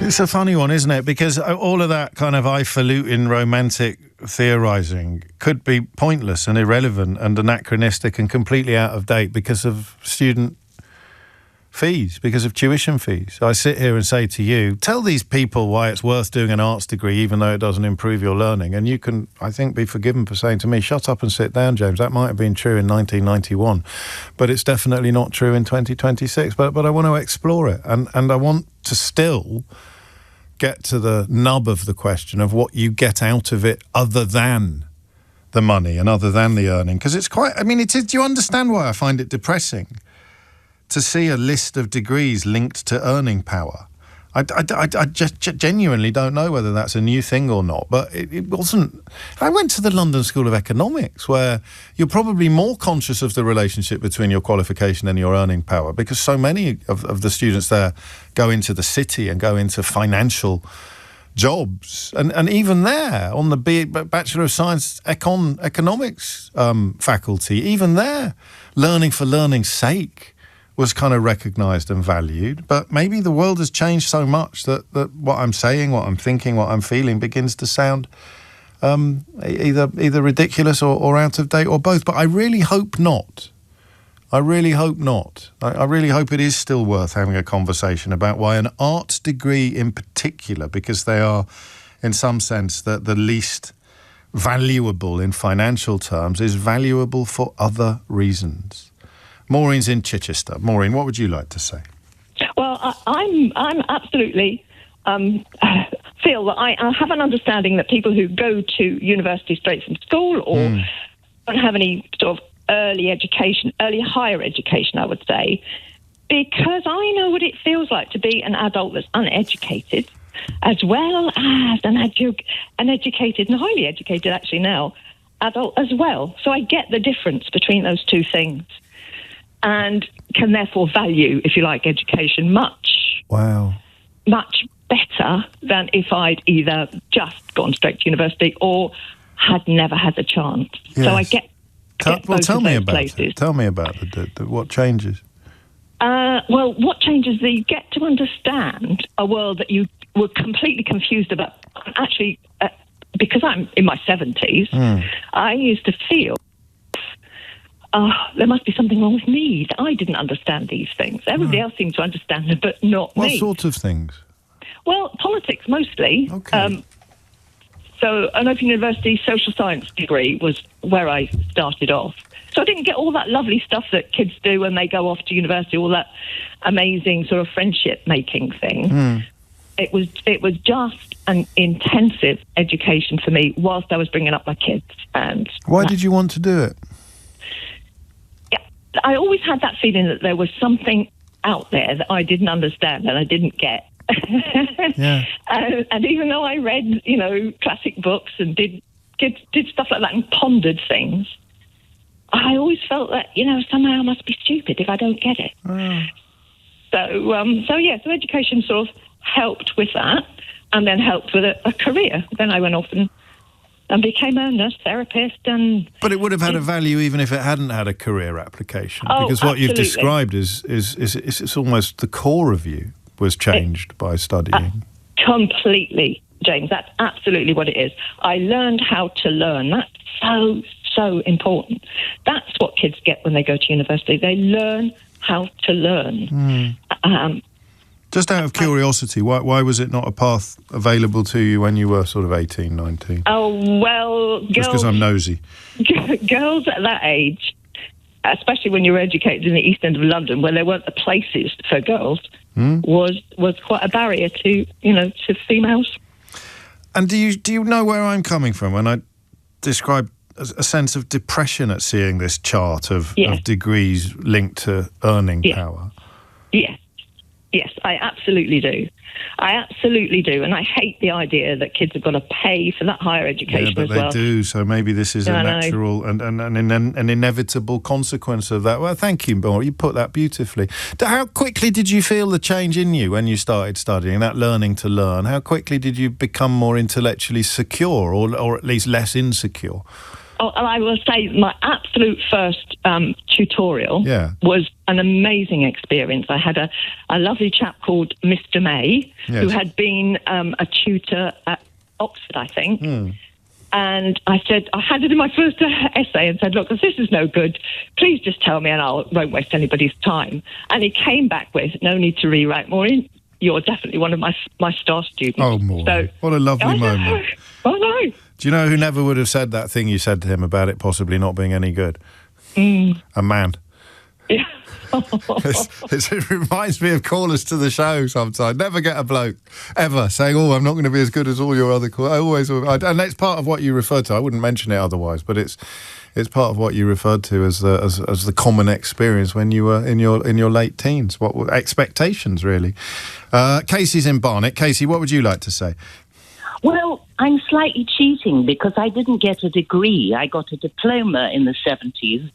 It's a funny one, isn't it? Because all of that kind of highfalutin romantic theorising could be pointless and irrelevant and anachronistic and completely out of date because of student fees, because of tuition fees. I sit here and say to you, tell these people why it's worth doing an arts degree even though it doesn't improve your learning, and you can, I think, be forgiven for saying to me, shut up and sit down, James. That might have been true in 1991, but it's definitely not true in 2026. But I want to explore it, and I want to still get to the nub of the question of what you get out of it other than the money and other than the earning. Because it's quite, I mean, it is, do you understand why I find it depressing to see a list of degrees linked to earning power? I just genuinely don't know whether that's a new thing or not, but it wasn't. I went to the London School of Economics, where you're probably more conscious of the relationship between your qualification and your earning power, because so many of the students there go into the city and go into financial jobs. And even there, on the Bachelor of Science Economics faculty, even there, learning for learning's sake was kind of recognised and valued. But maybe the world has changed so much that what I'm saying, what I'm thinking, what I'm feeling begins to sound either ridiculous or out of date or both. But I really hope not. I really hope not. I really hope it is still worth having a conversation about why an arts degree in particular, because they are, in some sense, the least valuable in financial terms, is valuable for other reasons. Maureen's in Chichester. Maureen, what would you like to say? Well, I'm absolutely feel that I have an understanding that people who go to university straight from school or don't have any sort of early higher education, I would say, because I know what it feels like to be an adult that's uneducated, as well as an educated and highly educated, actually now, adult as well. So I get the difference between those two things, and can therefore value, if you like, education much better than if I'd either just gone straight to university or had never had the chance. Yes. So I get tell me about places. it. Tell me about what changes. Well, what changes? That you get to understand a world that you were completely confused about. Actually, because I'm in my 70s, I used to feel there must be something wrong with me, that I didn't understand these things. Everybody else seemed to understand them, but not me. What sort of things? Well, politics mostly. Okay. So an Open University social science degree was where I started off. So I didn't get all that lovely stuff that kids do when they go off to university, all that amazing sort of friendship-making thing. It was just an intensive education for me whilst I was bringing up my kids. And why did you want to do it? I always had that feeling that there was something out there that I didn't understand and I didn't get. Yeah. And even though I read, classic books and did stuff like that and pondered things, I always felt that, somehow I must be stupid if I don't get it. So education sort of helped with that, and then helped with a career. Then I went off and became a nurse therapist. But it would have had a value even if it hadn't had a career application, because what you've described is it's almost the core of you was changed by studying. Completely, James. That's absolutely what it is. I learned how to learn. That's so important. That's what kids get when they go to university. They learn how to learn. Just out of curiosity, why was it not a path available to you when you were sort of 18, 19? Oh, well, just because I'm nosy. Girls at that age, especially when you were educated in the East End of London, where there weren't the places for girls, was quite a barrier to females. And do you know where I'm coming from when I describe a sense of depression at seeing this chart of degrees linked to earning power? Yes, I absolutely do. And I hate the idea that kids have got to pay for that higher education as well. Yeah, but they do, so maybe this is a natural and an inevitable consequence of that. Well, thank you, Maureen. You put that beautifully. How quickly did you feel the change in you when you started studying, that learning to learn? How quickly did you become more intellectually secure or at least less insecure? I will say my absolute first tutorial was an amazing experience. I had a lovely chap called Mr. May, who had been a tutor at Oxford, I think. And I handed him my first essay and said, look, if this is no good, please just tell me and I won't waste anybody's time. And he came back with, no need to rewrite, Maureen. You're definitely one of my star students. Oh, Maureen. So, what a lovely moment. I know. Do you know who never would have said that thing you said to him about it possibly not being any good? A man. Yeah. It reminds me of callers to the show sometimes. Never get a bloke ever saying, I'm not going to be as good as all your other callers. And that's part of what you referred to. I wouldn't mention it otherwise, but it's part of what you referred to as the common experience when you were in your late teens. What were expectations, really? Casey's in Barnet. Casey, what would you like to say? Well, I'm slightly cheating because I didn't get a degree. I got a diploma in the 70s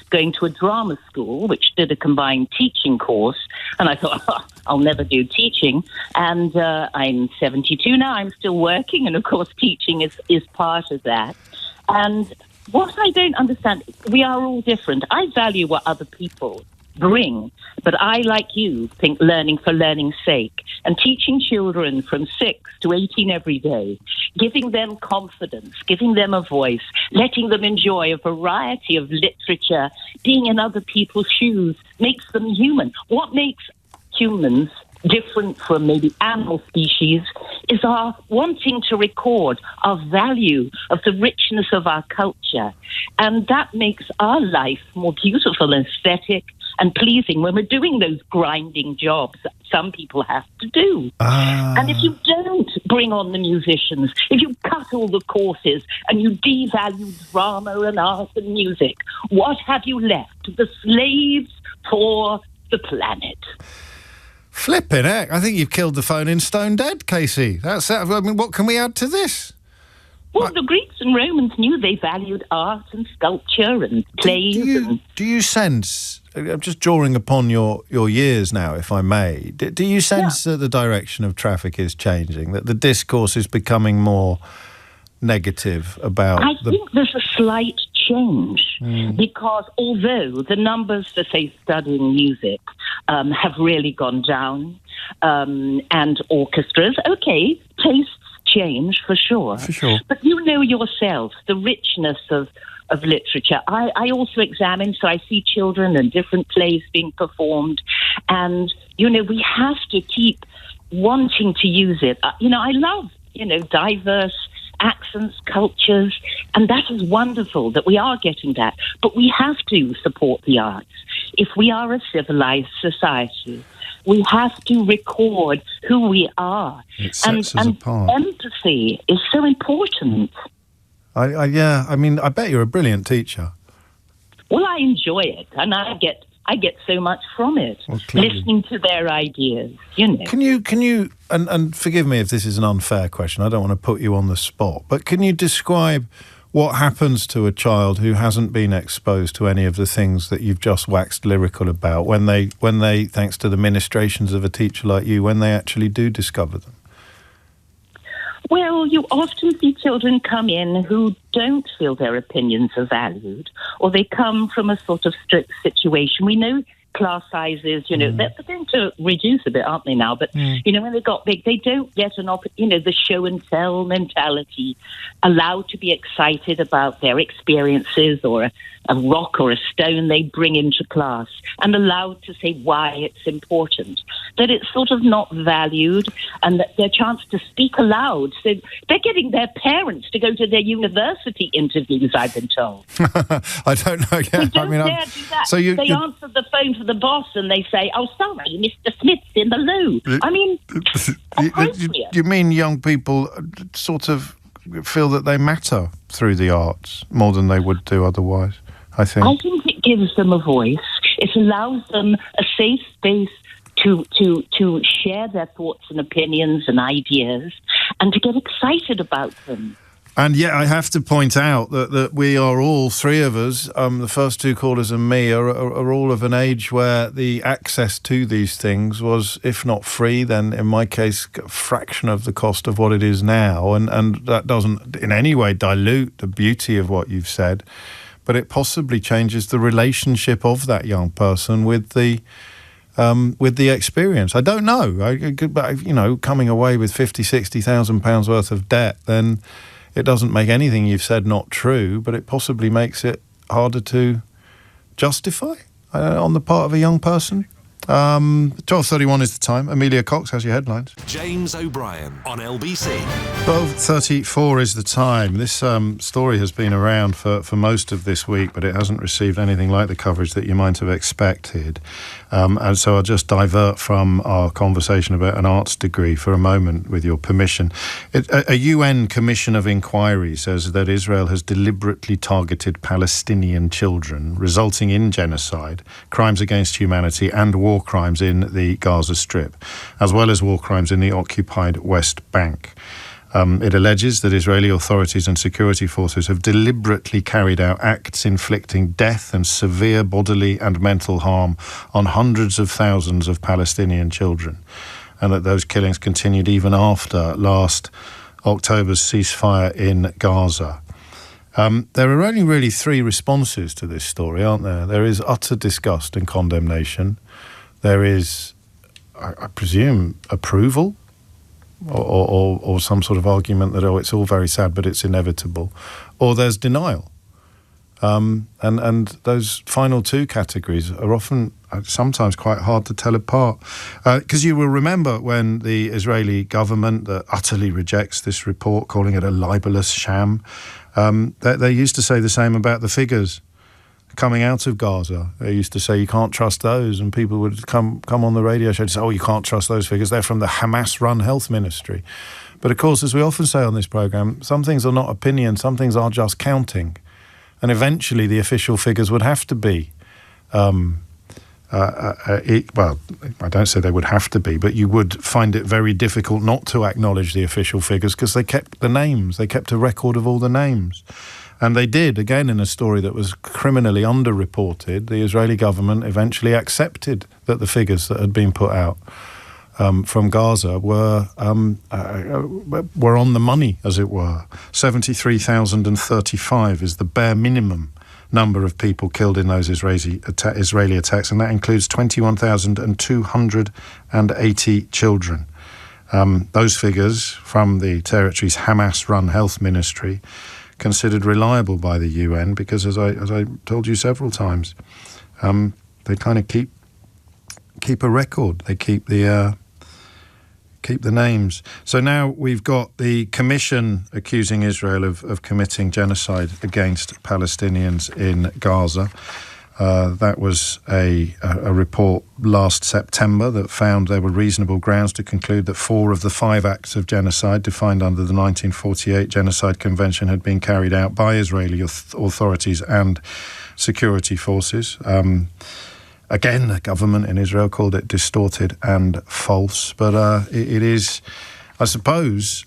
going to a drama school, which did a combined teaching course. And I thought, I'll never do teaching. And I'm 72 now. I'm still working. And, of course, teaching is part of that. And what I don't understand, we are all different. I value what other people bring, but I, like you, think learning for learning's sake and teaching children from 6 to 18 every day, giving them confidence, giving them a voice, letting them enjoy a variety of literature, being in other people's shoes, makes them human. What makes humans different from maybe animal species is our wanting to record our value of the richness of our culture. And that makes our life more beautiful and aesthetic and pleasing when we're doing those grinding jobs that some people have to do. And if you don't bring on the musicians, if you cut all the courses and you devalue drama and art and music, what have you left? The slaves for the planet. Flipping heck. I think you've killed the phone in stone dead, Casey. That's it. I mean, what can we add to this? Well, the Greeks and Romans knew they valued art and sculpture and plays. Do you sense, I'm just drawing upon your years now, if I may, do you sense that the direction of traffic is changing, that the discourse is becoming more negative about... I think there's a slight change because although the numbers for, say, studying music have really gone down and orchestras, okay, tastes change for sure. But you know yourself the richness of literature. I also examine, so I see children and different plays being performed, and we have to keep wanting to use it. I love diverse accents, cultures, and that is wonderful that we are getting that. But we have to support the arts if we are a civilized society. We have to record who we are. It sets us apart. Empathy is so important. I mean, I bet you're a brilliant teacher. Well, I enjoy it, and I get so much from it, listening to their ideas, Can you, and forgive me if this is an unfair question, I don't want to put you on the spot, but can you describe what happens to a child who hasn't been exposed to any of the things that you've just waxed lyrical about when they, thanks to the ministrations of a teacher like you, when they actually do discover them? Well, you often see children come in who don't feel their opinions are valued, or they come from a sort of strict situation. We know class sizes, they're going to reduce a bit, aren't they now? But, when they got big, they don't get the show and tell mentality, allowed to be excited about their experiences or a rock or a stone they bring into class, and allowed to say why it's important, that it's sort of not valued, and that their chance to speak aloud. So they're getting their parents to go to their university interviews, I've been told. I don't know. Yeah. They don't dare do that. So they answer the phone to the boss and they say, "Oh, sorry, Mr. Smith's in the loo." I mean, you mean young people sort of feel that they matter through the arts more than they would do otherwise, I think. I think it gives them a voice. It allows them a safe space to share their thoughts and opinions and ideas and to get excited about them. And yet I have to point out that we are all, three of us, the first two callers and me, are all of an age where the access to these things was, if not free, then in my case, a fraction of the cost of what it is now. And that doesn't in any way dilute the beauty of what you've said, but it possibly changes the relationship of that young person with the experience. I don't know. But coming away with £50,000-60,000 worth of debt, then it doesn't make anything you've said not true, but it possibly makes it harder to justify on the part of a young person. 12:31 is the time. Amelia Cox has your headlines. James O'Brien on LBC. 12:34 is the time. This story has been around for most of this week, but it hasn't received anything like the coverage that you might have expected. And so I'll just divert from our conversation about an arts degree for a moment, with your permission. A UN Commission of Inquiry says that Israel has deliberately targeted Palestinian children, resulting in genocide, crimes against humanity and war crimes in the Gaza Strip, as well as war crimes in the occupied West Bank. It alleges that Israeli authorities and security forces have deliberately carried out acts inflicting death and severe bodily and mental harm on hundreds of thousands of Palestinian children, and that those killings continued even after last October's ceasefire in Gaza. There are only really three responses to this story, aren't there? There is utter disgust and condemnation. There is, I presume, approval, or some sort of argument that, it's all very sad, but it's inevitable. Or there's denial. And those final two categories are often, sometimes quite hard to tell apart. Because you will remember when the Israeli government that utterly rejects this report, calling it a libelous sham, they used to say the same about the figures coming out of Gaza. They used to say you can't trust those, and people would come on the radio show and say, you can't trust those figures, they're from the Hamas-run health ministry. But of course, as we often say on this programme, some things are not opinion, some things are just counting. And eventually the official figures would have to be, well, I don't say they would have to be, but you would find it very difficult not to acknowledge the official figures because they kept the names, they kept a record of all the names. And they did, again, in a story that was criminally underreported. The Israeli government eventually accepted that the figures that had been put out from Gaza were on the money, as it were. 73,035 is the bare minimum number of people killed in those Israeli attacks, and that includes 21,280 children. Those figures from the territory's Hamas-run health ministry, considered reliable by the UN, because as I told you several times, they kind of keep a record. They keep the names. So now we've got the commission accusing Israel of committing genocide against Palestinians in Gaza. That was a report last September that found there were reasonable grounds to conclude that 4 of the 5 acts of genocide defined under the 1948 Genocide Convention had been carried out by Israeli authorities and security forces. Again, the government in Israel called it distorted and false, but it is, I suppose,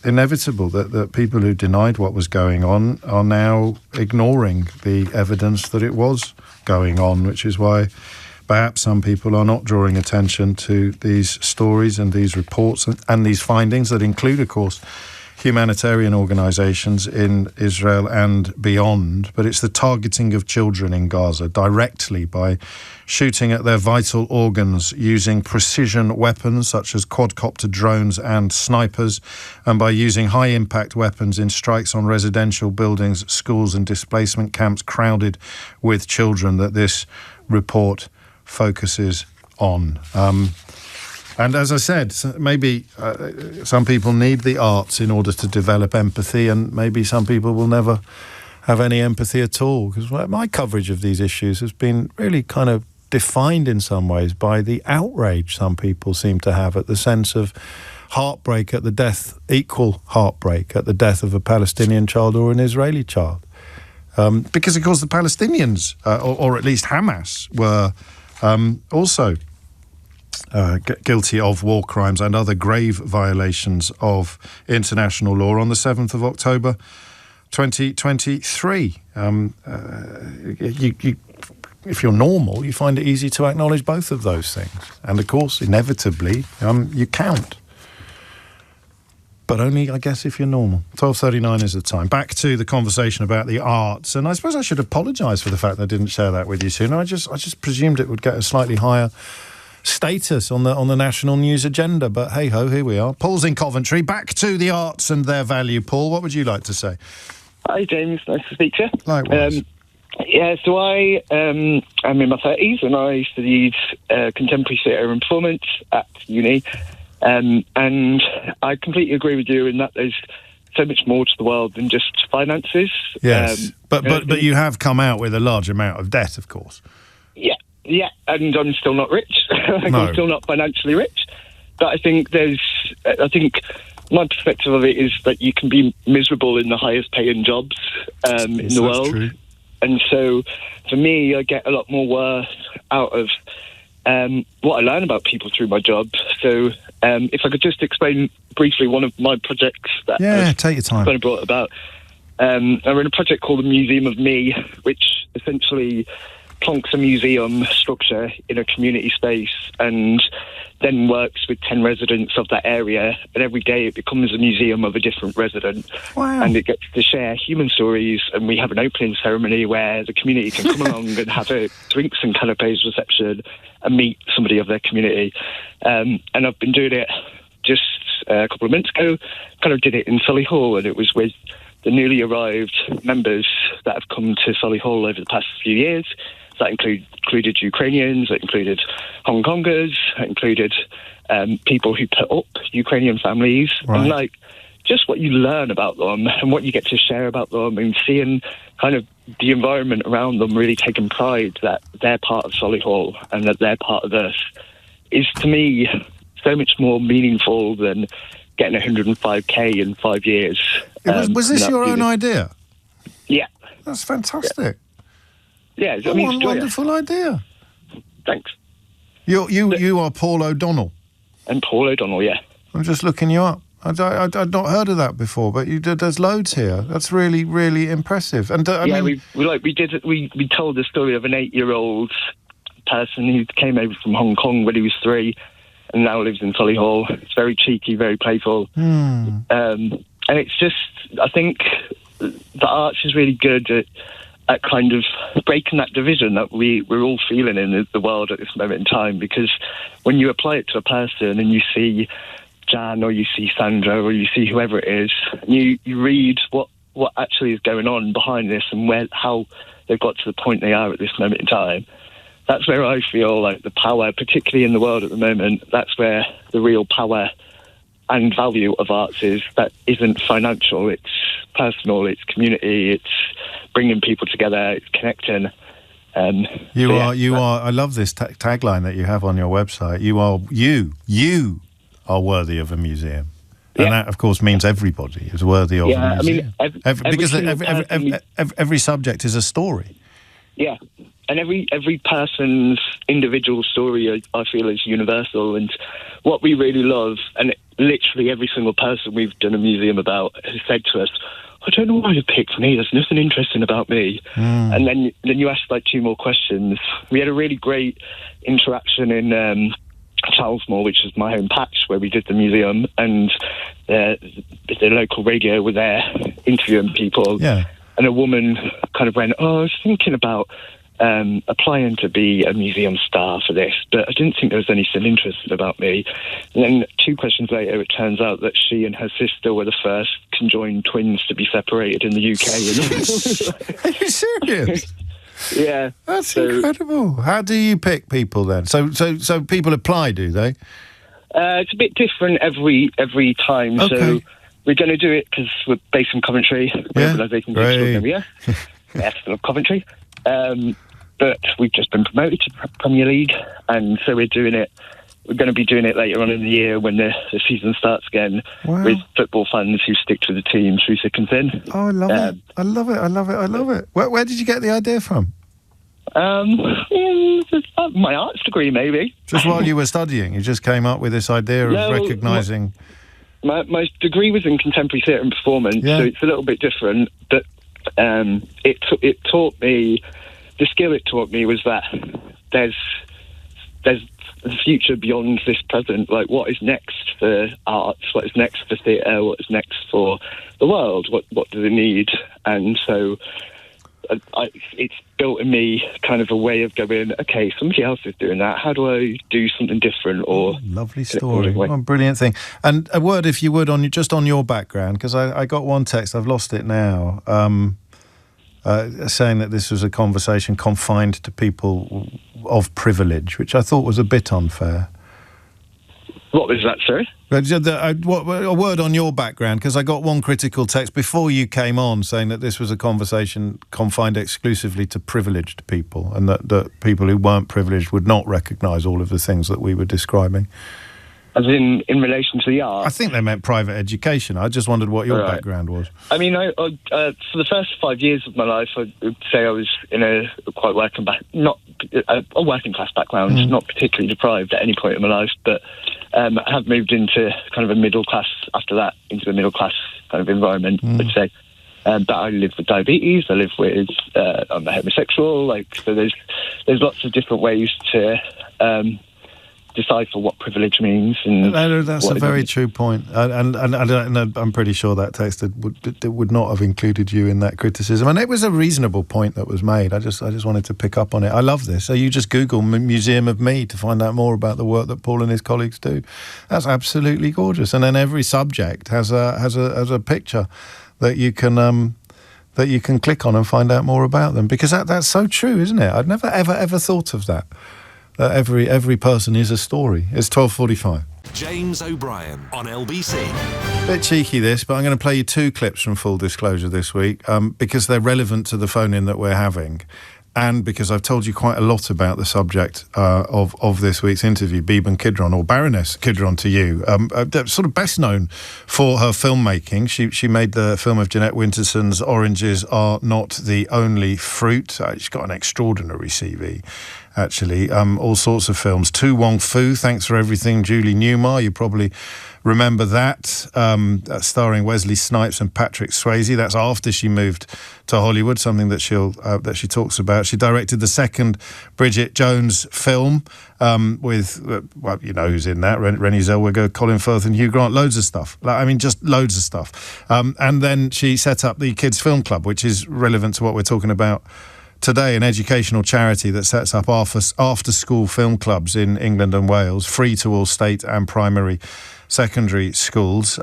inevitable that people who denied what was going on are now ignoring the evidence that it was going on, which is why perhaps some people are not drawing attention to these stories and these reports and these findings that include, of course, humanitarian organisations in Israel and beyond. But it's the targeting of children in Gaza directly by shooting at their vital organs using precision weapons such as quadcopter drones and snipers, and by using high-impact weapons in strikes on residential buildings, schools and displacement camps crowded with children that this report focuses on. And as I said, maybe some people need the arts in order to develop empathy, and maybe some people will never have any empathy at all, because my coverage of these issues has been really kind of defined in some ways by the outrage some people seem to have at the sense of heartbreak at the death, equal heartbreak at the death of a Palestinian child or an Israeli child. Because, of course, the Palestinians, or at least Hamas, were also guilty of war crimes and other grave violations of international law on the 7th of October 2023. If you're normal, you find it easy to acknowledge both of those things. And of course, inevitably, you count. But only, I guess, if you're normal. 12:39 is the time. Back to the conversation about the arts. And I suppose I should apologise for the fact that I didn't share that with you sooner. I just presumed it would get a slightly higher status on the national news agenda. But hey-ho, here we are. Paul's in Coventry. Back to the arts and their value. Paul, what would you like to say? Hi, James. Nice to speak to you. Likewise. So I am in my 30s and I studied contemporary theatre and performance at uni. And I completely agree with you in that there's so much more to the world than just finances. Yes, but you have come out with a large amount of debt, of course. Yeah, and I'm still not rich. No. I'm still not financially rich. But I think my perspective of it is that you can be miserable in the highest paying jobs in the world. True. And so for me, I get a lot more worth out of what I learn about people through my job. So if I could just explain briefly one of my projects that take your time. kind of brought about. I run a project called the Museum of Me, which essentially plonks a museum structure in a community space and then works with 10 residents of that area, and every day it becomes a museum of a different resident. Wow. And it gets to share human stories, and we have an opening ceremony where the community can come along and have a drinks and canapes reception and meet somebody of their community. And I've been doing it just a couple of months ago, kind of did it in Solihull, and it was with the newly arrived members that have come to Solihull over the past few years. That included Ukrainians, that included Hong Kongers, that included people who put up Ukrainian families. Right. And just what you learn about them and what you get to share about them, and seeing kind of the environment around them, really taking pride that they're part of Solihull and that they're part of us, is to me so much more meaningful than getting 105k in 5 years. Was this your own idea? Yeah. That's fantastic. Yeah, what a wonderful idea. Thanks. You are Paul O'Donnell. And Paul O'Donnell, yeah. I'm just looking you up. I'd not heard of that before, but there's loads here. That's really, really impressive. And we told the story of an 8-year-old person who came over from Hong Kong when he was 3 and now lives in Solihull. It's very cheeky, very playful. And it's just, I think the arts is really good at kind of breaking that division that we're all feeling in the world at this moment in time, because when you apply it to a person and you see Jan or you see Sandra or you see whoever it is, you read what actually is going on behind this and how they've got to the point they are at this moment in time. That's where I feel like the power, particularly in the world at the moment, that's where the real power and value of arts is. That isn't financial, it's personal, it's community, it's bringing people together, it's connecting. You are. I love this tagline that you have on your website. You are worthy of a museum, and that, of course, means everybody is worthy of a museum. Because every subject is a story. Yeah, and every person's individual story, I feel, is universal. And what we really love, and literally every single person we've done a museum about has said to us, I don't know why you picked me. There's nothing interesting about me. And then you ask 2 more questions. We had a really great interaction in Charlesmore, which is my home patch, where we did the museum, and the local radio were there interviewing people. Yeah. And a woman kind of went, I was thinking about applying to be a museum star for this, but I didn't think there was anything interesting about me. And then 2 questions later, it turns out that she and her sister were the first conjoined twins to be separated in the UK. Are you serious? Yeah. That's incredible. How do you pick people then? So people apply, do they? It's a bit different every time. Okay. So we're going to do it because we're based in Coventry. Organisation area. Still of Coventry. But we've just been promoted to Premier League, and so we're doing it. We're going to be doing it later on in the year when the season starts again, with football fans who stick to the team through thick and thin. Oh, I love it. I love it. Where did you get the idea from? My arts degree, maybe. Just while you were studying, you just came up with this idea of recognising... My degree was in contemporary theatre and performance, so it's a little bit different. But it taught me, the skill it taught me was that there's a future beyond this present. Like, what is next for arts? What is next for theatre? What is next for the world? What do they need? And so it's built in me kind of a way of going, okay, somebody else is doing that. How do I do something different? Or lovely story. What a brilliant thing. And a word, if you would, on your background, because I got one text, I've lost it now, saying that this was a conversation confined to people of privilege, which I thought was a bit unfair. What was that, sorry? A word on your background, because I got one critical text before you came on saying that this was a conversation confined exclusively to privileged people, and that people who weren't privileged would not recognise all of the things that we were describing. As in relation to the art? I think they meant private education. I just wondered what your background was. I mean, for the first 5 years of my life, I would say I was in a quite working class background, not particularly deprived at any point in my life, but I have moved into kind of a middle class after that, into a middle class kind of environment, I'd say. But I live with diabetes. I live with I'm a homosexual. So there's lots of different ways to decipher what privilege means. And that's a very true point. And I'm pretty sure that text would not have included you in that criticism. And it was a reasonable point that was made. I just wanted to pick up on it. I love this. So you just Google Museum of Me to find out more about the work that Paul and his colleagues do. That's absolutely gorgeous. And then every subject has a picture that you can click on and find out more about them. Because that's so true, isn't it? I'd never ever thought of that. That every person is a story. It's 12:45. James O'Brien on LBC. Bit cheeky this, but I'm going to play you two clips from Full Disclosure this week because they're relevant to the phone-in that we're having, and because I've told you quite a lot about the subject of this week's interview, Beban Kidron, or Baroness Kidron to you, sort of best known for her filmmaking. She made the film of Jeanette Winterson's Oranges Are Not the Only Fruit. She's got an extraordinary CV. Actually, all sorts of films. Tu Wong Fu, Thanks for Everything, Julie Newmar, you probably remember that, starring Wesley Snipes and Patrick Swayze. That's after she moved to Hollywood, something that she talks about. She directed the second Bridget Jones film with, you know who's in that, Renée Zellweger, Colin Firth and Hugh Grant, loads of stuff. Just loads of stuff. And then she set up the Kids Film Club, which is relevant to what we're talking about today, an educational charity that sets up after-school film clubs in England and Wales, free to all state and primary secondary schools.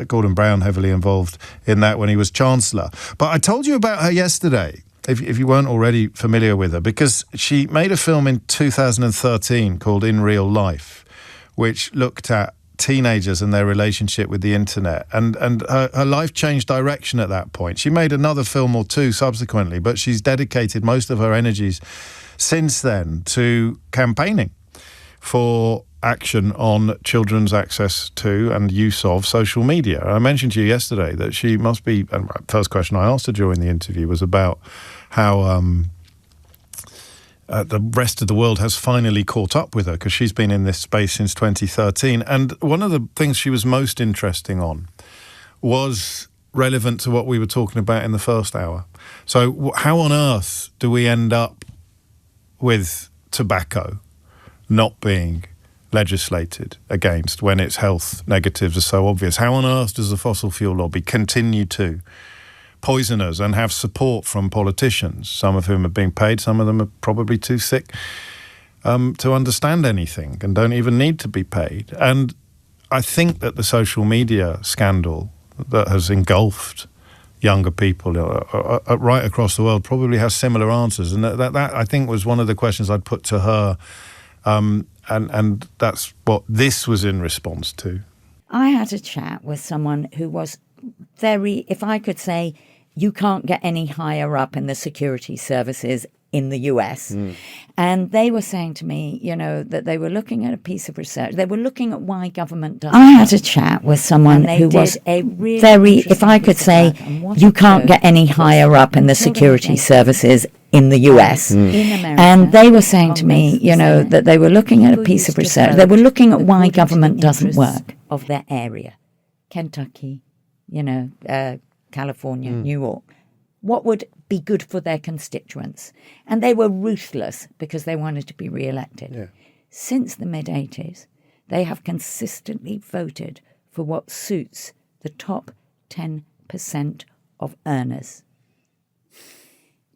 Gordon Brown heavily involved in that when he was Chancellor. But I told you about her yesterday, if you weren't already familiar with her, because she made a film in 2013 called In Real Life, which looked at teenagers and their relationship with the internet, and her life changed direction at that point. She made another film or two subsequently, but she's dedicated most of her energies since then to campaigning for action on children's access to and use of social media. I mentioned to you yesterday that she must be, and the first question I asked her during the interview was about how the rest of the world has finally caught up with her, because she's been in this space since 2013. And one of the things she was most interesting on was relevant to what we were talking about in the first hour. So how on earth do we end up with tobacco not being legislated against when its health negatives are so obvious? How on earth does the fossil fuel lobby continue to poison us and have support from politicians, some of whom are being paid, some of them are probably too sick to understand anything and don't even need to be paid? And I think that the social media scandal that has engulfed younger people right across the world probably has similar answers, and that I think was one of the questions I'd put to her, and that's what this was in response to. I had a chat with someone who was very, if I could say, you can't get any higher up in the security services in the US. And they were saying to me, that they were looking at a piece of research. They were looking at why government does. I had a chat with someone who was very, if I could say, you can't get any higher up in the security services in the US. In America, and they were saying to me, that they were looking at a piece of research. They were looking at why government doesn't work. Of their area, Kentucky, California, Mm. New York. What would be good for their constituents? And they were ruthless because they wanted to be re-elected. Yeah. Since the mid-'80s, they have consistently voted for what suits the top 10% of earners.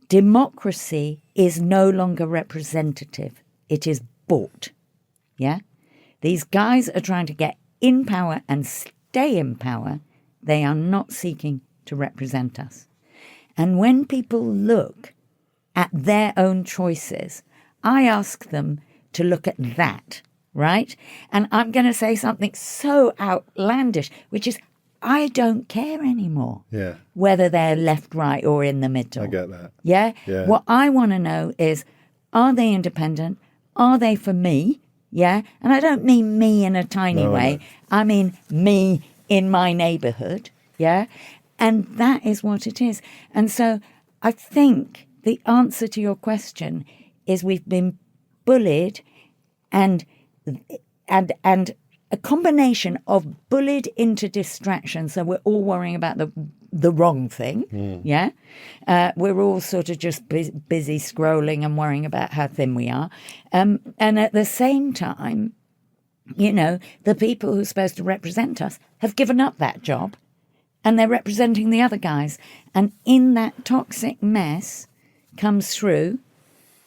Democracy is no longer representative. It is bought. Yeah? These guys are trying to get in power and stay in power. They are not seeking to represent us. And when people look at their own choices, I ask them to look at that, right? And I'm going to say something so outlandish, which is, I don't care anymore. Yeah. Whether they're left, right, or in the middle. I get that. Yeah? Yeah. What I want to know is, are they independent? Are they for me? Yeah? And I don't mean me in a tiny way. I mean me in my neighborhood. Yeah? And that is what it is. And so I think the answer to your question is we've been bullied and a combination of bullied into distraction. So we're all worrying about the wrong thing. Yeah. We're all sort of just busy scrolling and worrying about how thin we are. And at the same time, the people who are supposed to represent us have given up that job and they're representing the other guys. And in that toxic mess comes through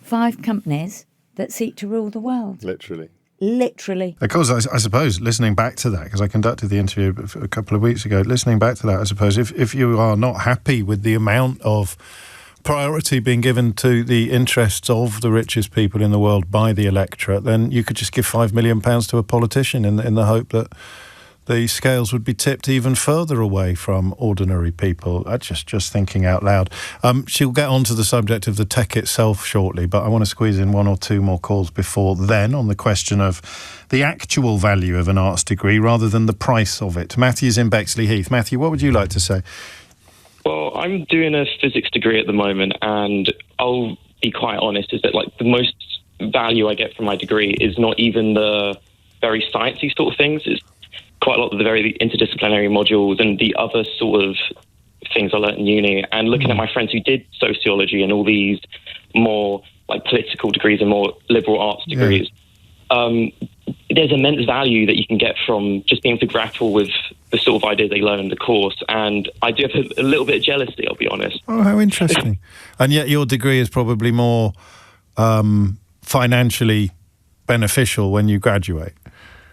5 companies that seek to rule the world. Literally. Of course, I suppose, listening back to that, because I conducted the interview a couple of weeks ago, listening back to that, I suppose, if you are not happy with the amount of priority being given to the interests of the richest people in the world by the electorate, then you could just give £5 million to a politician in the hope that the scales would be tipped even further away from ordinary people. Just thinking out loud. She'll get onto the subject of the tech itself shortly, but I want to squeeze in 1 or 2 more calls before then on the question of the actual value of an arts degree rather than the price of it. Matthew's in Bexley Heath. Matthew, what would you like to say? Well, I'm doing a physics degree at the moment, and I'll be quite honest, is that the most value I get from my degree is not even the very sciencey sort of things. It's quite a lot of the very interdisciplinary modules and the other sort of things I learnt in uni, and looking at my friends who did sociology and all these more political degrees and more liberal arts degrees, there's immense value that you can get from just being able to grapple with the sort of ideas they learn in the course. And I do have a little bit of jealousy, I'll be honest. Oh, how interesting. And yet your degree is probably more financially beneficial when you graduate.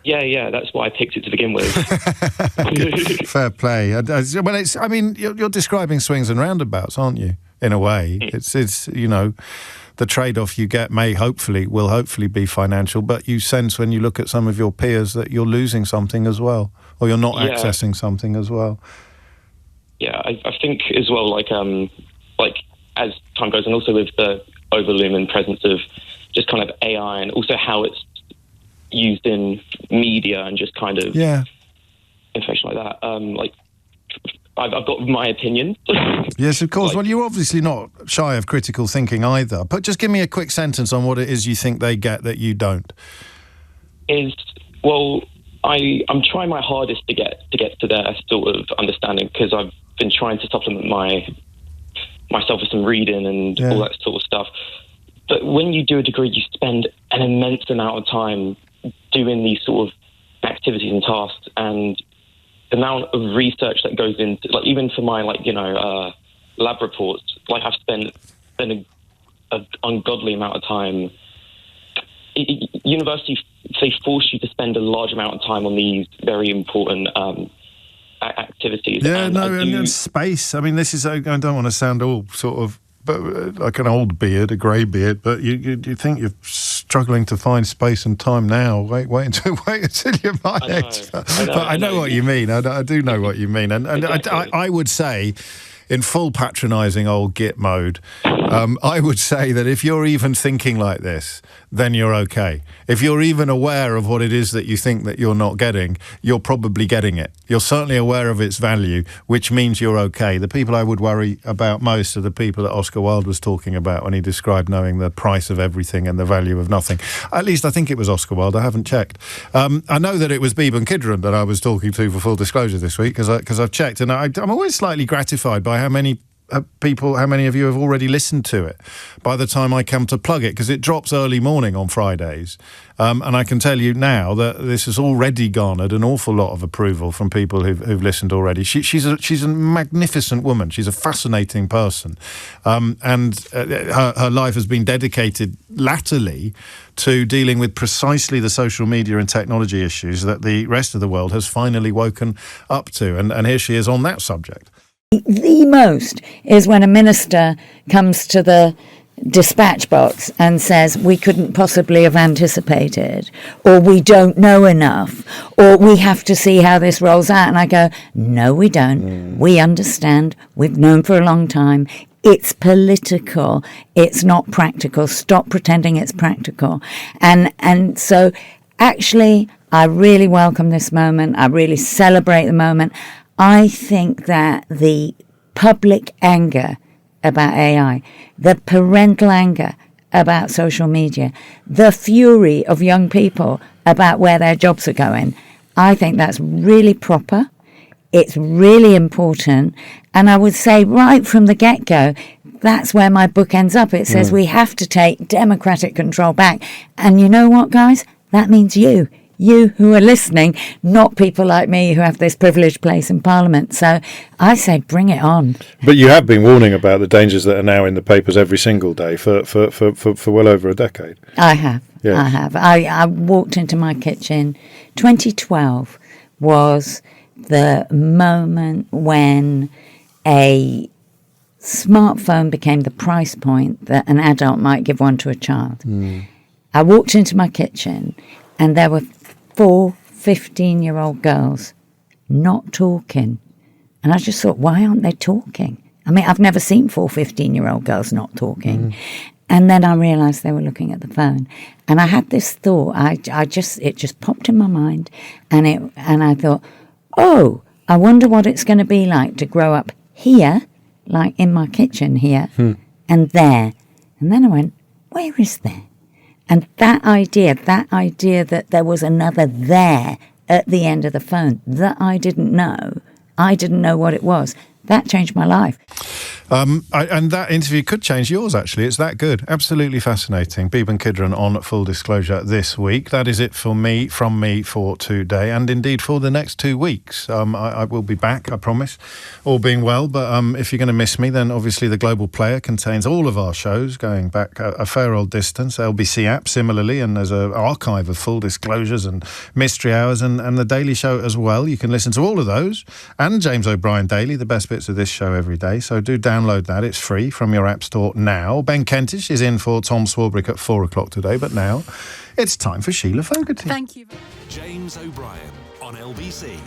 Yeah, that's why I picked it to begin with. Fair play. You're describing swings and roundabouts, aren't you? In a way, it's the trade-off you get will hopefully be financial, but you sense when you look at some of your peers that you're losing something as well, or you're not accessing something as well. Yeah, I think as well, as time goes, and also with the overlooming presence of just kind of AI and also how it's used in media and just kind of information like that. I've got my opinion. Yes, of course. Well, you're obviously not shy of critical thinking either. But just give me a quick sentence on what it is you think they get that you don't. I'm trying my hardest to get to their sort of understanding, because I've been trying to supplement myself with some reading and all that sort of stuff. But when you do a degree, you spend an immense amount of time doing these sort of activities and tasks, and the amount of research that goes into, even for my lab reports, I've spent an ungodly amount of time. University, they force you to spend a large amount of time on these very important activities. Yeah, and space. I mean, this is, I don't want to sound all sort of like an old beard, a grey beard, but you think you're struggling to find space and time now. Wait until you're my age. But I know what you mean. I do know what you mean. And I would say in full patronising old git mode, I would say that if you're even thinking like this, then you're okay. If you're even aware of what it is that you think that you're not getting, you're probably getting it. You're certainly aware of its value, which means you're okay. The people I would worry about most are the people that Oscar Wilde was talking about when he described knowing the price of everything and the value of nothing. At least I think it was Oscar Wilde. I haven't checked. I know that it was Debunking that I was talking to, for full disclosure, this week, because I've checked, and I'm always slightly gratified by how many of you have already listened to it by the time I come to plug it, because it drops early morning on Fridays, and I can tell you now that this has already garnered an awful lot of approval from people who've listened already. She's a magnificent woman. She's a fascinating person, and her life has been dedicated latterly to dealing with precisely the social media and technology issues that the rest of the world has finally woken up to, and here she is on that subject. The most is when a minister comes to the dispatch box and says, we couldn't possibly have anticipated, or we don't know enough, or we have to see how this rolls out. And I go, no, we don't. We understand. We've known for a long time. It's political. It's not practical. Stop pretending it's practical. And so actually, I really welcome this moment. I really celebrate the moment. I think that the public anger about AI, the parental anger about social media, the fury of young people about where their jobs are going, I think that's really proper. It's really important. And I would say right from the get-go, that's where my book ends up. It says we have to take democratic control back. And you know what, guys? That means you who are listening, not people like me who have this privileged place in Parliament. So I say bring it on. But you have been warning about the dangers that are now in the papers every single day for well over a decade. I have. Yes. I have. I walked into my kitchen. 2012 was the moment when a smartphone became the price point that an adult might give one to a child. I walked into my kitchen and there were 4 15-year-old girls not talking. And I just thought, why aren't they talking? I mean, I've never seen 4 15-year-old girls not talking. And then I realised they were looking at the phone. And I had this thought, it just popped in my mind. And I thought, oh, I wonder what it's going to be like to grow up here, like in my kitchen here, and there. And then I went, where is there? And that idea that there was another there at the end of the phone that I didn't know what it was, that changed my life. And that interview could change yours, actually. It's that good. Absolutely fascinating. Beban Kidron on Full Disclosure this week. That is it from me for today, and indeed for the next 2 weeks. I will be back, I promise, all being well. But if you're going to miss me, then obviously the Global Player contains all of our shows going back a fair old distance. LBC app, similarly, and there's an archive of Full Disclosures and Mystery Hours and the Daily Show as well. You can listen to all of those, and James O'Brien Daily, the best bits of this show every day. So do download that. It's free from your app store now. Ben Kentish is in for Tom Swarbrick at 4 o'clock today, but now it's time for Sheila Fogarty. Thank you. James O'Brien on LBC.